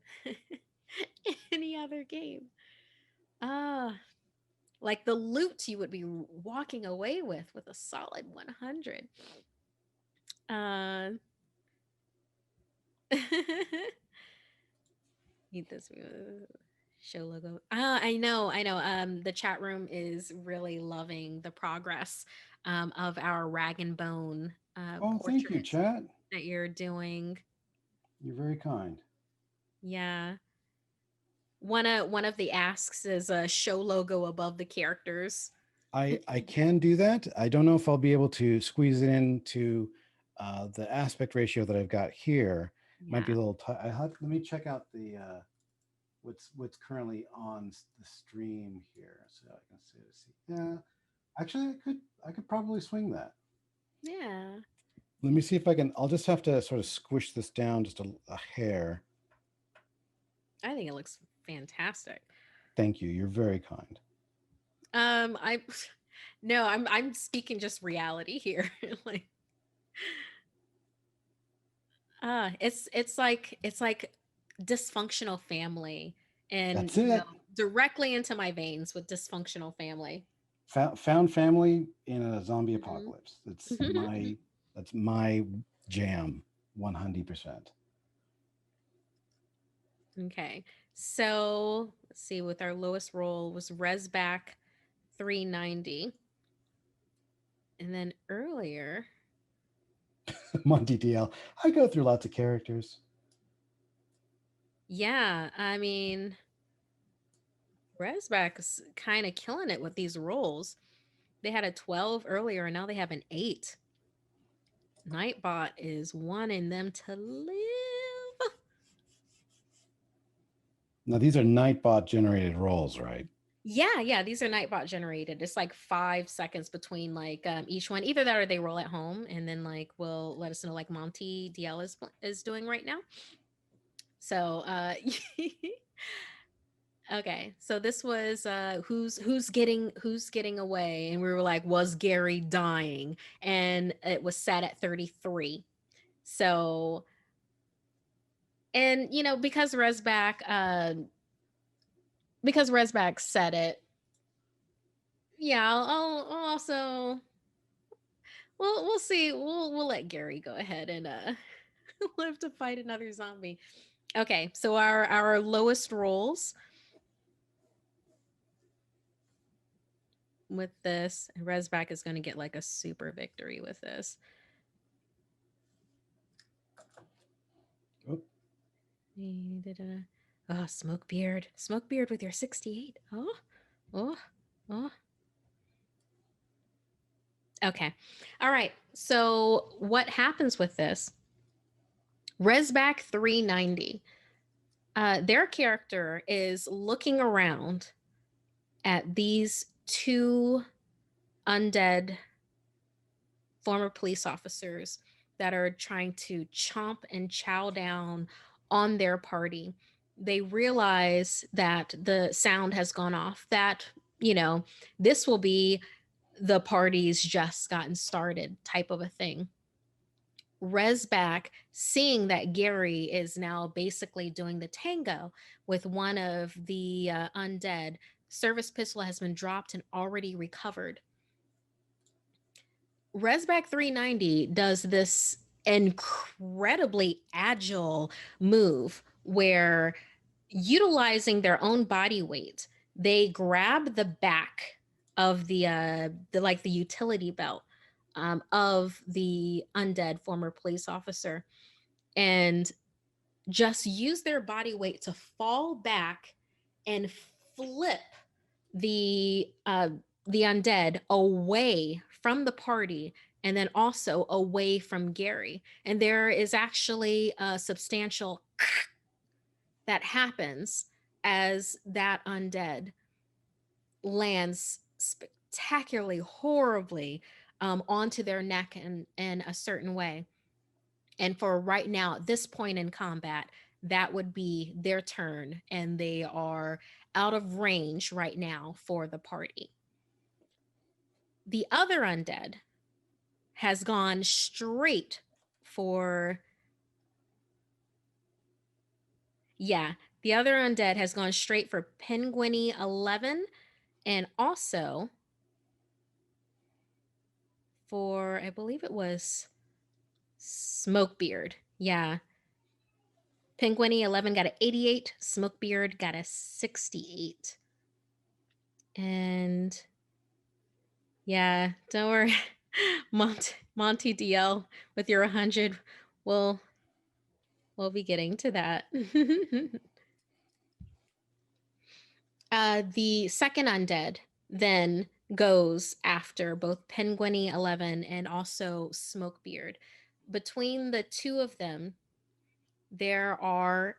Speaker 1: Any other game? Ah, like the loot you would be walking away with a solid 100. Uh, need this show logo. Ah, I know. The chat room is really loving the progress of our rag and bone
Speaker 3: Oh, thank you,
Speaker 1: portraits
Speaker 3: chat.
Speaker 1: that you're doing.
Speaker 3: You're very kind.
Speaker 1: Yeah. One of the asks is a show logo above the characters.
Speaker 3: I can do that. I don't know if I'll be able to squeeze it into the aspect ratio that I've got here. Might be
Speaker 1: Yeah.
Speaker 3: a little tight. Let me check out the what's currently on the stream here, so I can see. Yeah, actually, I could probably swing that.
Speaker 1: Yeah.
Speaker 3: Let me see if I can. I'll just have to sort of squish this down just a hair.
Speaker 1: I think it looks fantastic.
Speaker 3: Thank you. You're very kind.
Speaker 1: I no, I'm speaking just reality here. Like it's like dysfunctional family and
Speaker 3: That's it.
Speaker 1: directly into my veins with dysfunctional family.
Speaker 3: Found family in a zombie
Speaker 1: Mhm.
Speaker 3: apocalypse. That's my jam. 100%.
Speaker 1: Okay. So let's see, with our lowest roll was Resback 390. And then earlier,
Speaker 3: Monty DL. I go through lots of characters.
Speaker 1: yeah, I mean, Resback is kind of killing it with these rolls. They had a 12 earlier and now they have an 8. Nightbot is wanting them to live.
Speaker 3: Now these are Nightbot generated rolls, right?
Speaker 1: Yeah, yeah, these are Nightbot generated. It's like 5 seconds between like each one. Either that or they roll at home and then like will let us know like Monty DL is doing right now. So okay, so this was who's getting away, and we were like, was Gary dying? And it was set at 33. So, and because Resback said it, yeah, I'll also we'll see. We'll let Gary go ahead and live to fight another zombie. Okay, so our lowest rolls with this, Resback is going to get like a super victory with this.
Speaker 3: Oh,
Speaker 1: Oh, Smokebeard with your 68. Oh, oh, oh. Okay. All right. So what happens with this? Resback 390. Their character is looking around at these two undead former police officers that are trying to chomp and chow down on their party. They realize that the sound has gone off, that, you know, this will be the party's just gotten started type of a thing. Resback, seeing that Gary is now basically doing the tango with one of the undead, service pistol has been dropped and already recovered. Resback 390 does this incredibly agile move where, utilizing their own body weight, they grab the back of the utility belt of the undead former police officer and just use their body weight to fall back and flip the uh the undead away from the party and then also away from Gary. And there is actually a substantial that happens as that undead lands spectacularly horribly onto their neck in a certain way. And for right now, at this point in combat, that would be their turn, and they are out of range right now for the party. The other undead has gone straight for, yeah, the other undead has gone straight for Penguiny 11 and also for, I believe it was Smokebeard. Yeah. Penguiny 11 got an 88, Smokebeard got a 68. And yeah, don't worry. Monty DL with your 100. We'll we'll be getting to that. The second undead then goes after both Penguiny 11 and also Smokebeard. Between the two of them, there are,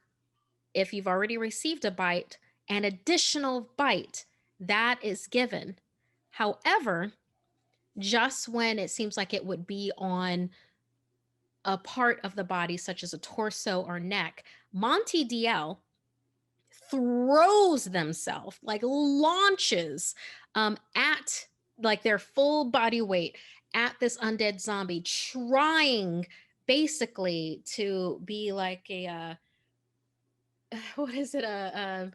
Speaker 1: if you've already received a bite, an additional bite that is given. However, just when it seems like it would be on a part of the body, such as a torso or neck, Monty DL throws themselves, like launches at like their full body weight at this undead zombie, trying basically to be like what is it, a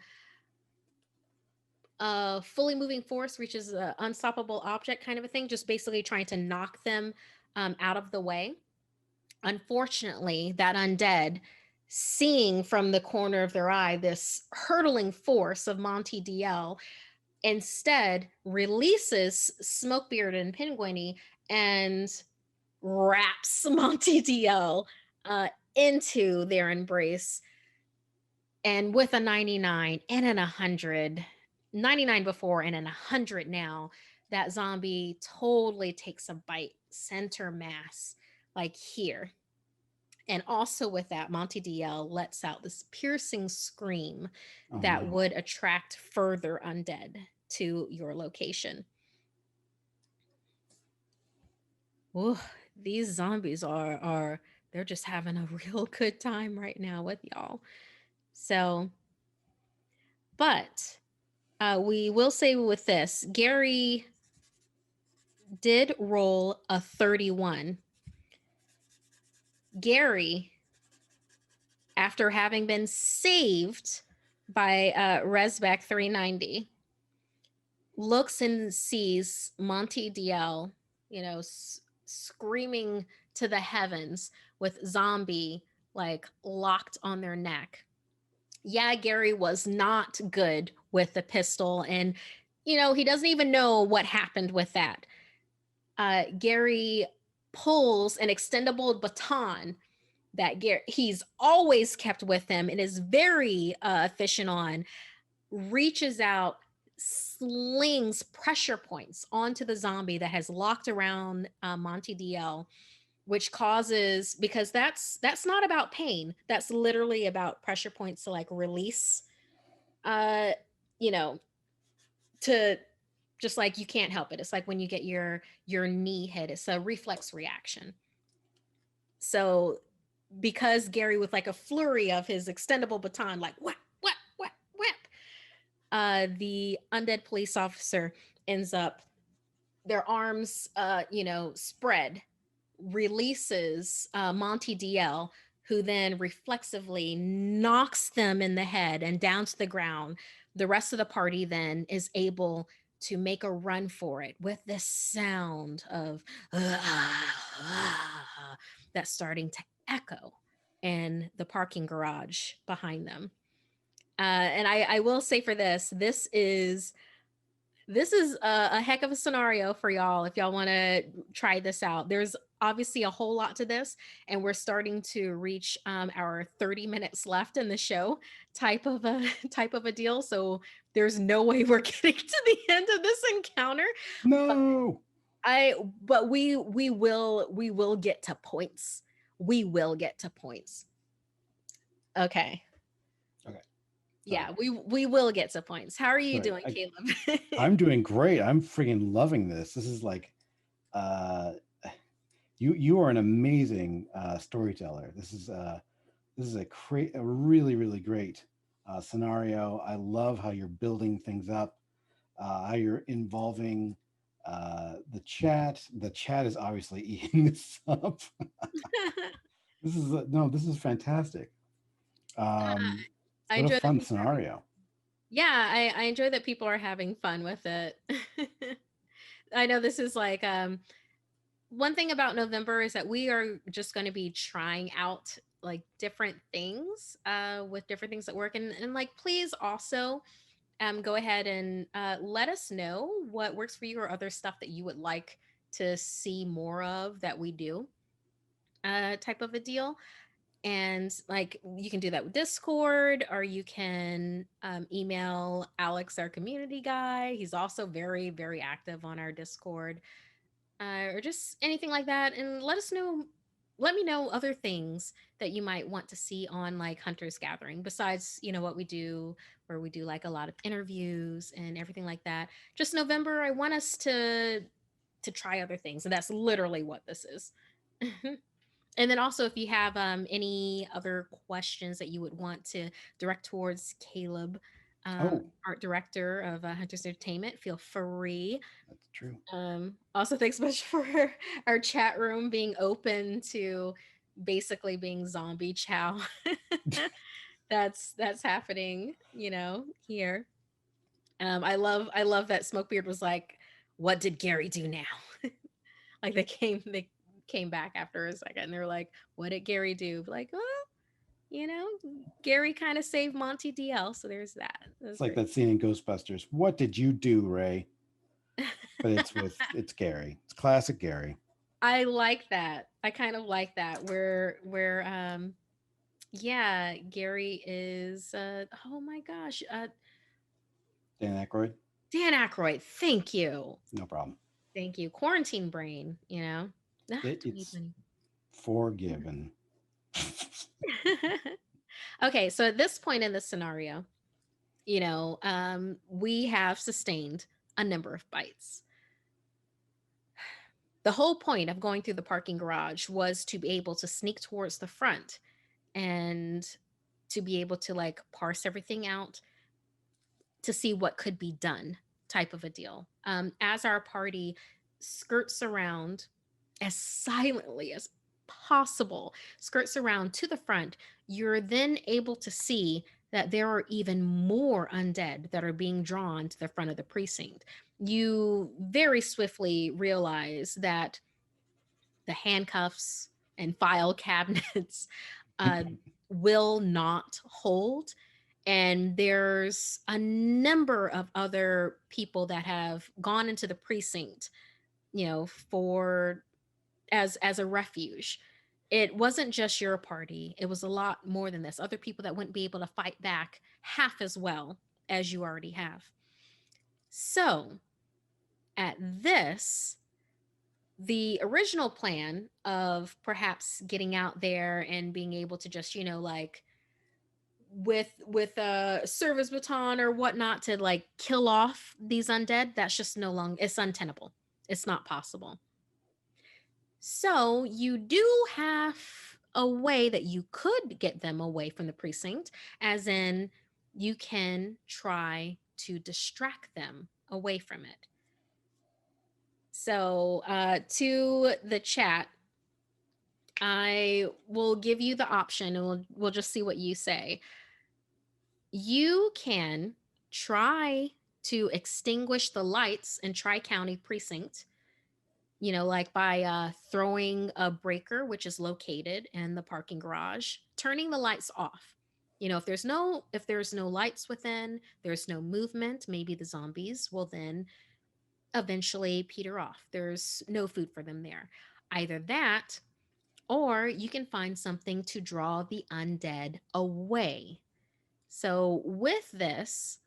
Speaker 1: fully moving force reaches an unstoppable object kind of a thing, just basically trying to knock them out of the way. Unfortunately, that undead seeing from the corner of their eye this hurtling force of Monty DL, instead releases Smokebeard and Penguiny and wraps Monty DL into their embrace. And with a 99 and an 100, 99 before and an 100 now, that zombie totally takes a bite center mass, like here. And also with that, Monty DL lets out this piercing scream
Speaker 3: Oh
Speaker 1: that
Speaker 3: no.
Speaker 1: would attract further undead to your location. Ooh, these zombies are they're just having a real good time right now with y'all. So, but we will say with this, Gary did roll a 31. Gary, after having been saved by Resback 390, looks and sees Monty DL, screaming to the heavens with zombie like locked on their neck. Yeah, Gary was not good with the pistol, and he doesn't even know what happened with that. Gary pulls an extendable baton that he's always kept with him and is very efficient on, reaches out, slings pressure points onto the zombie that has locked around Monty DL, which causes, because that's not about pain. That's literally about pressure points to like release, uh, you know, to just like you can't help it. It's like when you get your knee hit, it's a reflex reaction. So because Gary with like a flurry of his extendable baton, like whap, whap, whap, whap, the undead police officer ends up, their arms, spread, releases Monty DL, who then reflexively knocks them in the head and down to the ground. The rest of the party then is able to make a run for it with this sound of that's starting to echo in the parking garage behind them. And I will say for this is a heck of a scenario for y'all if y'all want to try this out. There's obviously a whole lot to this, and we're starting to reach our 30 minutes left in the show type of a type of a deal. So there's no way we're getting to the end of this encounter. But
Speaker 3: No.
Speaker 1: we will get to points. We will get to points. Okay.
Speaker 3: Okay. Sorry.
Speaker 1: Yeah, we will get to points. How are you
Speaker 3: Sorry.
Speaker 1: doing, Caleb?
Speaker 3: I'm doing great. I'm freaking loving this. This is like, uh, you are an amazing storyteller. This is a really really great scenario. I love how you're building things up, how you're involving the chat. The chat is obviously eating this up. This is no, this is fantastic. Um,
Speaker 1: I
Speaker 3: what a
Speaker 1: enjoy that
Speaker 3: fun
Speaker 1: people are having,
Speaker 3: scenario.
Speaker 1: yeah, I enjoy that people are having fun with it. I know this is like one thing about November is that we are just going to be trying out like different things with different things that work, and like please also go ahead and let us know what works for you or other stuff that you would like to see more of that we do, type of a deal. And like you can do that with Discord, or you can email Alex, our community guy. He's also very very active on our Discord, or just anything like that. And let me know other things that you might want to see on like Hunter's Gathering, besides what we do, where we do like a lot of interviews and everything like that. Just November, I want us to try other things, and that's literally what this is. And then also, if you have any other questions that you would want to direct towards Caleb,
Speaker 3: Oh,
Speaker 1: art director of Hunter's Entertainment, feel free.
Speaker 3: that's true.
Speaker 1: Also, thanks so much for our chat room being open to basically being zombie chow. That's happening, here. I love that Smokebeard was like, "What did Gary do now?" Like they came back after a second and they were like, "What did Gary do?" Like, "Oh, You know, Gary kind of saved Monty DL, so there's that.
Speaker 3: It's
Speaker 1: That's
Speaker 3: like
Speaker 1: great.
Speaker 3: that scene in Ghostbusters. What did you do, Ray? But it's Gary. It's classic Gary.
Speaker 1: I like that. I kind of like that. Where yeah, Gary is oh my gosh.
Speaker 3: Dan Aykroyd.
Speaker 1: Dan Aykroyd. Thank you.
Speaker 3: No problem.
Speaker 1: Thank you. Quarantine brain,
Speaker 3: It's
Speaker 1: 2020.
Speaker 3: forgiven.
Speaker 1: Okay, so at this point in the scenario, we have sustained a number of bites. The whole point of going through the parking garage was to be able to sneak towards the front and to be able to like parse everything out to see what could be done, type of a deal. As our party skirts around as silently as possible, skirts around to the front, you're then able to see that there are even more undead that are being drawn to the front of the precinct. You very swiftly realize that the handcuffs and file cabinets uh, will not hold. And there's a number of other people that have gone into the precinct, for as a refuge. It wasn't just your party. It was a lot more than this. Other people that wouldn't be able to fight back half as well as you already have. So, at this, the original plan of perhaps getting out there and being able to just, like with a service baton or whatnot to like kill off these undead, that's just no longer, it's untenable. It's not possible. So you do have a way that you could get them away from the precinct, as in you can try to distract them away from it. So to the chat, I will give you the option and we'll just see what you say. You can try to extinguish the lights in Tri County Precinct, like by throwing a breaker, which is located in the parking garage, turning the lights off. If there's no lights within, there's no movement, maybe the zombies will then eventually peter off. There's no food for them there. Either that, or you can find something to draw the undead away. So with this,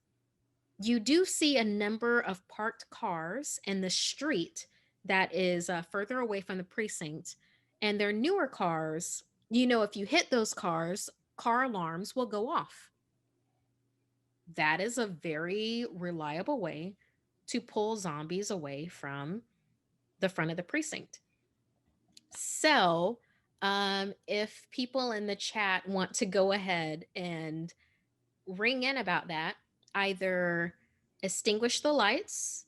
Speaker 1: you do see a number of parked cars in the street that is further away from the precinct. And they're newer cars. If you hit those cars, car alarms will go off. That is a very reliable way to pull zombies away from the front of the precinct. So, if people in the chat want to go ahead and ring in about that, either extinguish the lights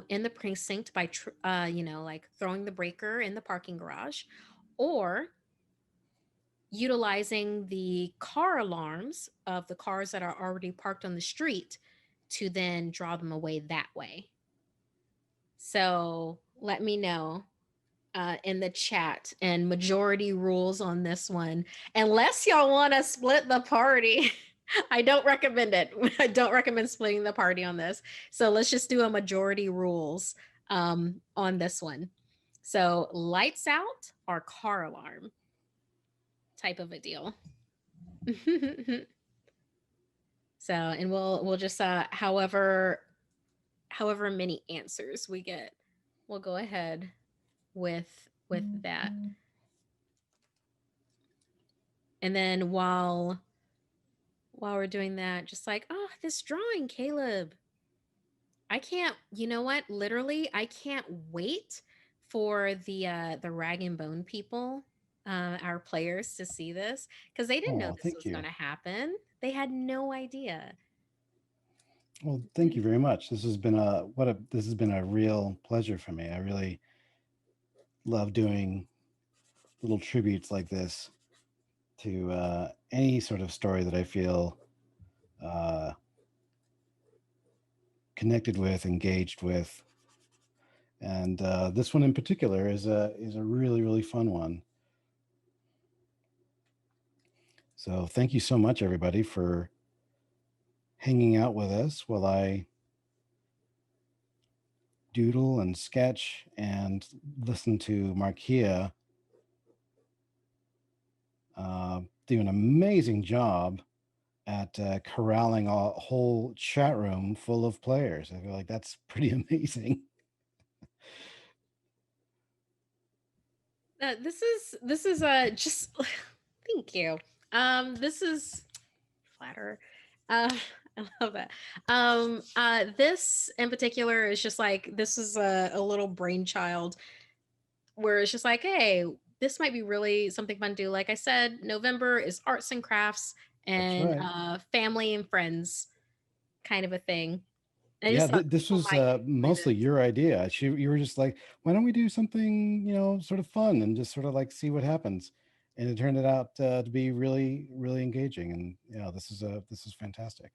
Speaker 1: in the precinct by like throwing the breaker in the parking garage, or utilizing the car alarms of the cars that are already parked on the street to then draw them away that way. So let me know in the chat, and majority rules on this one. Unless y'all want to split the party, I don't recommend it. I don't recommend splitting the party on this. So let's just do a majority rules on this one. So lights out or car alarm type of a deal. So, and we'll just however many answers we get, we'll go ahead with that. And then while we're doing that, just like, oh, this drawing, Caleb. I can't, you know what? Literally, I can't wait for the rag and bone people, our players, to see this, because they didn't know
Speaker 3: Oh,
Speaker 1: this
Speaker 3: thank
Speaker 1: was
Speaker 3: you.
Speaker 1: gonna happen. They had no idea.
Speaker 3: Well, thank you very much. This has been a real pleasure for me. I really love doing little tributes like this to any sort of story that I feel uh, connected with, engaged with, and this one in particular is a really fun one. So thank you so much, everybody, for hanging out with us while I doodle and sketch and listen to Markia do an amazing job at corralling a whole chat room full of players. I feel like that's pretty amazing.
Speaker 1: This is just thank you. This is flatter. Uh, I love that. This in particular is just like this is a little brainchild where it's just like, hey, this might be really something fun to do. Like I said, November is arts and crafts
Speaker 3: That's
Speaker 1: and
Speaker 3: right.
Speaker 1: family and friends kind of a thing. I
Speaker 3: Yeah,
Speaker 1: just thought
Speaker 3: this
Speaker 1: people
Speaker 3: was
Speaker 1: might enjoy
Speaker 3: mostly
Speaker 1: this.
Speaker 3: your idea. You were just like, why don't we do something, sort of fun and just sort of like see what happens. And it turned it out to be really, really engaging. And yeah, this is fantastic.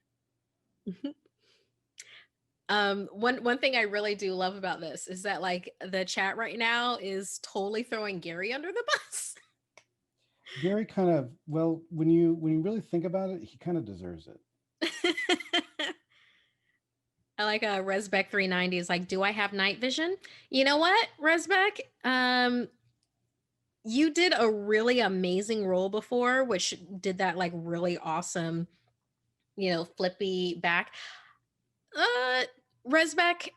Speaker 1: One thing I really do love about this is that like the chat right now is totally throwing Gary under the bus.
Speaker 3: Gary kind of, well, when you really think about it, he kind of deserves it.
Speaker 1: I like Resbeck 390 is like, do I have night vision? You know what, Resbeck? You did a really amazing roll before, which did that like really awesome, flippy back. Uh Resbeck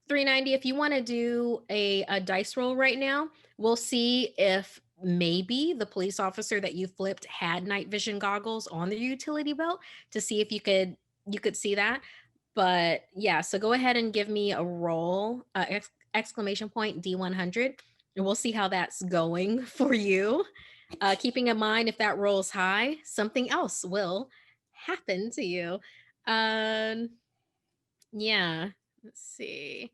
Speaker 1: 390, if you want to do a dice roll right now, we'll see if maybe the police officer that you flipped had night vision goggles on the utility belt to see if you could see that. But yeah, so go ahead and give me a roll, exclamation point D100, and we'll see how that's going for you. Keeping in mind, if that rolls high, something else will happen to you. Um, yeah, let's see.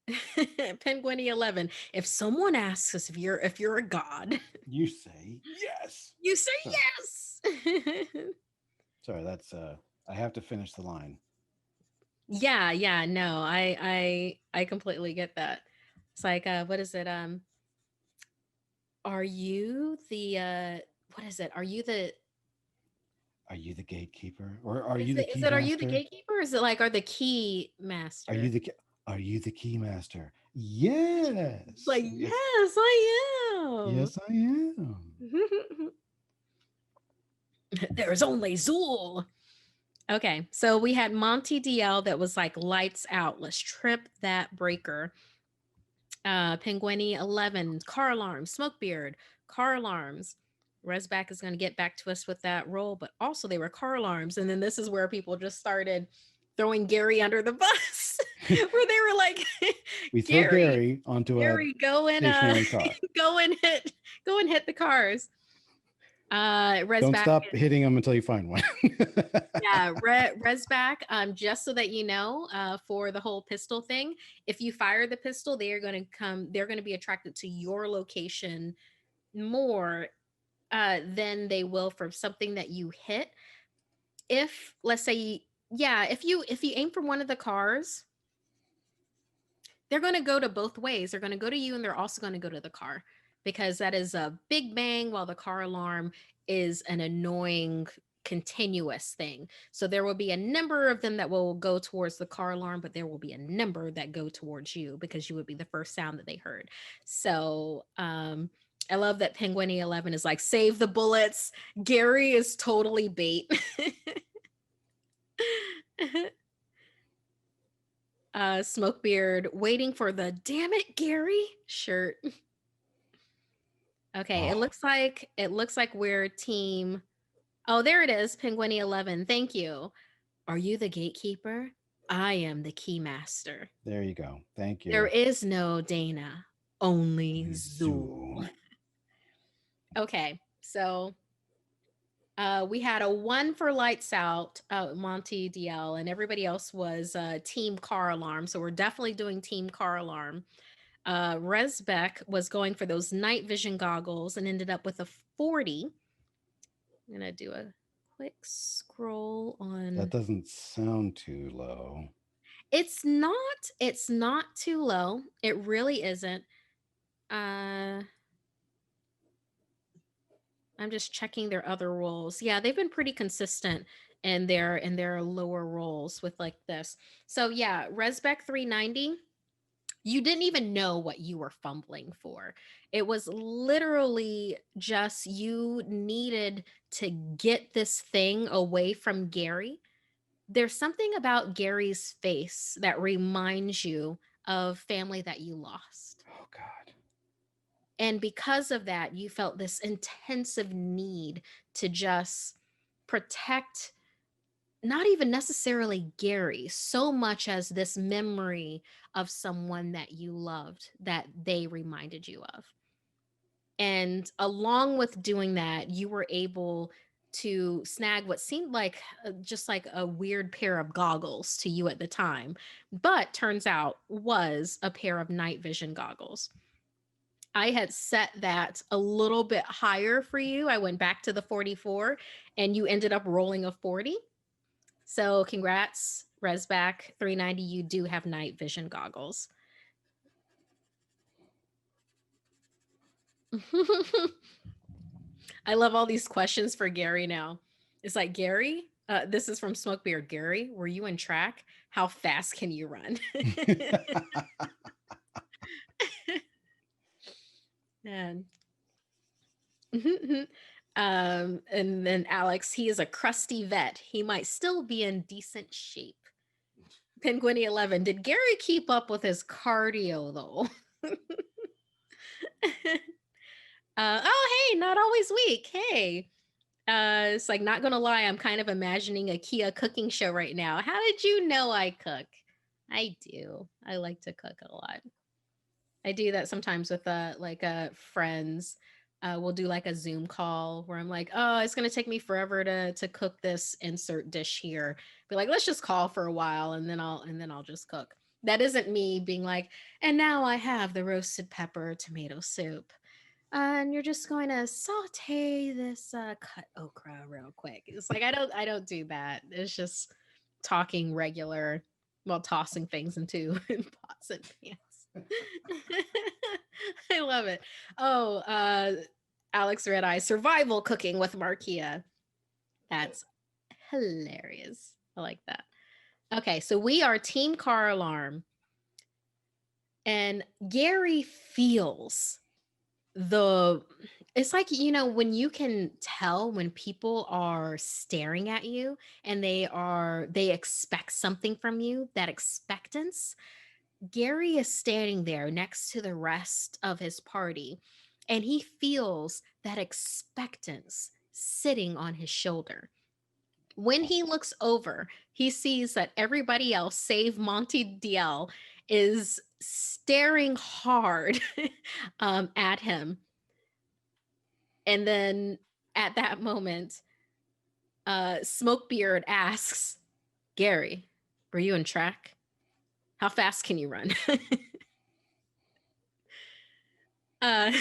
Speaker 1: Penguiny 11. If someone asks us if you're a god,
Speaker 3: You say yes.
Speaker 1: you say
Speaker 3: Sorry,
Speaker 1: yes.
Speaker 3: sorry. That's I have to finish the line.
Speaker 1: Yeah, yeah, no, I completely get that. It's like what is it? Are you the what is it? Are you the
Speaker 3: Are you the gatekeeper, or are
Speaker 1: is
Speaker 3: you the
Speaker 1: it is
Speaker 3: key
Speaker 1: it are you the
Speaker 3: master?
Speaker 1: gatekeeper? Or is it like are the key
Speaker 3: Are you
Speaker 1: master?
Speaker 3: the are you the key master? Yes,
Speaker 1: Like,
Speaker 3: yes,
Speaker 1: yes, I
Speaker 3: yes, I am.
Speaker 1: am. There's only Zool. Okay, so we had Monty DL that was like lights out. Let's trip that breaker. Penguini 11, car alarms, Smokebeard, car alarms. Resback is going to get back to us with that roll, but also they were car alarms. And then this is where people just started throwing Gary under the bus, where they were like,
Speaker 3: We throw
Speaker 1: Gary,
Speaker 3: Gary onto a
Speaker 1: Gary, go and
Speaker 3: stationary car.
Speaker 1: go and hit the cars.
Speaker 3: Don't
Speaker 1: Resback
Speaker 3: stop hitting them until you find one.
Speaker 1: Yeah, Resback, just so that you know, for the whole pistol thing, if you fire the pistol, they're going to be attracted to your location more than they will for something that you hit. If, let's say, yeah, if you aim for one of the cars, they're going to go to both ways. They're going to go to you and they're also going to go to the car because that is a big bang while the car alarm is an annoying continuous thing. So there will be a number of them that will go towards the car alarm, but there will be a number that go towards you because you would be the first sound that they heard. So I love that Penguiny 11 is like, save the bullets. Gary is totally bait. Smokebeard waiting for the damn it Gary shirt. Okay, it
Speaker 3: Oh,
Speaker 1: looks like we're team. Oh, there it is, Penguiny 11. Thank you. Are you the gatekeeper? I am the keymaster.
Speaker 3: there you go. Thank
Speaker 1: There
Speaker 3: you.
Speaker 1: is no Dana, only
Speaker 3: Zoo.
Speaker 1: Zool. Okay, so we had a one for lights out, Monty DL, and everybody else was team car alarm. So we're definitely doing team car alarm. Resbeck was going for those night vision goggles and ended up with a 40. I'm gonna do a quick scroll
Speaker 3: That
Speaker 1: on.
Speaker 3: doesn't sound too low.
Speaker 1: It's not too low. It really isn't. Uh I'm just checking their other roles. Yeah, they've been pretty consistent in their lower roles with like this. So yeah, Resbec 390, you didn't even know what you were fumbling for. It was literally just you needed to get this thing away from Gary. There's something about Gary's face that reminds you of family that you lost.
Speaker 3: Oh God.
Speaker 1: And because of that, you felt this intensive need to just protect not even necessarily Gary, so much as this memory of someone that you loved that they reminded you of. And along with doing that, you were able to snag what seemed like just like a weird pair of goggles to you at the time, but turns out was a pair of night vision goggles. I had set that a little bit higher for you. I went back to the 44 and you ended up rolling a 40. So congrats, Resback 390. You do have night vision goggles. I love all these questions for Gary now. It's like, Gary, this is from Smokebeard. Gary, were you in track? How fast can you run? And and then Alex, he is a crusty vet. He might still be in decent shape. Penguini 11, did Gary keep up with his cardio though? Oh, hey, not always weak. Hey. It's like, not gonna lie, I'm kind of imagining a Kia cooking show right now. How did you know I cook? I do. I like to cook a lot. I do that sometimes with friends. We'll do like a Zoom call where I'm like, oh, it's gonna take me forever to cook this insert dish here. Be like, let's just call for a while and then I'll just cook. That isn't me being like, and now I have the roasted pepper tomato soup. And you're just going to saute this cut okra real quick. It's like I don't do that. It's just talking regular while tossing things into pots and pans. I love it. Oh, Alex Red Eye survival cooking with Markia. That's hilarious. I like that. Okay, so we are Team Car Alarm, and Gary feels the it's like, when you can tell when people are staring at you and they expect something from you, that expectance. Gary is standing there next to the rest of his party and he feels that expectance sitting on his shoulder. When he looks over, he sees that everybody else, save Monty DL, is staring hard at him. And then at that moment, Smokebeard asks, Gary, were you in track? How fast can you run? uh,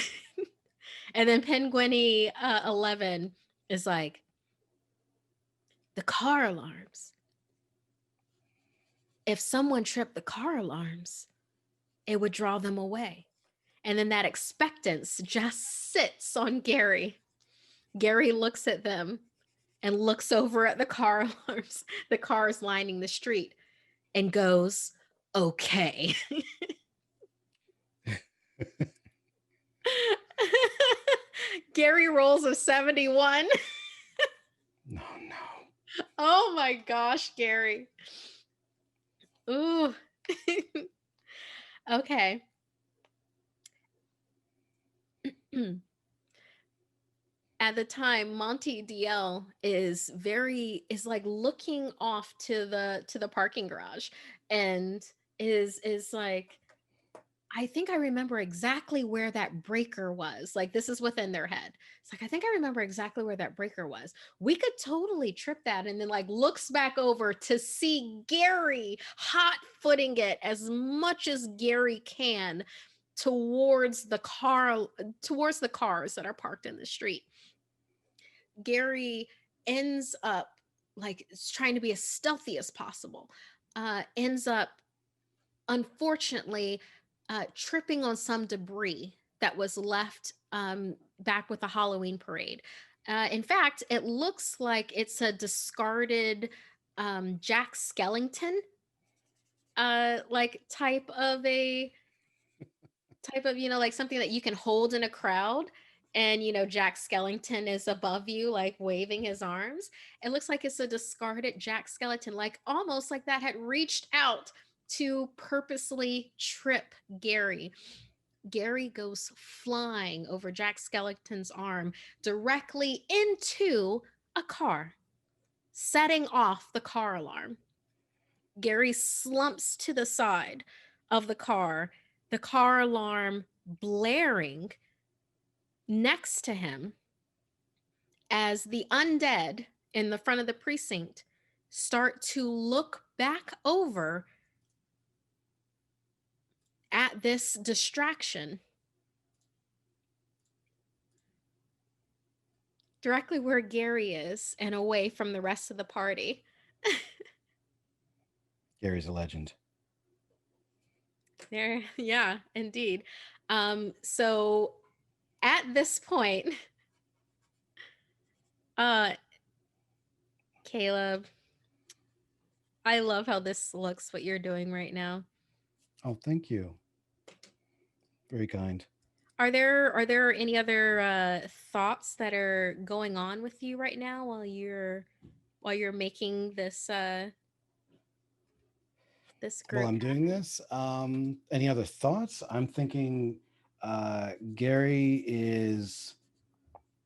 Speaker 1: and then Penguini 11 is like, the car alarms. If someone tripped the car alarms, it would draw them away. And then that expectance just sits on Gary. Gary looks at them and looks over at the car alarms, the cars lining the street, and goes, okay. Gary rolls a 71.
Speaker 3: No, no.
Speaker 1: Oh my gosh, Gary. Ooh. Okay. At the time, Monty DL is like looking off to the parking garage and is like, I think I remember exactly where that breaker was. Like, this is within their head. It's like, I think I remember exactly where that breaker was. We could totally trip that. And then, like, looks back over to see Gary hot footing it as much as Gary can towards the towards the cars that are parked in the street. Gary ends up like trying to be as stealthy as possible, ends up unfortunately tripping on some debris that was left back with the Halloween parade. In fact, it looks like it's a discarded Jack Skellington like type of, like something that you can hold in a crowd. And, Jack Skellington is above you, like waving his arms. It looks like it's a discarded Jack Skeleton, like almost like that had reached out to purposely trip Gary. Gary goes flying over Jack Skellington's arm directly into a car, setting off the car alarm. Gary slumps to the side of the car alarm blaring next to him as the undead in the front of the precinct start to look back over at this distraction directly where Gary is and away from the rest of the party.
Speaker 3: Gary's a legend.
Speaker 1: There, yeah, indeed. So at this point, uh, Caleb, I love how this looks, what you're doing right now.
Speaker 3: Oh, thank you. Very kind.
Speaker 1: Are there any other thoughts that are going on with you right now while you're making this
Speaker 3: Well,
Speaker 1: group
Speaker 3: I'm doing
Speaker 1: happen?
Speaker 3: this. Any other thoughts? I'm thinking Gary is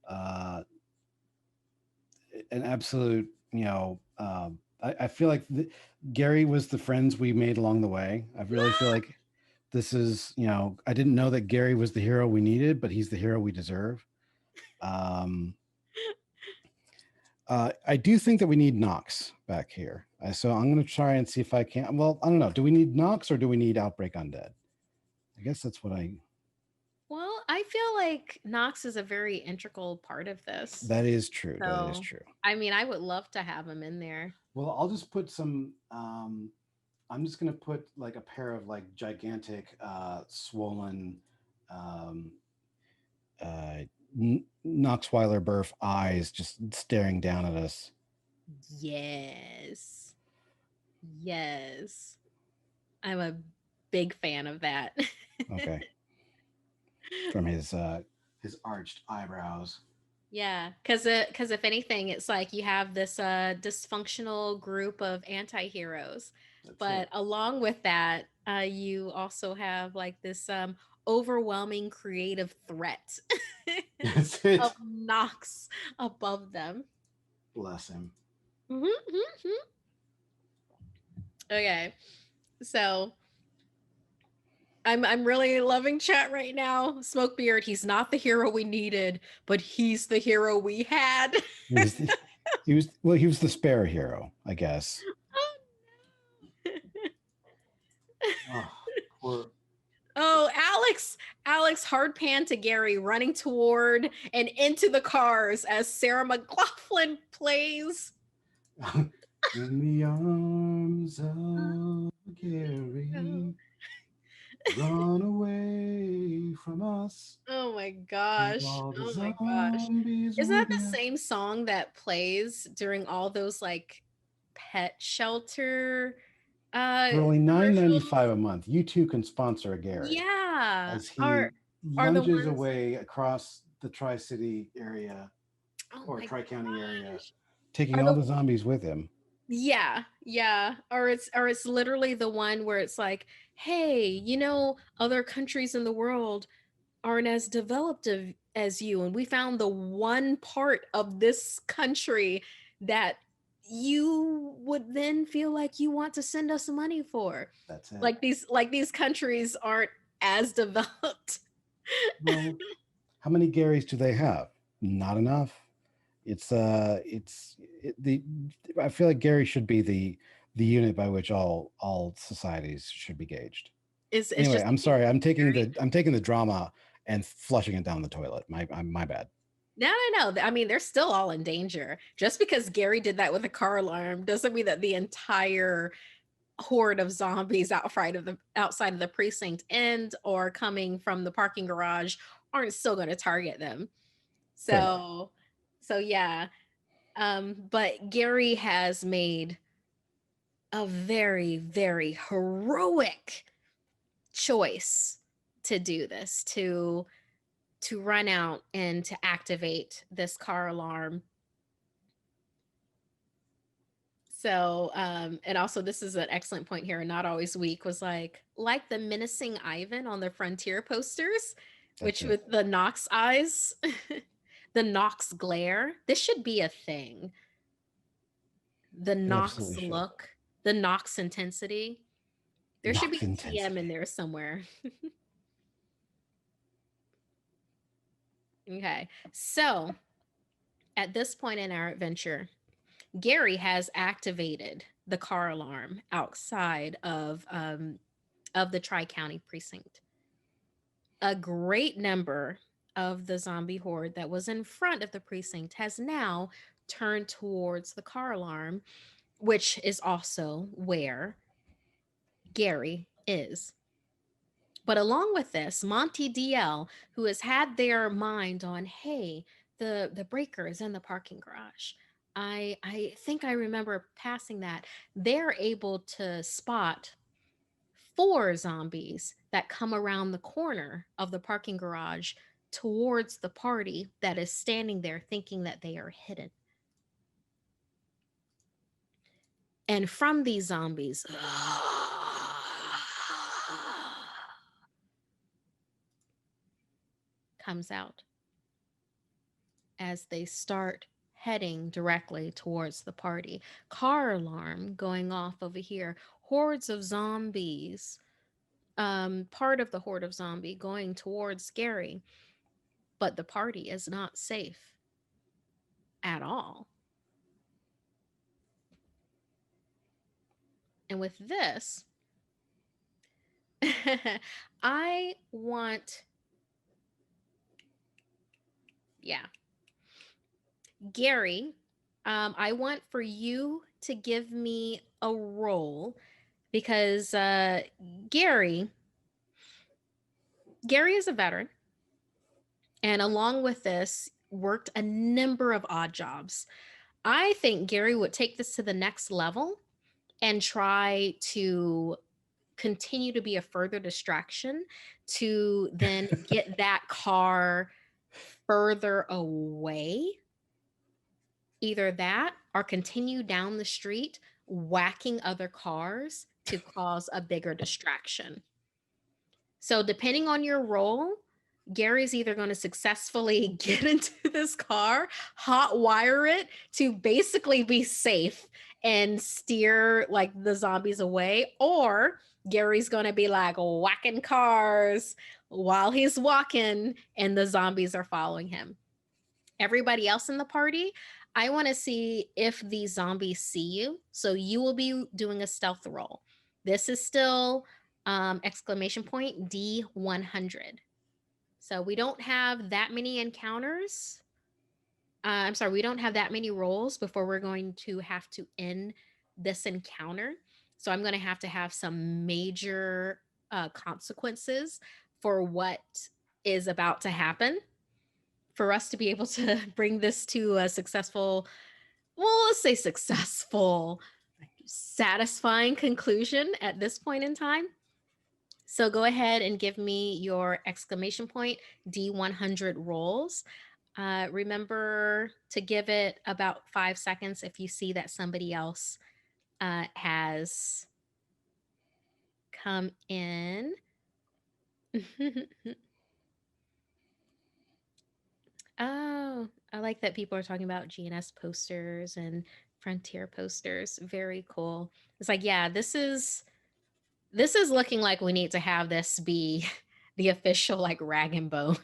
Speaker 3: uh, an absolute, I feel like Gary was the friends we made along the way. I really feel like this is, I didn't know that Gary was the hero we needed, but he's the hero we deserve. Um, I do think that we need Nox back here. So I'm going to try and see if I can. Well, I don't know. Do we need Nox or do we need Outbreak Undead? I guess that's what I.
Speaker 1: Well, I feel like Knox is a very integral part of this.
Speaker 3: That is true. That is
Speaker 1: So,
Speaker 3: true.
Speaker 1: I mean, I would love to have him in there.
Speaker 3: Well, I'll just put some. I'm just going to put like a pair of like gigantic, swollen, um, uh, Noxweiler Burf eyes just staring down at us.
Speaker 1: Yes. Yes. I'm a big fan of that.
Speaker 3: Okay. From his arched eyebrows.
Speaker 1: Yeah, because if anything, it's like you have this dysfunctional group of anti-heroes,
Speaker 3: That's it.
Speaker 1: but along with that, you also have like this overwhelming creative threat
Speaker 3: That's
Speaker 1: of
Speaker 3: it.
Speaker 1: Nox above them.
Speaker 3: Bless him.
Speaker 1: Mhm, mhm, mhm. Okay, so I'm really loving chat right now. Smokebeard, he's not the hero we needed, but he's the hero we had.
Speaker 3: He was the, he was the spare hero, I guess. Oh, poor.
Speaker 1: Oh, Alex hard pan to Gary running toward and into the cars as Sarah McLaughlin plays.
Speaker 3: In the arms of Gary, run away from us.
Speaker 1: Oh my
Speaker 3: Take
Speaker 1: gosh.
Speaker 3: all the
Speaker 1: Oh my gosh.
Speaker 3: zombies
Speaker 1: Isn't that
Speaker 3: with
Speaker 1: the
Speaker 3: you.
Speaker 1: same song that plays during all those like pet shelter
Speaker 3: For only $9.95
Speaker 1: commercials?
Speaker 3: a month, you too can sponsor a Gary
Speaker 1: Yeah.
Speaker 3: as
Speaker 1: Are
Speaker 3: he
Speaker 1: are the
Speaker 3: lunges
Speaker 1: ones
Speaker 3: away across the Tri City area
Speaker 1: oh
Speaker 3: or
Speaker 1: my
Speaker 3: Tri County area,
Speaker 1: gosh.
Speaker 3: taking
Speaker 1: Are
Speaker 3: all
Speaker 1: the
Speaker 3: the zombies with him.
Speaker 1: Yeah, yeah. Or it's literally the one where it's like, hey, other countries in the world aren't as developed as you, and we found the one part of this country that you would then feel like you want to send us money for.
Speaker 3: That's it.
Speaker 1: Like these countries aren't as developed.
Speaker 3: Well, how many Garys do they have? Not enough. The I feel like Gary should be the unit by which all societies should be gauged.
Speaker 1: It's
Speaker 3: Anyway,
Speaker 1: just
Speaker 3: I'm
Speaker 1: a
Speaker 3: sorry.
Speaker 1: Gary.
Speaker 3: I'm taking the drama and flushing it down the toilet. My bad.
Speaker 1: No, no, no. I mean, they're still all in danger. Just because Gary did that with a car alarm doesn't mean that the entire horde of zombies outside of the precinct and or coming from the parking garage aren't still going to target them.
Speaker 3: Fair enough.
Speaker 1: So So yeah, but Gary has made a very, very heroic choice to do this, to run out and to activate this car alarm. So, and also this is an excellent point here. Not always weak was like the menacing Ivan on the Frontier posters,
Speaker 3: That's
Speaker 1: which
Speaker 3: it.
Speaker 1: with the Nox eyes, the Nox glare. This should be a thing. The
Speaker 3: It absolutely
Speaker 1: Nox
Speaker 3: should.
Speaker 1: look, the Nox intensity. There should be
Speaker 3: Nox
Speaker 1: a TM in
Speaker 3: intensity.
Speaker 1: there somewhere. Okay, so at this point in our adventure, Gary has activated the car alarm outside of the Tri County precinct. A great number of the zombie horde that was in front of the precinct has now turned towards the car alarm, which is also where Gary is. But along with this, Monty DL, who has had their mind on, hey, the breaker is in the parking garage. I think I remember passing that. They're able to spot four zombies that come around the corner of the parking garage towards the party that is standing there thinking that they are hidden. And from these zombies comes out as they start heading directly towards the party. Car alarm going off over here. Hordes of zombies, part of the horde of zombie going towards Gary, but the party is not safe at all. And with this, I want, yeah, Gary, I want for you to give me a role because Gary, Gary is a veteran, and along with this, worked a number of odd jobs. I think Gary would take this to the next level and try to continue to be a further distraction to then get that car further away. Either that or continue down the street whacking other cars to cause a bigger distraction. So, depending on your role, Gary's either going to successfully get into this car, hot wire it to basically be safe and steer like the zombies away, or Gary's going to be like whacking cars while he's walking and the zombies are following him. Everybody else in the party, I want to see if these zombies see you. So you will be doing a stealth roll. This is still exclamation point D100. So we don't have that many encounters. I'm sorry, we don't have that many rolls before we're going to have to end this encounter. So I'm going to have some major consequences for what is about to happen for us to be able to bring this to a successful, well, let's say successful, satisfying conclusion at this point in time. So go ahead and give me your exclamation point D100 rolls. Remember to give it about 5 seconds if you see that somebody else has come in. Oh, I like that people are talking about GNS posters and Frontier posters. Very cool. It's like, yeah, this is looking like we need to have this be the official like rag and bone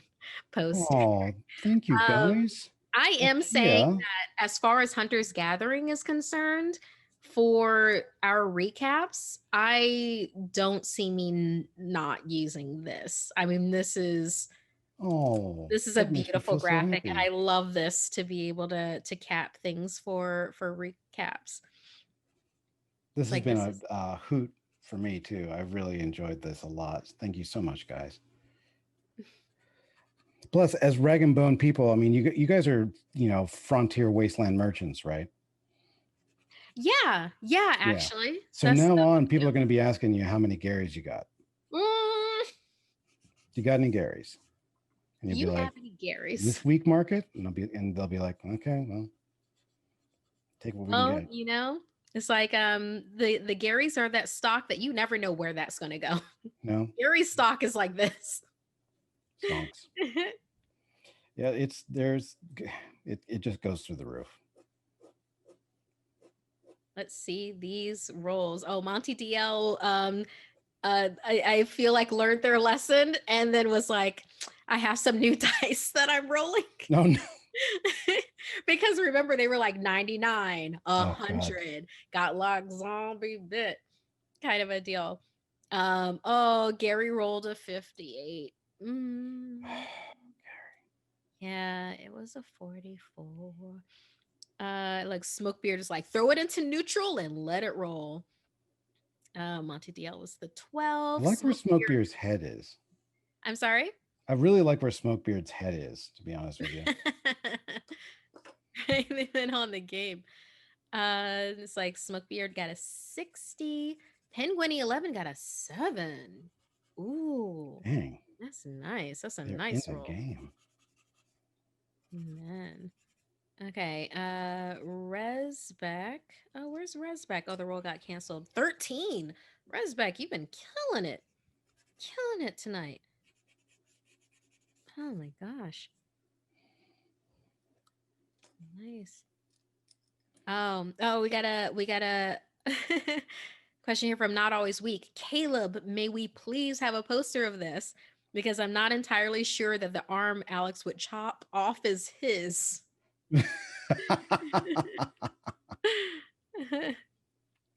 Speaker 1: poster.
Speaker 3: Oh, thank you
Speaker 1: Um,
Speaker 3: guys.
Speaker 1: I
Speaker 3: Heck
Speaker 1: am saying
Speaker 3: yeah.
Speaker 1: that as far as Hunter's Gathering is concerned, for our recaps, I don't see me not using this. I mean,
Speaker 3: Oh,
Speaker 1: this is a
Speaker 3: that makes me
Speaker 1: beautiful
Speaker 3: feel so
Speaker 1: graphic, and
Speaker 3: happy.
Speaker 1: I love this to be able to cap things for recaps.
Speaker 3: This has
Speaker 1: Like
Speaker 3: been
Speaker 1: this is
Speaker 3: a hoot for me too. I've really enjoyed this a lot. Thank you so much, guys. Plus, as rag and bone people, I mean, you guys are, frontier wasteland merchants, right?
Speaker 1: Yeah, yeah,
Speaker 3: Yeah.
Speaker 1: actually.
Speaker 3: So
Speaker 1: That's
Speaker 3: now
Speaker 1: what
Speaker 3: on,
Speaker 1: we
Speaker 3: people
Speaker 1: do.
Speaker 3: are going to be asking you how many Garys you got.
Speaker 1: Mm,
Speaker 3: You got any Garys? And you'll be
Speaker 1: you
Speaker 3: like,
Speaker 1: have any Garys?
Speaker 3: this week market, and they'll be like, okay, well, take what we can
Speaker 1: Oh,
Speaker 3: get.
Speaker 1: it's like the Garys are that stock that you never know where that's gonna go.
Speaker 3: No,
Speaker 1: Gary stock is like this.
Speaker 3: stonks. Yeah, it just goes through the roof.
Speaker 1: Let's see these rolls. Oh, Monty DL I feel like learned their lesson and then was like, I have some new dice that I'm rolling.
Speaker 3: No, no.
Speaker 1: Because remember, they were like 99,
Speaker 3: Oh God.
Speaker 1: 100, got like zombie bit kind of a deal. Oh, Gary rolled a 58. Mm, yeah, it was a 44. Like Smokebeard is like, throw it into neutral and let it roll. Monty DL was the
Speaker 3: I
Speaker 1: 12.
Speaker 3: like where
Speaker 1: Smokebeard.
Speaker 3: Smokebeard's head is.
Speaker 1: I'm sorry.
Speaker 3: I really like where Smokebeard's head is, to be honest with you.
Speaker 1: They've been on the game. It's like Smokebeard got a 60. Penguin 11 got a 7. Ooh,
Speaker 3: Dang,
Speaker 1: that's nice. That's a
Speaker 3: they're in
Speaker 1: nice
Speaker 3: the
Speaker 1: roll.
Speaker 3: game.
Speaker 1: Man. Okay. Resbeck. Oh, where's Resbeck? Oh, the roll got canceled. 13. Resbeck, you've been killing it. Killing it tonight. Oh my gosh. Nice. We got a question here from Not Always Weak. Caleb, may we please have a poster of this? Because I'm not entirely sure that the arm Alex would chop off is his.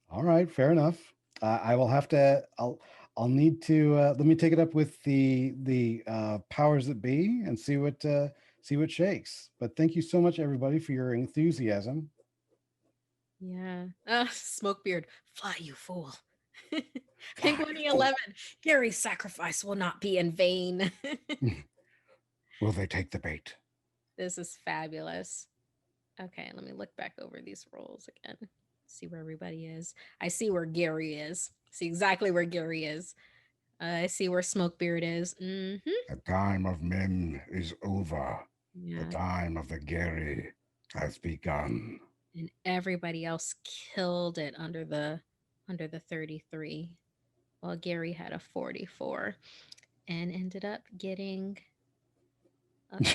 Speaker 3: All right, fair enough. I will have to. I'll need to. Let me take it up with the powers that be and see what shakes. But thank you so much, everybody, for your enthusiasm.
Speaker 1: Yeah. Smokebeard, fly, you fool.
Speaker 3: Fly,
Speaker 1: Penguin
Speaker 3: you fool.
Speaker 1: 11, Gary's sacrifice will not be in vain.
Speaker 3: Will they take the bait?
Speaker 1: This is fabulous. Okay, let me look back over these rolls again. See where everybody is. I see where Gary is. See exactly where Gary is. I see where Smokebeard is.
Speaker 3: The time of men is over. The
Speaker 1: Yeah.
Speaker 3: time of the Gary has begun.
Speaker 1: And everybody else killed it under the 33. Well, Gary had a 44 and ended up getting a
Speaker 3: The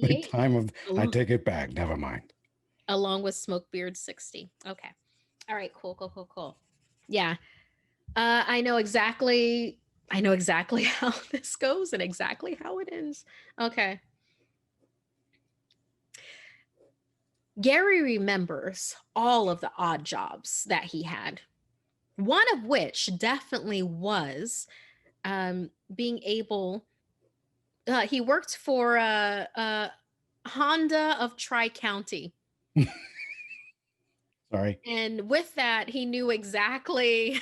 Speaker 1: 58
Speaker 3: time of I
Speaker 1: along,
Speaker 3: take it back. Never mind.
Speaker 1: along with Smokebeard 60. Okay. All right, cool, cool, cool, cool. Yeah. I know exactly how this goes and exactly how it ends. Okay. Gary remembers all of the odd jobs that he had. One of which definitely was being able. He worked for Honda of Tri County,
Speaker 3: Sorry.
Speaker 1: and with that, he knew exactly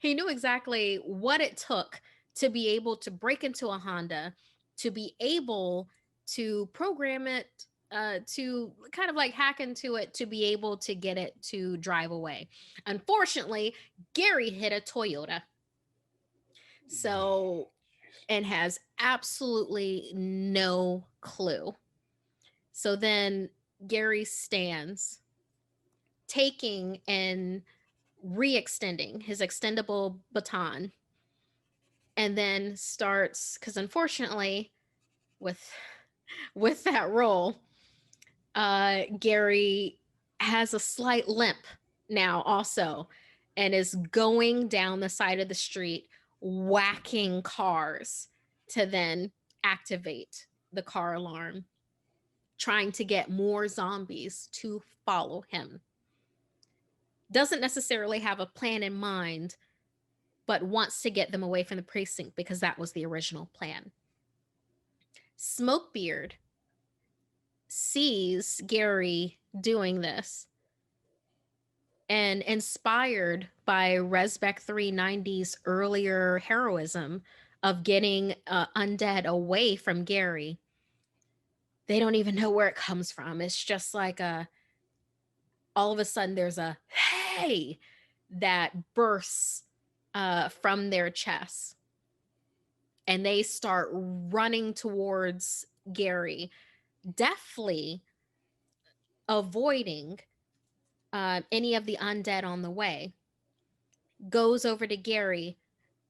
Speaker 1: he knew exactly what it took to be able to break into a Honda, to be able to program it, to kind of like hack into it to be able to get it to drive away. Unfortunately, Gary hit a Toyota. So, and has absolutely no clue. So then Gary stands, taking and re-extending his extendable baton, and then starts, because unfortunately with with that roll, Gary has a slight limp now also, and is going down the side of the street whacking cars to then activate the car alarm, trying to get more zombies to follow him. Doesn't necessarily have a plan in mind, but wants to get them away from the precinct because that was the original plan. Smokebeard sees Gary doing this, and inspired by Resbeck 390's earlier heroism of getting Undead away from Gary. They don't even know where it comes from. It's just like all of a sudden there's a hey that bursts from their chests, and they start running towards Gary, deftly avoiding any of the undead on the way. Goes over to Gary,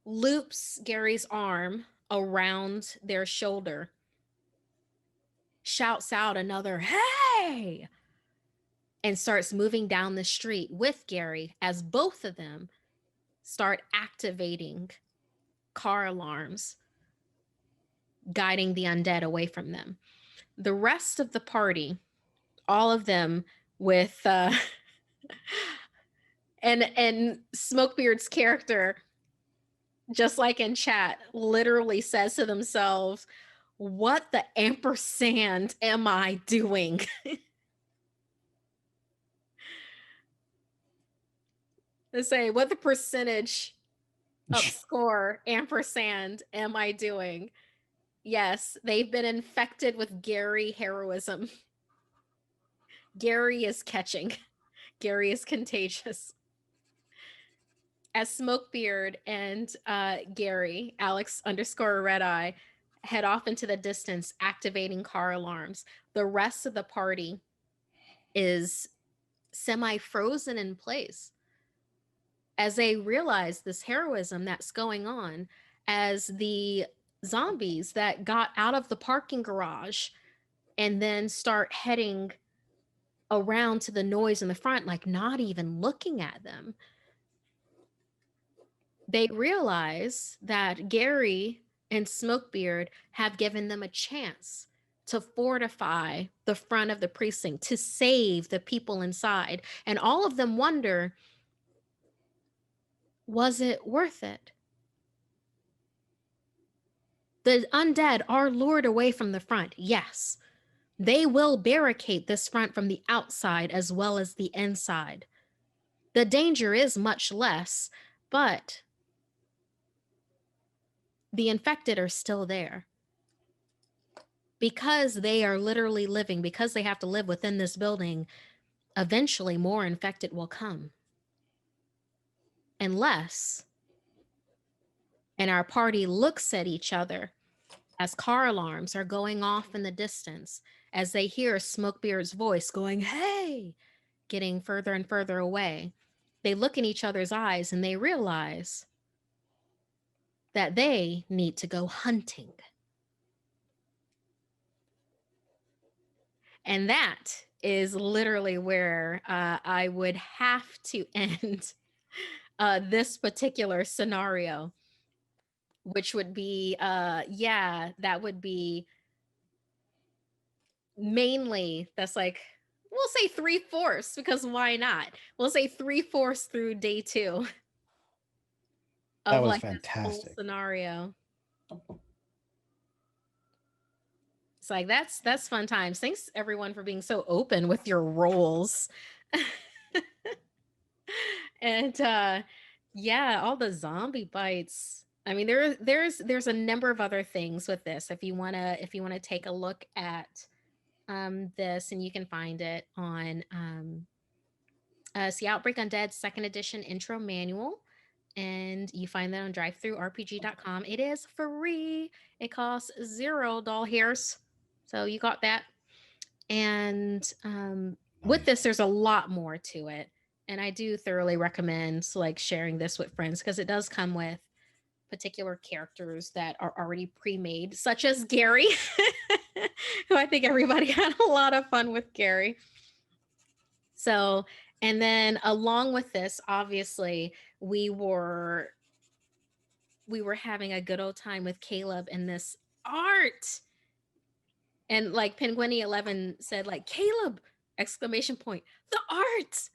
Speaker 1: loops Gary's arm around their shoulder, shouts out another hey, and starts moving down the street with Gary as both of them start activating car alarms, guiding the undead away from them. The rest of the party, all of them with and Smokebeard's character, just like in chat, literally says to themselves, "What the ampersand am I doing?" They say, "What the percentage of score ampersand am I doing?" Yes, they've been infected with Gary heroism. Gary is catching. Gary is contagious. As Smokebeard and Gary, Alex underscore Red Eye, head off into the distance, activating car alarms, the rest of the party is semi frozen in place as they realize this heroism that's going on, as the zombies that got out of the parking garage and then start heading around to the noise in the front, like not even looking at them. They realize that Gary and Smokebeard have given them a chance to fortify the front of the precinct, to save the people inside. And all of them wonder, was it worth it? The undead are lured away from the front, yes. They will barricade this front from the outside as well as the inside. The danger is much less, but the infected are still there. Because they are literally living, because they have to live within this building, eventually more infected will come. Unless, and our party looks at each other as car alarms are going off in the distance, as they hear Smokebeard's voice going, hey, getting further and further away. They look in each other's eyes and they realize that they need to go hunting. And that is literally where I would have to end this particular scenario, which would be, that would be mainly, that's like, we'll say 3/4, because why not? We'll say 3/4 through day 2
Speaker 3: That
Speaker 1: of
Speaker 3: was
Speaker 1: like this whole
Speaker 3: fantastic.
Speaker 1: scenario. It's like that's fun times. Thanks everyone for being so open with your roles. And yeah, all the zombie bites. I mean, there's a number of other things with this. If you wanna take a look at this, and you can find it on see Outbreak Undead second edition intro manual, and you find that on drivethrurpg.com. It is free. It costs 0 doll hairs. So you got that. And with this, there's a lot more to it. And I do thoroughly recommend like sharing this with friends, because it does come with particular characters that are already pre-made, such as Gary, who I think everybody had a lot of fun with Gary. So, and then along with this, obviously, we were having a good old time with Caleb and this art. And like Penguini 11 said, like, Caleb, exclamation point, the art.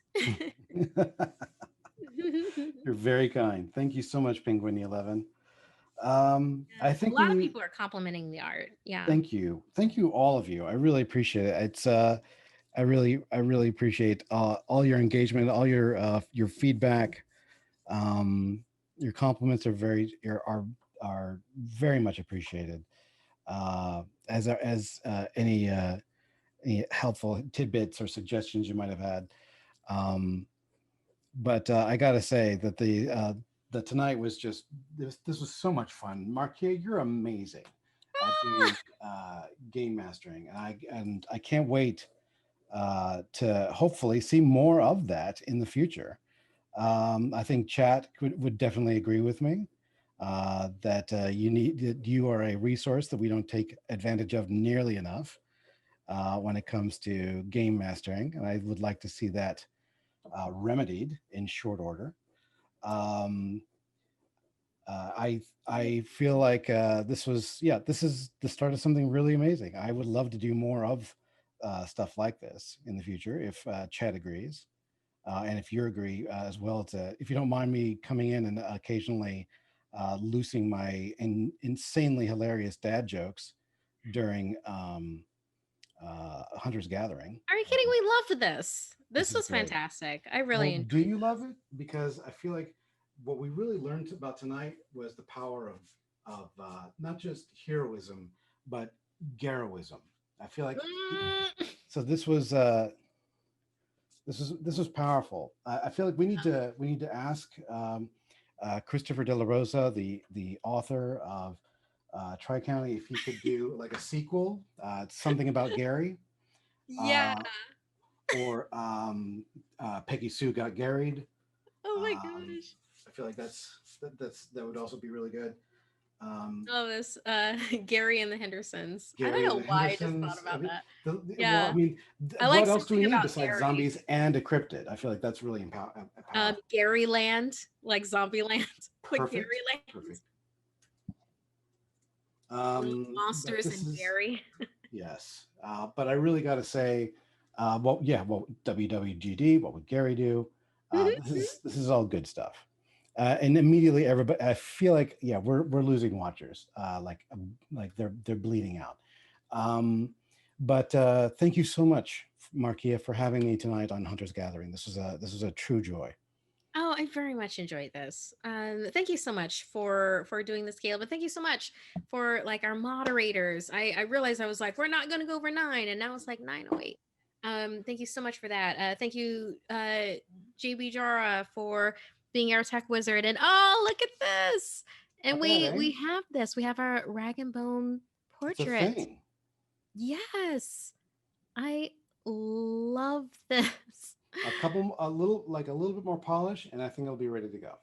Speaker 3: You're very kind. Thank you so much, Penguin 11. I
Speaker 1: A
Speaker 3: think
Speaker 1: lot of
Speaker 3: we
Speaker 1: people are complimenting the art. Yeah.
Speaker 3: thank you, all of you. I really appreciate it. It's I really appreciate all your engagement, all your feedback. Your compliments are are very much appreciated. Any helpful tidbits or suggestions you might have had. Um, but I got to say that the tonight was just this was so much fun. Marquia, you're amazing at doing game mastering, and I can't wait to hopefully see more of that in the future. I think chat would definitely agree with me that you are a resource that we don't take advantage of nearly enough when it comes to game mastering, and I would like to see that remedied in short order. Um, I feel like this is the start of something really amazing. I would love to do more of stuff like this in the future if Chad agrees, and if you agree as well. If you don't mind me coming in and occasionally loosing my insanely hilarious dad jokes during Hunter's Gathering.
Speaker 1: Are you kidding? We loved this.
Speaker 3: This
Speaker 1: This
Speaker 3: is
Speaker 1: was
Speaker 3: great.
Speaker 1: fantastic. I
Speaker 2: Well,
Speaker 1: really
Speaker 2: do
Speaker 1: enjoyed
Speaker 2: you
Speaker 1: this.
Speaker 2: love it? Because I feel like what we really learned about tonight was the power of not just heroism but heroism. I feel like
Speaker 1: Mm.
Speaker 3: So this was powerful. I feel like we need to ask Christopher De La Rosa, the author of Tri County, if he could do like a sequel, something about Gary,
Speaker 1: Yeah.
Speaker 3: uh, or Peggy Sue Got Garried.
Speaker 1: Oh my
Speaker 3: Um,
Speaker 1: gosh.
Speaker 3: I feel like that would also be really good. Um,
Speaker 1: Oh, this Gary and the Hendersons. I don't
Speaker 3: Gary and
Speaker 1: know
Speaker 3: the
Speaker 1: why I just thought
Speaker 3: Hendersons. I
Speaker 1: about
Speaker 3: mean,
Speaker 1: that.
Speaker 3: well, I
Speaker 1: Yeah.
Speaker 3: mean,
Speaker 1: I like
Speaker 3: what else do we
Speaker 1: something
Speaker 3: need
Speaker 1: about
Speaker 3: besides
Speaker 1: Gary.
Speaker 3: zombies and a cryptid? I feel like that's really
Speaker 1: Gary Land, like Zombie Land, but Gary
Speaker 3: perfect.
Speaker 1: Land.
Speaker 3: Perfect. But
Speaker 1: Monsters
Speaker 3: this
Speaker 1: and
Speaker 3: is
Speaker 1: Gary.
Speaker 3: yes. But I really got to say, what WWGD? What would Gary do? This is all good stuff. And immediately everybody, I feel like, yeah, we're losing watchers. Like they're bleeding out. Um, but thank you so much, Markia, for having me tonight on Hunter's Gathering. This is a true joy.
Speaker 1: Oh, I very much enjoyed this. Thank you so much for doing this, Caleb, but thank you so much for like our moderators. I realized I was like, we're not going to go over 9, and now it's like 9:08. Thank you so much for that. Thank you, JB Jara, for being our tech wizard. And oh, look at this! And
Speaker 3: Not bad, eh?
Speaker 1: we have this. We have our rag and bone
Speaker 3: It's a
Speaker 1: portrait.
Speaker 3: thing.
Speaker 1: Yes, I love this.
Speaker 3: A little bit more polish, and I think it'll be ready to go.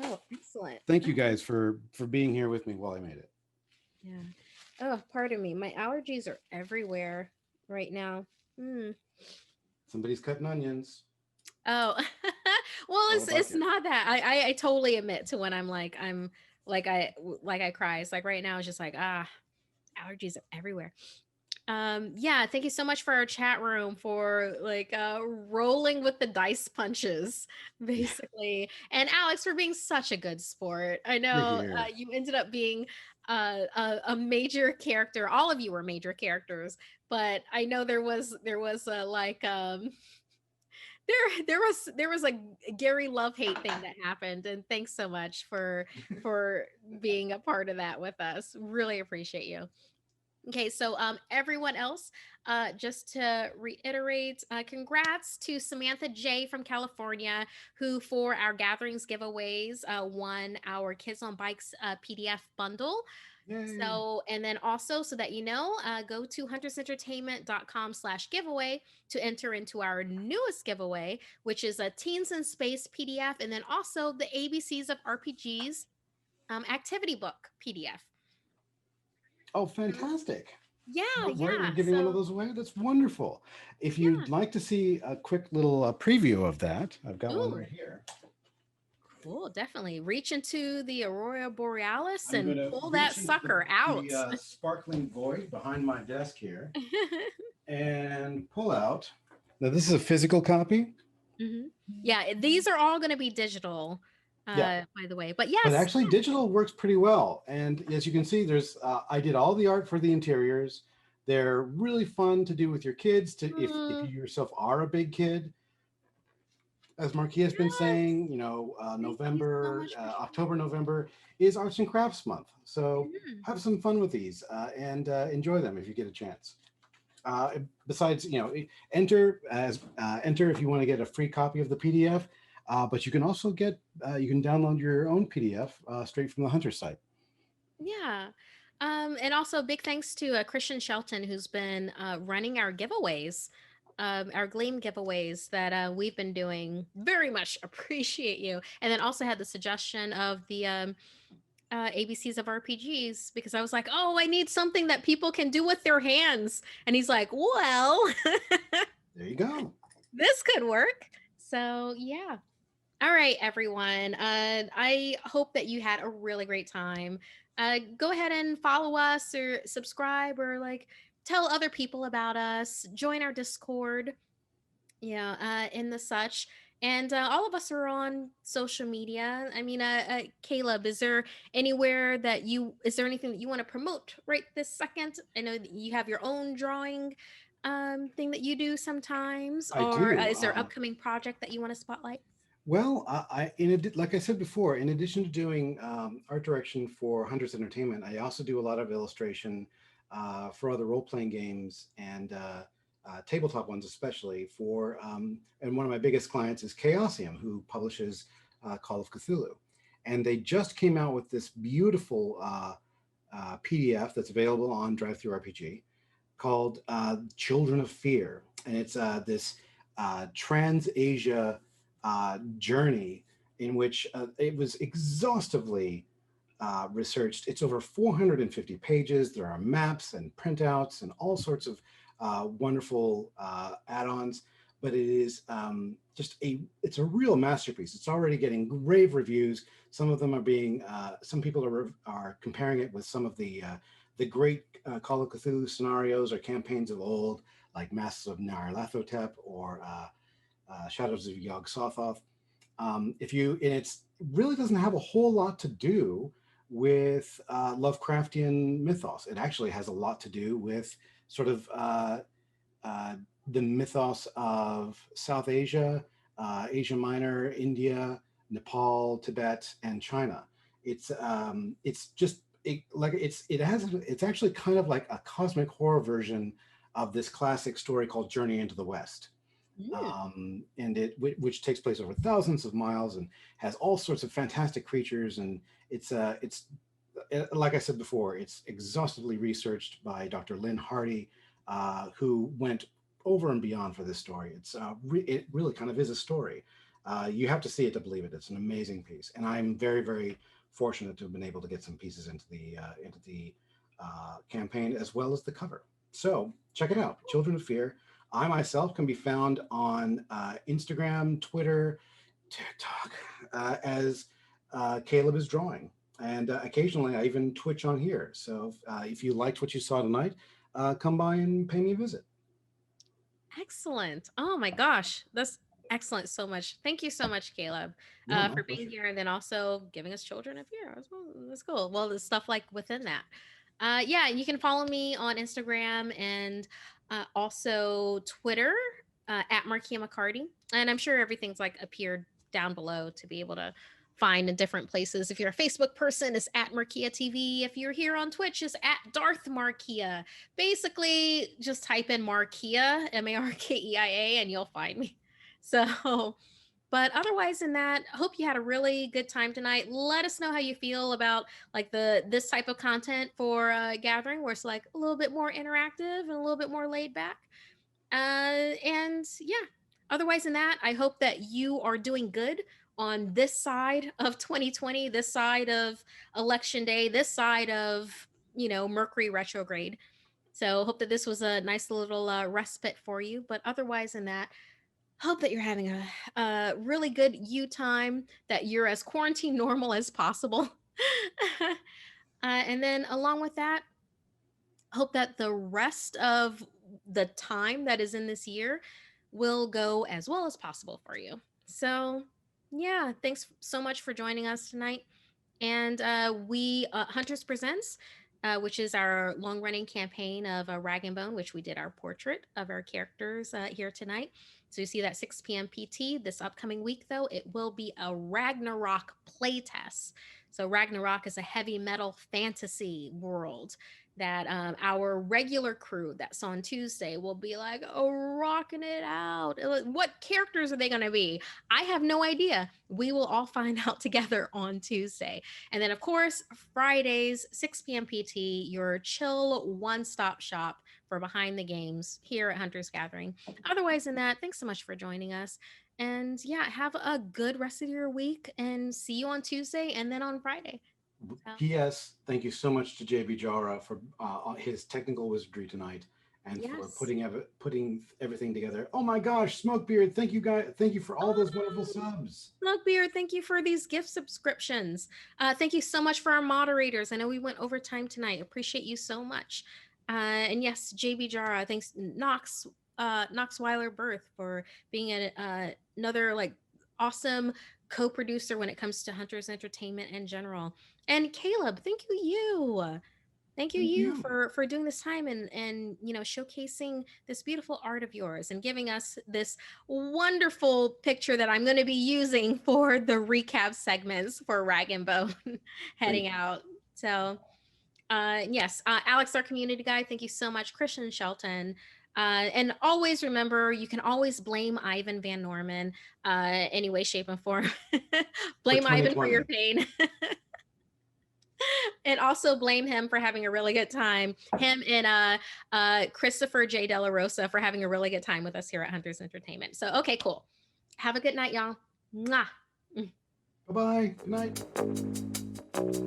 Speaker 1: Oh, excellent.
Speaker 3: Thank you guys for being here with me while I made it.
Speaker 1: Yeah. Oh, pardon me. My allergies are everywhere right now. Hmm.
Speaker 3: Somebody's cutting onions.
Speaker 1: Oh, well,
Speaker 3: What about
Speaker 1: it's
Speaker 3: you?
Speaker 1: not that. I totally admit to when I'm like I cry. It's like right now it's just like allergies are everywhere. Yeah, thank you so much for our chat room for like rolling with the dice punches basically, and Alex for being such a good sport. I
Speaker 3: You're
Speaker 1: know
Speaker 3: here.
Speaker 1: you ended up being a major character. All of you were major characters, but I know there was a like there was a Gary love hate thing that happened, and thanks so much for being a part of that with us. Really appreciate you. Okay, so everyone else, just to reiterate, congrats to Samantha J from California, who for our gatherings giveaways won our Kids on Bikes PDF bundle.
Speaker 3: Yay.
Speaker 1: So, and then also, so that you know, go to huntersentertainment.com/giveaway to enter into our newest giveaway, which is a Teens in Space PDF, and then also the ABCs of RPGs activity book PDF.
Speaker 3: Oh,
Speaker 1: Mhm.
Speaker 3: fantastic.
Speaker 1: Yeah,
Speaker 3: We're
Speaker 1: yeah.
Speaker 3: giving one of
Speaker 1: So,
Speaker 3: those away. That's wonderful. If
Speaker 1: yeah.
Speaker 3: you'd like to see a quick little preview of that, I've got one right
Speaker 1: Ooh,
Speaker 3: here.
Speaker 1: cool. Definitely reach into the Aurora Borealis
Speaker 3: I'm going
Speaker 1: and
Speaker 3: to
Speaker 1: pull that
Speaker 3: reach into
Speaker 1: sucker out.
Speaker 3: the sparkling void behind my desk here and pull out. Now, this is a physical copy.
Speaker 1: Hmm. Yeah, these are all going to be digital,
Speaker 3: Yeah,
Speaker 1: by the way. But
Speaker 3: but
Speaker 1: yes,
Speaker 3: actually digital works pretty well. And as you can see, there's I did all the art for the interiors. They're really fun to do with your kids. To if
Speaker 1: mm,
Speaker 3: you yourself are a big kid,
Speaker 2: as Marquis has been
Speaker 1: Yes.
Speaker 2: saying,
Speaker 1: Thank you so
Speaker 2: November,
Speaker 1: much for
Speaker 2: October,
Speaker 1: sharing.
Speaker 2: November is Arts and Crafts Month. So
Speaker 1: Mhm.
Speaker 2: have some fun with these and enjoy them if you get a chance. Besides, enter if you want to get a free copy of the PDF. But you can also you can download your own PDF straight from the Hunter site.
Speaker 1: Yeah. And also big thanks to Christian Shelton, who's been running our giveaways, our Gleam giveaways that we've been doing. Very much appreciate you. And then also had the suggestion of the ABCs of RPGs because I was like, oh, I need something that people can do with their hands. And he's like, well,
Speaker 2: There you go.
Speaker 1: this could work. So, yeah. All right, everyone. I hope that you had a really great time. Go ahead and follow us or subscribe or like tell other people about us. Join our Discord, yeah, and the such. And all of us are on social media. I mean, Caleb, is there anywhere that is there anything that you want to promote right this second? I know that you have your own drawing thing that you do sometimes,
Speaker 2: I
Speaker 1: or
Speaker 2: do.
Speaker 1: is there upcoming project that you want to spotlight?
Speaker 2: Well, like I said before, in addition to doing art direction for Hunters Entertainment, I also do a lot of illustration for other role playing games and tabletop ones, especially for. And one of my biggest clients is Chaosium, who publishes Call of Cthulhu, and they just came out with this beautiful PDF that's available on Drive Through RPG called Children of Fear, and it's this trans Asia journey in which it was exhaustively researched. It's over 450 pages. There are maps and printouts and all sorts of wonderful add-ons. But it is it's a real masterpiece. It's already getting rave reviews. Some of them are being, some people are comparing it with some of the great Call of Cthulhu scenarios or campaigns of old, like Masks of Nyarlathotep or Shadows of Yog Sothoth. If you and it's really doesn't have a whole lot to do with Lovecraftian mythos. It actually has a lot to do with sort of uh, the mythos of South Asia, Asia Minor, India, Nepal, Tibet, and China. It's just it's actually kind of like a cosmic horror version of this classic story called Journey into the West,
Speaker 1: Mm.
Speaker 2: and which takes place over thousands of miles and has all sorts of fantastic creatures. And it's like I said before, it's exhaustively researched by Dr. Lynn Hardy, who went over and beyond for this story. It really kind of is a story. You have to see it to believe it. It's an amazing piece, and I'm very, very fortunate to have been able to get some pieces into the campaign as well as the cover. So check it out, Children of Fear. I myself can be found on Instagram, Twitter, TikTok as Caleb is drawing. And occasionally I even twitch on here. So if you liked what you saw tonight, come by and pay me a visit.
Speaker 1: Excellent. Oh my gosh. That's excellent so much. Thank you so much, Caleb,
Speaker 2: No, my
Speaker 1: for being
Speaker 2: pleasure.
Speaker 1: here and then also giving us children of fear. That's cool. Well, the stuff like within that. Yeah, you can follow me on Instagram and also Twitter at Markia McCarty. And I'm sure everything's like appeared down below to be able to find in different places. If you're a Facebook person, it's at Markia TV. If you're here on Twitch, it's at Darth Markia. Basically, just type in Markia, Markeia, and you'll find me. So, but otherwise than that, hope you had a really good time tonight. Let us know how you feel about like the this type of content for gathering where it's like a little bit more interactive and a little bit more laid back. And yeah, otherwise than that, I hope that you are doing good on this side of 2020, this side of election day, this side of, Mercury retrograde. So hope that this was a nice little respite for you. But otherwise than that, hope that you're having a really good you time, that you're as quarantine normal as possible. And then along with that, hope that the rest of the time that is in this year will go as well as possible for you. So, yeah, thanks so much for joining us tonight. And we, Hunters Presents, which is our long running campaign of Rag and Bone, which we did our portrait of our characters here tonight. So you see that 6 p.m. PT. This upcoming week, though, it will be a Ragnarok playtest. So Ragnarok is a heavy metal fantasy world that our regular crew that's on Tuesday will be like, oh, rocking it out. What characters are they going to be? I have no idea. We will all find out together on Tuesday. And then, of course, Fridays, 6 p.m. PT, your chill one stop shop for behind the games here at Hunter's Gathering. Otherwise, than that, thanks so much for joining us. And yeah, have a good rest of your week and see you on Tuesday and then on Friday. So,
Speaker 2: P.S. Thank you so much to JB Jara for his technical wizardry tonight and for
Speaker 1: yes.
Speaker 2: putting everything together. Oh my gosh, Smokebeard! Thank you guys. Thank you for all those wonderful
Speaker 1: Oh,
Speaker 2: subs.
Speaker 1: Slugbeard, thank you for these gift subscriptions. Thank you so much for our moderators. I know we went over time tonight. Appreciate you so much. And yes, JB Jara, thanks Knox Weiler Birth for being another like awesome co-producer when it comes to Hunter's Entertainment in general. And Caleb, thank you
Speaker 2: Thank
Speaker 1: you
Speaker 2: you.
Speaker 1: for doing this time and showcasing this beautiful art of yours and giving us this wonderful picture that I'm going to be using for the recap segments for Rag and Bone
Speaker 2: Thank
Speaker 1: heading
Speaker 2: you.
Speaker 1: out. So yes, Alex, our community guy, thank you so much. Christian Shelton. And always remember, you can always blame Ivan Van Norman, any way, shape, and form.
Speaker 2: For
Speaker 1: Blame Ivan for your
Speaker 2: 2020.
Speaker 1: pain. And also blame him for having a really good time. Him and Christopher J. Della Rosa for having a really good time with us here at Hunters Entertainment. So okay, cool. Have a good night, y'all. Mwah.
Speaker 2: Bye bye. Good night.